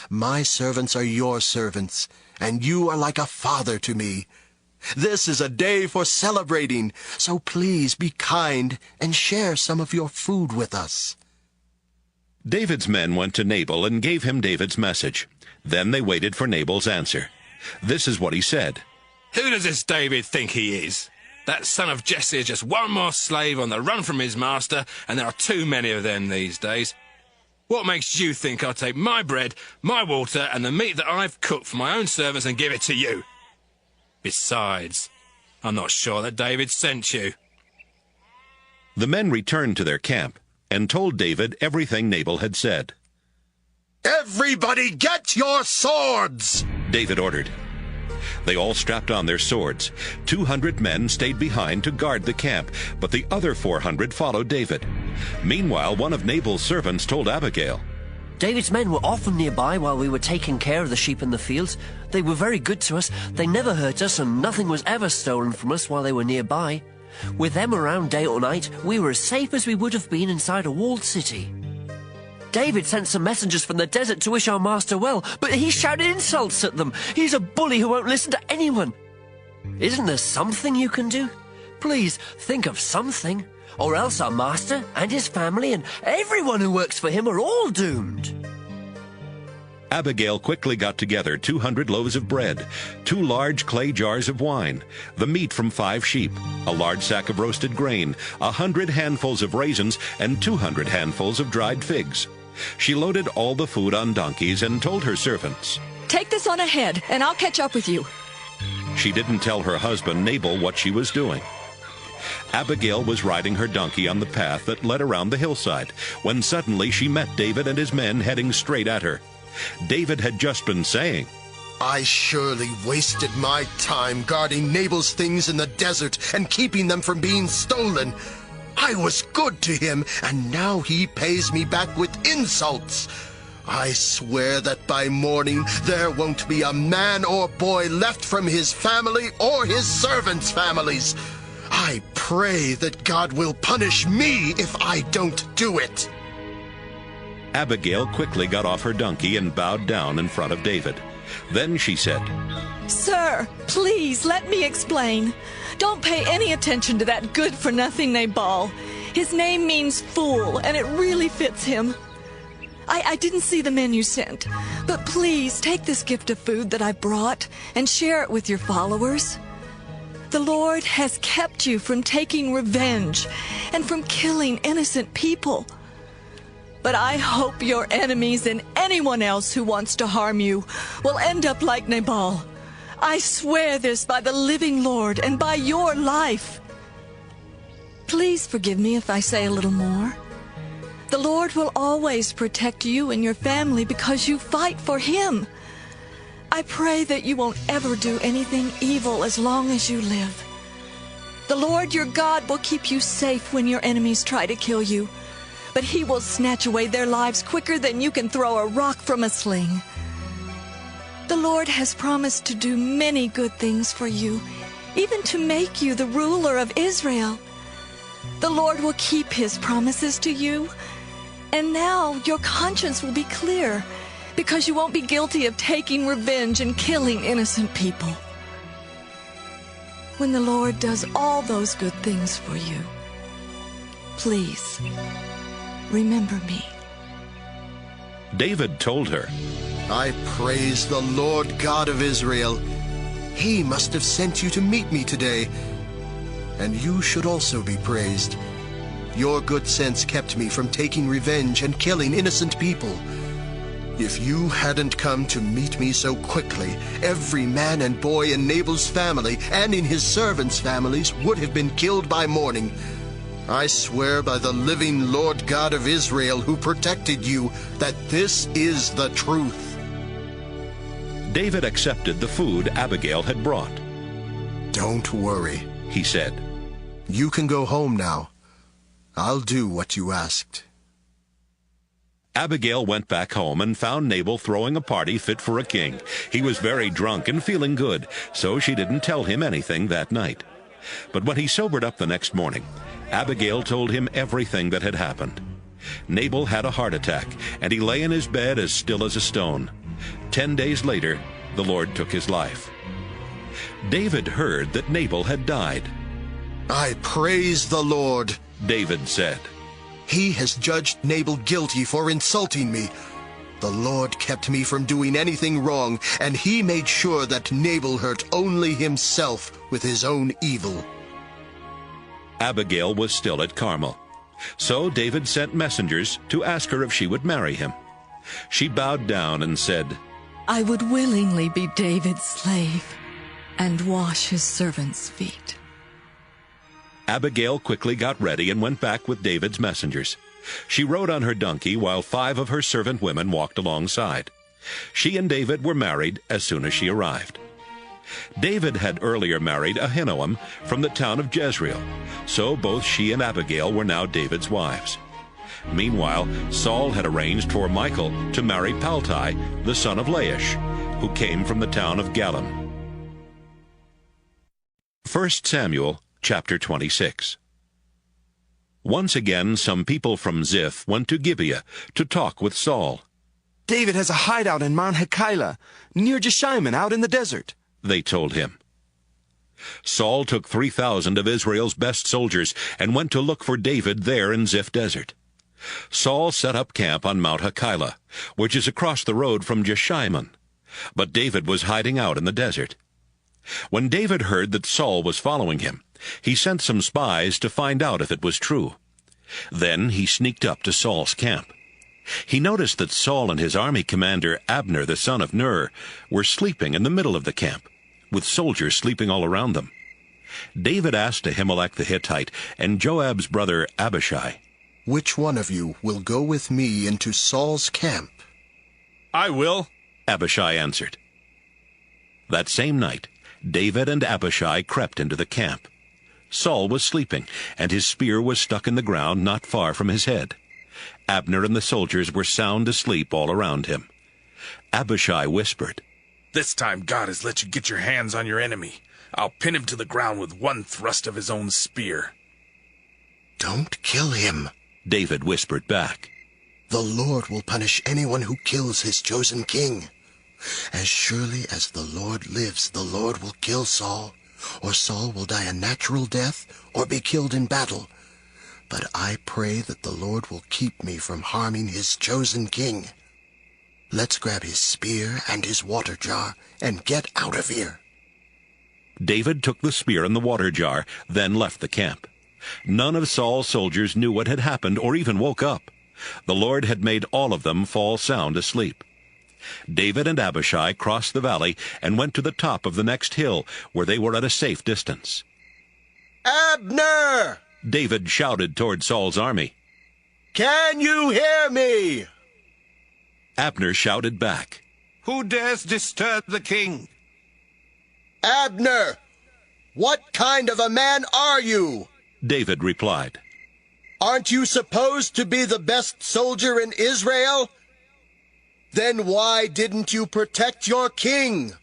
My servants are your servants, and you are like a father to me. This is a day for celebrating, so please be kind and share some of your food with us. David's men went to Nabal and gave him David's message. Then they waited for Nabal's answer. This is what he said. Who does this David think he is? That son of Jesse is just one more slave on the run from his master, and there are too many of them these days. What makes you think I'll take my bread, my water, and the meat that I've cooked for my own servants and give it to you? Besides, I'm not sure that David sent you. The men returned to their camp and told David everything Nabal had said. Everybody get your swords! David ordered. They all strapped on their swords. 200 men stayed behind to guard the camp, but the other 400 followed David. Meanwhile, one of Nabal's servants told Abigail, David's men were often nearby while we were taking care of the sheep in the fields. They were very good to us. They never hurt us, and nothing was ever stolen from us while they were nearby. With them around day or night, we were as safe as we would have been inside a walled city. David sent some messengers from the desert to wish our master well, but he shouted insults at them. He's a bully who won't listen to anyone. Isn't there something you can do? Please, think of something, or else our master and his family and everyone who works for him are all doomed. Abigail quickly got together 200 loaves of bread, 2 large clay jars of wine, the meat from 5 sheep, a large sack of roasted grain, 100 handfuls of raisins, and 200 handfuls of dried figs. She loaded all the food on donkeys and told her servants, Take this on ahead, and I'll catch up with you. She didn't tell her husband Nabal what she was doing. Abigail was riding her donkey on the path that led around the hillside, when suddenly she met David and his men heading straight at her. David had just been saying, I surely wasted my time guarding Nabal's things in the desert and keeping them from being stolen. I was good to him, and now he pays me back with insults. I swear that by morning there won't be a man or boy left from his family or his servants' families. I pray that God will punish me if I don't do it. Abigail quickly got off her donkey and bowed down in front of David. Then she said, Sir, please let me explain. Don't pay any attention to that good-for-nothing Nabal. His name means fool, and it really fits him. I didn't see the men you sent, but please take this gift of food that I brought and share it with your followers. The Lord has kept you from taking revenge and from killing innocent people. But I hope your enemies and anyone else who wants to harm you will end up like Nabal. I swear this by the living Lord and by your life. Please forgive me if I say a little more. The Lord will always protect you and your family because you fight for Him. I pray that you won't ever do anything evil as long as you live. The Lord your God will keep you safe when your enemies try to kill you, but He will snatch away their lives quicker than you can throw a rock from a sling. The Lord has promised to do many good things for you, even to make you the ruler of Israel. The Lord will keep His promises to you, and now your conscience will be clear, because you won't be guilty of taking revenge and killing innocent people. When the Lord does all those good things for you, please remember me. David told her, I praise the Lord God of Israel. He must have sent you to meet me today. And you should also be praised. Your good sense kept me from taking revenge and killing innocent people. If you hadn't come to meet me so quickly, every man and boy in Nabal's family and in his servants' families would have been killed by morning. I swear by the living Lord God of Israel who protected you that this is the truth. David accepted the food Abigail had brought. Don't worry, he said. You can go home now. I'll do what you asked. Abigail went back home and found Nabal throwing a party fit for a king. He was very drunk and feeling good, so she didn't tell him anything that night. But when he sobered up the next morning, Abigail told him everything that had happened. Nabal had a heart attack, and he lay in his bed as still as a stone. 10 days later, the Lord took his life. David heard that Nabal had died. I praise the Lord, David said. He has judged Nabal guilty for insulting me. The Lord kept me from doing anything wrong, and He made sure that Nabal hurt only himself with his own evil. Abigail was still at Carmel. So David sent messengers to ask her if she would marry him. She bowed down and said, I would willingly be David's slave and wash his servants' feet. Abigail quickly got ready and went back with David's messengers. She rode on her donkey while 5 of her servant women walked alongside. She and David were married as soon as she arrived. David had earlier married Ahinoam from the town of Jezreel, so both she and Abigail were now David's wives. Meanwhile, Saul had arranged for Michal to marry Paltai, the son of Laish, who came from the town of Galim. 1 Samuel chapter 26. Once again, some people from Ziph went to Gibeah to talk with Saul. David has a hideout in Mount Hakeilah, near Jeshimon, out in the desert, they told him. Saul took 3,000 of Israel's best soldiers and went to look for David there in Ziph desert. Saul set up camp on Mount Hakeilah, which is across the road from Jeshimon, but David was hiding out in the desert. When David heard that Saul was following him, he sent some spies to find out if it was true. Then he sneaked up to Saul's camp. He noticed that Saul and his army commander Abner the son of Ner were sleeping in the middle of the camp, with soldiers sleeping all around them. David asked Ahimelech the Hittite and Joab's brother Abishai, Which one of you will go with me into Saul's camp? I will, Abishai answered. That same night, David and Abishai crept into the camp. Saul was sleeping, and his spear was stuck in the ground not far from his head. Abner and the soldiers were sound asleep all around him. Abishai whispered, This time God has let you get your hands on your enemy. I'll pin him to the ground with one thrust of his own spear. Don't kill him, David whispered back. The Lord will punish anyone who kills his chosen king. As surely as the Lord lives, the Lord will kill Saul, or Saul will die a natural death or be killed in battle. But I pray that the Lord will keep me from harming his chosen king. Let's grab his spear and his water jar and get out of here." David took the spear and the water jar, then left the camp. None of Saul's soldiers knew what had happened or even woke up. The Lord had made all of them fall sound asleep. David and Abishai crossed the valley and went to the top of the next hill, where they were at a safe distance. "Abner!" David shouted toward Saul's army. "Can you hear me?" Abner shouted back, "Who dares disturb the king?" "Abner, what kind of a man are you?" David replied. "Aren't you supposed to be the best soldier in Israel? Then why didn't you protect your king?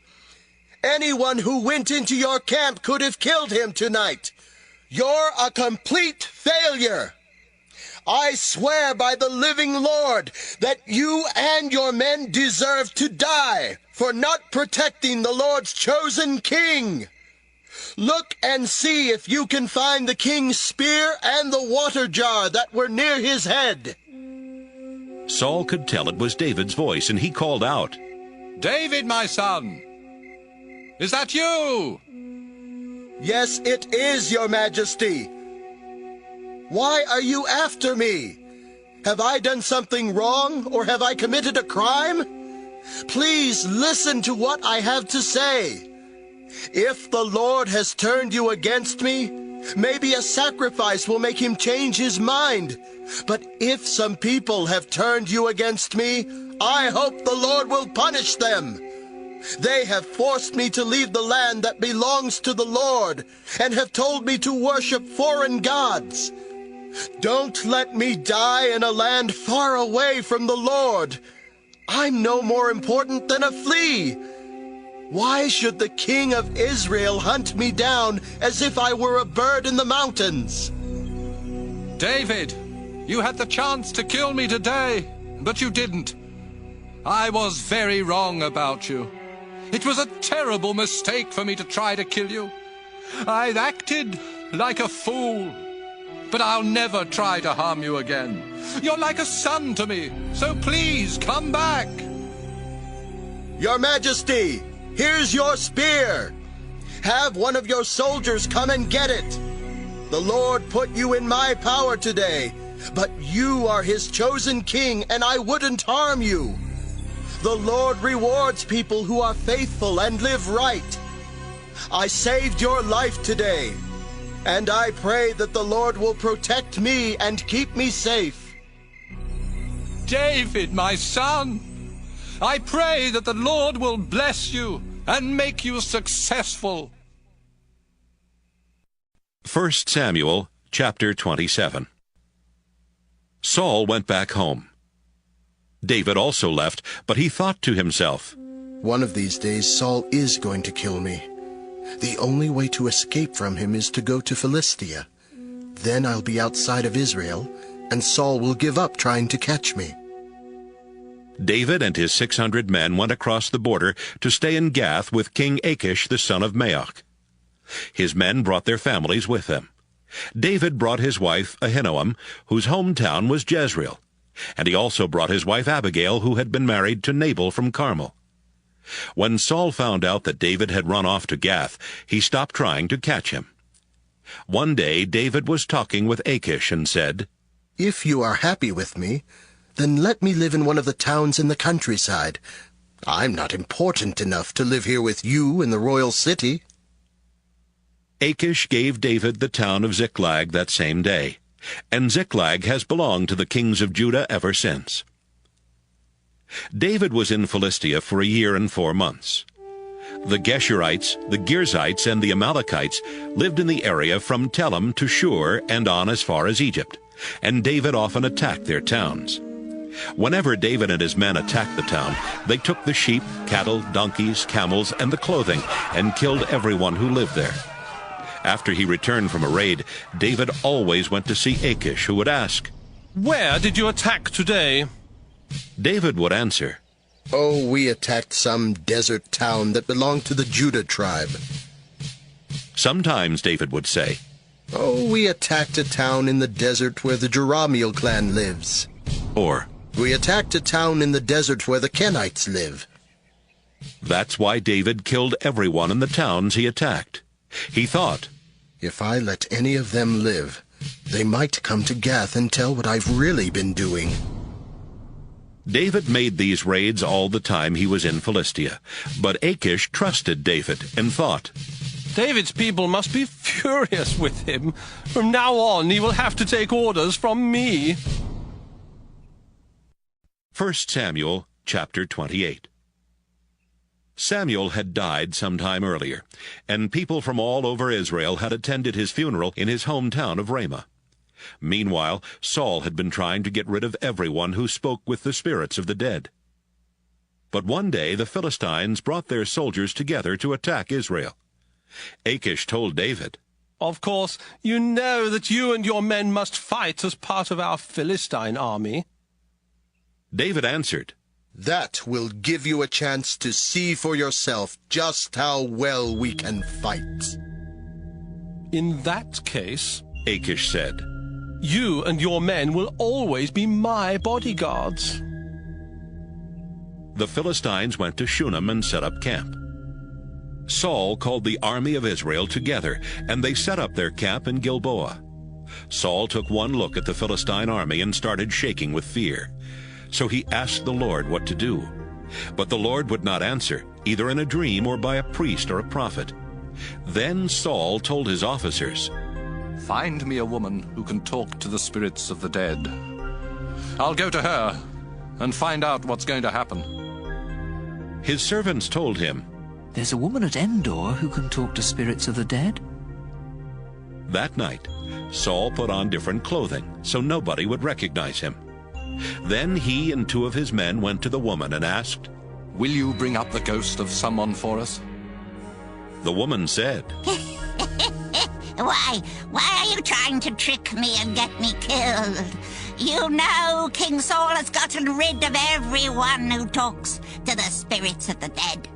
Anyone who went into your camp could have killed him tonight. You're a complete failure. I swear by the living Lord that you and your men deserve to die for not protecting the Lord's chosen king. Look and see if you can find the king's spear and the water jar that were near his head." Saul could tell it was David's voice, and he called out, "David, my son! Is that you?" "Yes, it is, your majesty. Why are you after me? Have I done something wrong, or have I committed a crime? Please listen to what I have to say. If the Lord has turned you against me, maybe a sacrifice will make him change his mind. But if some people have turned you against me, I hope the Lord will punish them. They have forced me to leave the land that belongs to the Lord, and have told me to worship foreign gods. Don't let me die in a land far away from the Lord. I'm no more important than a flea. Why should the king of Israel hunt me down as if I were a bird in the mountains?" David, you had the chance to kill me today, but you didn't. I was very wrong about you. It was a terrible mistake for me to try to kill you. I'd acted like a fool. But I'll never try to harm you again. You're like a son to me, so please come back. "Your Majesty, here's your spear. Have one of your soldiers come and get it. The Lord put you in my power today, but you are his chosen king, and I wouldn't harm you. The Lord rewards people who are faithful and live right. I saved your life today, and I pray that the Lord will protect me and keep me safe." David, my son, I pray that the Lord will bless you and make you successful. 1 Samuel chapter 27. Saul went back home. David also left, but he thought to himself, "One of these days Saul is going to kill me. The only way to escape from him is to go to Philistia. Then I'll be outside of Israel, and Saul will give up trying to catch me." David and his 600 men went across the border to stay in Gath with King Achish the son of Maoch. His men brought their families with them. David brought his wife Ahinoam, whose hometown was Jezreel, and he also brought his wife Abigail, who had been married to Nabal from Carmel. When Saul found out that David had run off to Gath, he stopped trying to catch him. One day David was talking with Achish and said, "If you are happy with me, then let me live in one of the towns in the countryside. I'm not important enough to live here with you in the royal city." Achish gave David the town of Ziklag that same day, and Ziklag has belonged to the kings of Judah ever since. David was in Philistia for a year and 4 months. The Geshurites, the Girzites, and the Amalekites lived in the area from Telem to Shur and on as far as Egypt, and David often attacked their towns. Whenever David and his men attacked the town, they took the sheep, cattle, donkeys, camels, and the clothing, and killed everyone who lived there. After he returned from a raid, David always went to see Achish, who would ask, Where did you attack today? David would answer, Oh, we attacked some desert town that belonged to the Judah tribe. Sometimes David would say, Oh, we attacked a town in the desert where the Jerahmeel clan lives. Or, We attacked a town in the desert where the Kenites live. That's why David killed everyone in the towns he attacked. He thought, If I let any of them live, they might come to Gath and tell what I've really been doing. David made these raids all the time he was in Philistia, but Achish trusted David and thought, David's people must be furious with him. From now on, he will have to take orders from me. 1 Samuel chapter 28. Samuel had died some time earlier, and people from all over Israel had attended his funeral in his hometown of Ramah. Meanwhile, Saul had been trying to get rid of everyone who spoke with the spirits of the dead. But one day the Philistines brought their soldiers together to attack Israel. Achish told David, Of course, you know that you and your men must fight as part of our Philistine army. David answered, That will give you a chance to see for yourself just how well we can fight. In that case, Achish said, you and your men will always be my bodyguards. The Philistines went to Shunem and set up camp. Saul called the army of Israel together, and they set up their camp in Gilboa. Saul took one look at the Philistine army and started shaking with fear. So he asked the Lord what to do. But the Lord would not answer, either in a dream or by a priest or a prophet. Then Saul told his officers, Find me a woman who can talk to the spirits of the dead. I'll go to her and find out what's going to happen. His servants told him, There's a woman at Endor who can talk to spirits of the dead. That night, Saul put on different clothing so nobody would recognize him. Then he and 2 of his men went to the woman and asked, Will you bring up the ghost of someone for us? The woman said, Why are you trying to trick me and get me killed? You know King Saul has gotten rid of everyone who talks to the spirits of the dead.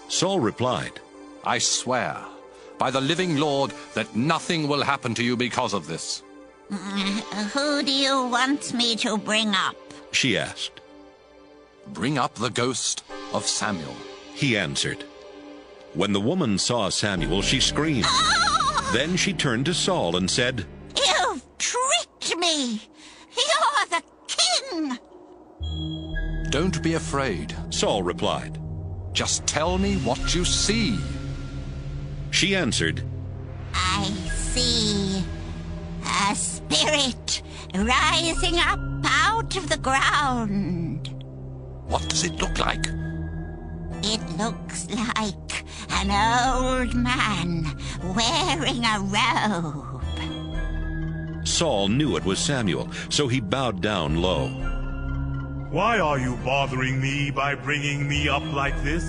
Saul replied, I swear by the living Lord that nothing will happen to you because of this. Who do you want me to bring up? She asked. Bring up the ghost of Samwel. He answered. When the woman saw Samwel, she screamed. Then she turned to Saul and said, You've tricked me! You're the king! Don't be afraid, Saul replied. Just tell me what you see. She answered, I see a spirit rising up out of the ground. What does it look like? It looks like an old man wearing a robe. Saul knew it was Samwel, so he bowed down low. Why are you bothering me by bringing me up like this?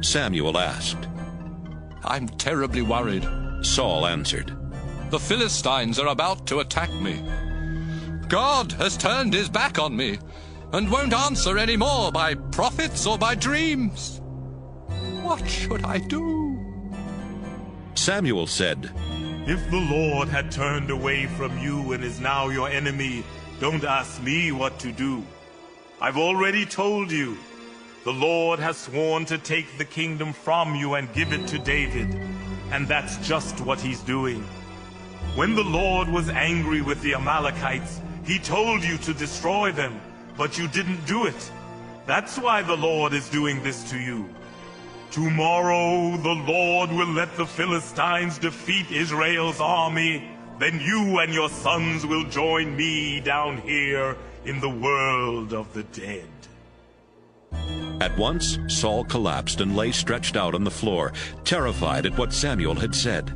Samwel asked. I'm terribly worried, Saul answered. The Philistines are about to attack me. God has turned his back on me and won't answer any more by prophets or by dreams. What should I do? Samwel said, If the Lord had turned away from you and is now your enemy, don't ask me what to do. I've already told you. The Lord has sworn to take the kingdom from you and give it to David, and that's just what he's doing. When the Lord was angry with the Amalekites, he told you to destroy them, but you didn't do it. That's why the Lord is doing this to you. Tomorrow the Lord will let the Philistines defeat Israel's army. Then you and your sons will join me down here in the world of the dead. At once, Saul collapsed and lay stretched out on the floor, terrified at what Samwel had said.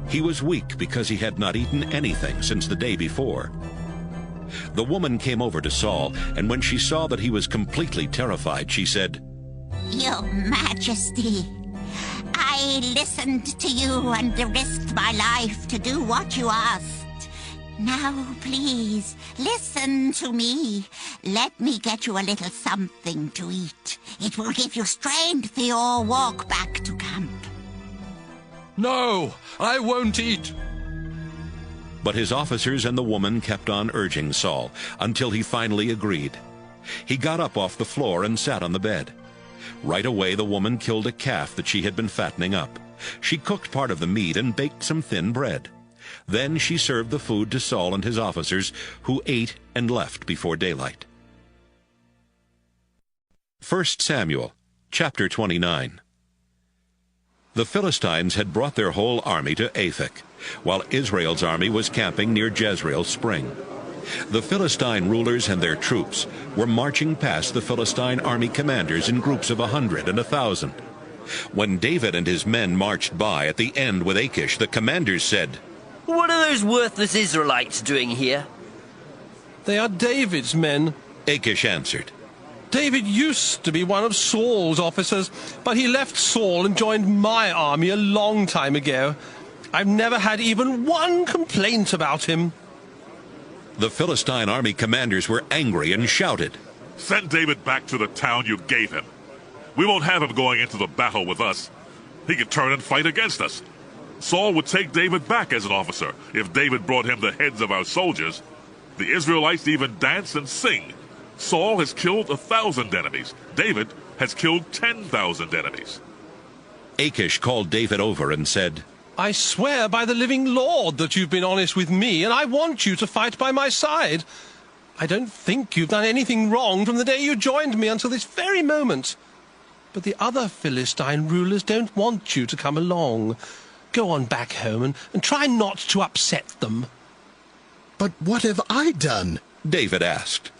He was weak because he had not eaten anything since the day before. The woman came over to Saul, and when she saw that he was completely terrified, she said, Your Majesty, I listened to you and risked my life to do what you asked. Now, please, listen to me. Let me get you a little something to eat. It will give you strength for your walk back to camp. No, I won't eat. But his officers and the woman kept on urging Saul until he finally agreed. He got up off the floor and sat on the bed. Right away the woman killed a calf that she had been fattening up. She cooked part of the meat and baked some thin bread. Then she served the food to Saul and his officers, who ate and left before daylight. 1 Samuel, chapter 29. The Philistines had brought their whole army to Aphek, while Israel's army was camping near Jezreel Spring. The Philistine rulers and their troops were marching past the Philistine army commanders in groups of 100 and 1,000. When David and his men marched by at the end with Achish, the commanders said, "What are those worthless Israelites doing here?" "They are David's men," Achish answered. "David used to be one of Saul's officers, but he left Saul and joined my army a long time ago. I've never had even one complaint about him." The Philistine army commanders were angry and shouted, "Send David back to the town you gave him. We won't have him going into the battle with us. He could turn and fight against us. Saul would take David back as an officer if David brought him the heads of our soldiers. The Israelites even dance and sing. Saul has killed 1,000 enemies. David has killed 10,000 enemies." Achish called David over and said, "I swear by the living Lord that you've been honest with me, and I want you to fight by my side. I don't think you've done anything wrong from the day you joined me until this very moment. But the other Philistine rulers don't want you to come along. Go on back home and try not to upset them." "But what have I done?" David asked.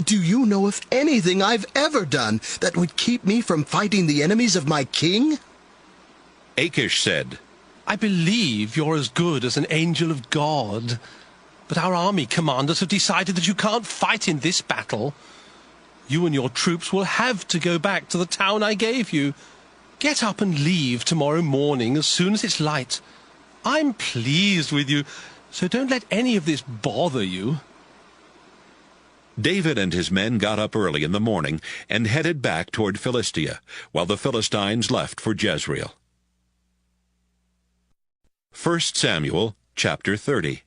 "Do you know of anything I've ever done that would keep me from fighting the enemies of my king?" Achish said, "I believe you're as good as an angel of God. But our army commanders have decided that you can't fight in this battle. You and your troops will have to go back to the town I gave you. Get up and leave tomorrow morning as soon as it's light. I'm pleased with you, so don't let any of this bother you." David and his men got up early in the morning and headed back toward Philistia, while the Philistines left for Jezreel. 1 Samuel, chapter 30.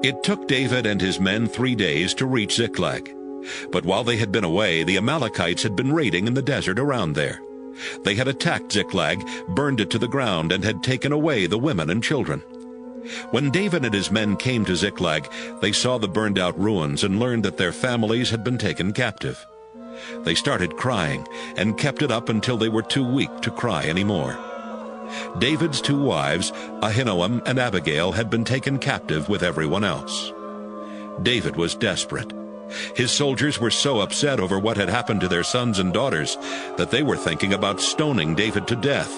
It took David and his men 3 days to reach Ziklag. But while they had been away, the Amalekites had been raiding in the desert around there. They had attacked Ziklag, burned it to the ground, and had taken away the women and children. When David and his men came to Ziklag, they saw the burned-out ruins and learned that their families had been taken captive. They started crying and kept it up until they were too weak to cry anymore. David's 2 wives, Ahinoam and Abigail, had been taken captive with everyone else. David was desperate. His soldiers were so upset over what had happened to their sons and daughters that they were thinking about stoning David to death.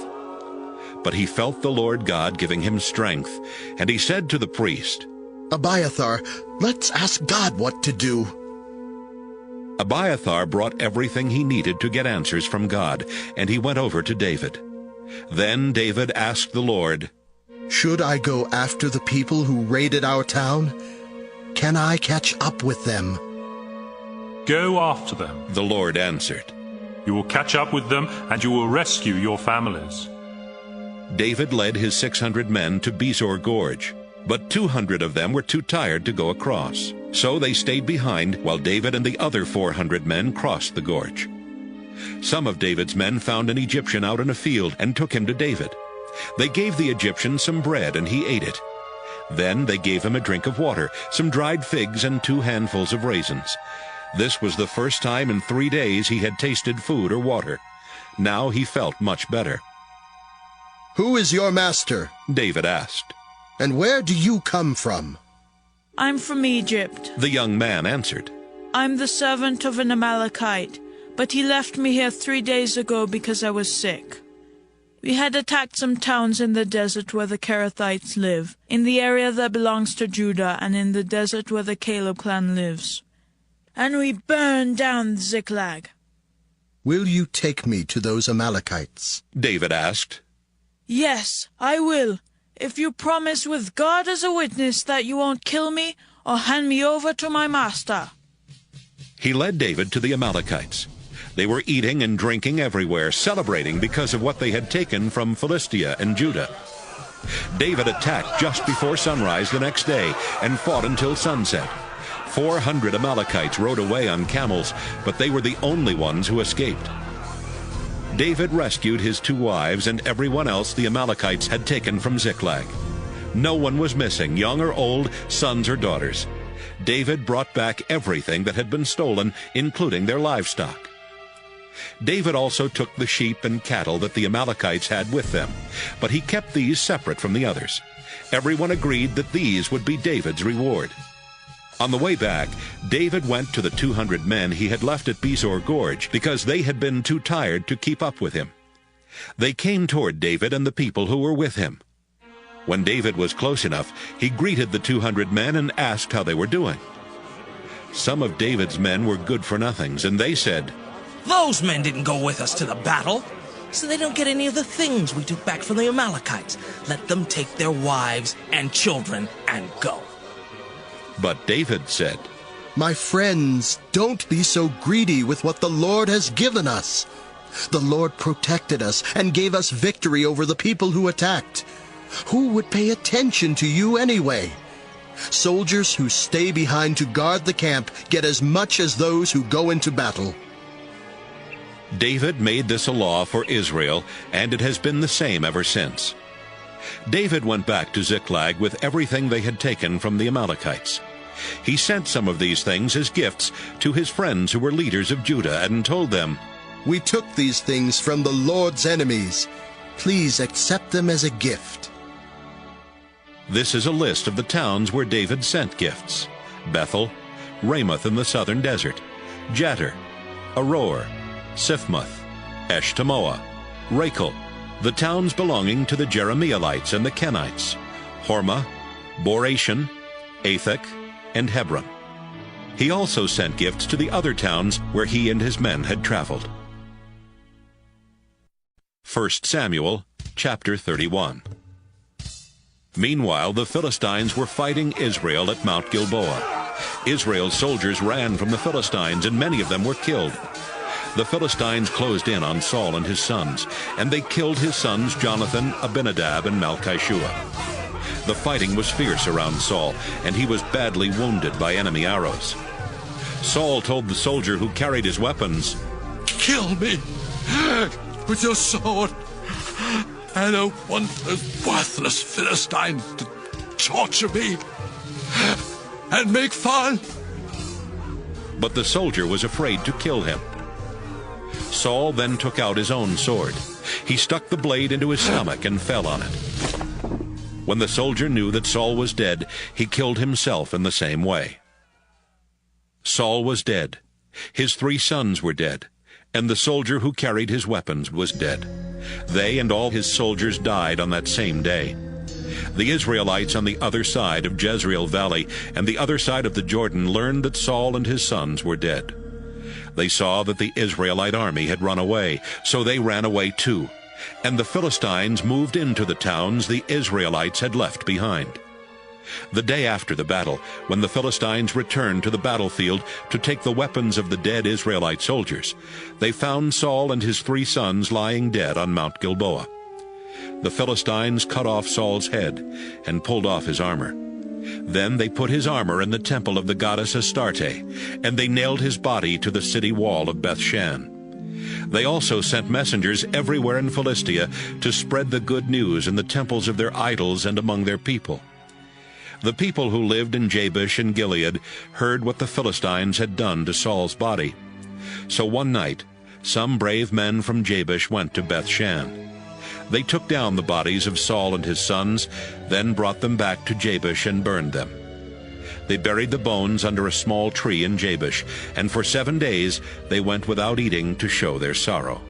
But he felt the Lord God giving him strength, and he said to the priest, "Abiathar, let's ask God what to do." Abiathar brought everything he needed to get answers from God, and he went over to David. Then David asked the Lord, "Should I go after the people who raided our town? Can I catch up with them?" "Go after them," the Lord answered. "You will catch up with them, and you will rescue your families." David led his 600 men to Besor Gorge, but 200 of them were too tired to go across. So they stayed behind while David and the other 400 men crossed the gorge. Some of David's men found an Egyptian out in a field and took him to David. They gave the Egyptian some bread, and he ate it. Then they gave him a drink of water, some dried figs, and 2 handfuls of raisins. This was the first time in 3 days he had tasted food or water. Now he felt much better. "Who is your master?" David asked. "And where do you come from?" "I'm from Egypt," the young man answered. "I'm the servant of an Amalekite, but he left me here 3 days ago because I was sick. We had attacked some towns in the desert where the Kerethites live, in the area that belongs to Judah, and in the desert where the Caleb clan lives. And we burned down Ziklag." "Will you take me to those Amalekites?" David asked. "Yes, I will, if you promise with God as a witness that you won't kill me or hand me over to my master." He led David to the Amalekites. They were eating and drinking everywhere, celebrating because of what they had taken from Philistia and Judah. David attacked just before sunrise the next day and fought until sunset. 400 Amalekites rode away on camels, but they were the only ones who escaped. David rescued his 2 wives and everyone else the Amalekites had taken from Ziklag. No one was missing, young or old, sons or daughters. David brought back everything that had been stolen, including their livestock. David also took the sheep and cattle that the Amalekites had with them, but he kept these separate from the others. Everyone agreed that these would be David's reward. On the way back, David went to the 200 men he had left at Besor Gorge because they had been too tired to keep up with him. They came toward David and the people who were with him. When David was close enough, he greeted the 200 men and asked how they were doing. Some of David's men were good-for-nothings, and they said, "Those men didn't go with us to the battle, so they don't get any of the things we took back from the Amalekites. Let them take their wives and children and go." But David said, "My friends, don't be so greedy with what the Lord has given us. The Lord protected us and gave us victory over the people who attacked. Who would pay attention to you anyway? Soldiers who stay behind to guard the camp get as much as those who go into battle." David made this a law for Israel, and it has been the same ever since. David went back to Ziklag with everything they had taken from the Amalekites. He sent some of these things as gifts to his friends who were leaders of Judah and told them, "We took these things from the Lord's enemies. Please accept them as a gift." This is a list of the towns where David sent gifts: Bethel, Ramoth in the southern desert, Jatir, Aroer, Siphmoth, Eshtemoa, Rachel, the towns belonging to the Jerahmeelites and the Kenites, Hormah, Boration, Athek, and Hebron. He also sent gifts to the other towns where he and his men had traveled. 1 Samuel chapter 31. Meanwhile, the Philistines were fighting Israel at Mount Gilboa. Israel's soldiers ran from the Philistines, and many of them were killed. The Philistines closed in on Saul and his sons, and they killed his sons Jonathan, Abinadab, and Malchishua. The fighting was fierce around Saul, and he was badly wounded by enemy arrows. Saul told the soldier who carried his weapons, "Kill me with your sword. I don't want those worthless Philistines to torture me and make fun." But the soldier was afraid to kill him. Saul then took out his own sword. He stuck the blade into his stomach and fell on it. When the soldier knew that Saul was dead, he killed himself in the same way. Saul was dead. His 3 sons were dead, and the soldier who carried his weapons was dead. They and all his soldiers died on that same day. The Israelites on the other side of Jezreel Valley and the other side of the Jordan learned that Saul and his sons were dead. They saw that the Israelite army had run away, so they ran away too, and the Philistines moved into the towns the Israelites had left behind. The day after the battle, when the Philistines returned to the battlefield to take the weapons of the dead Israelite soldiers, they found Saul and his 3 sons lying dead on Mount Gilboa. The Philistines cut off Saul's head and pulled off his armor. Then they put his armor in the temple of the goddess Astarte, and they nailed his body to the city wall of Bethshan. They also sent messengers everywhere in Philistia to spread the good news in the temples of their idols and among their people. The people who lived in Jabesh and Gilead heard what the Philistines had done to Saul's body. So one night, some brave men from Jabesh went to Bethshan. They took down the bodies of Saul and his sons, then brought them back to Jabesh and burned them. They buried the bones under a small tree in Jabesh, and for 7 days they went without eating to show their sorrow.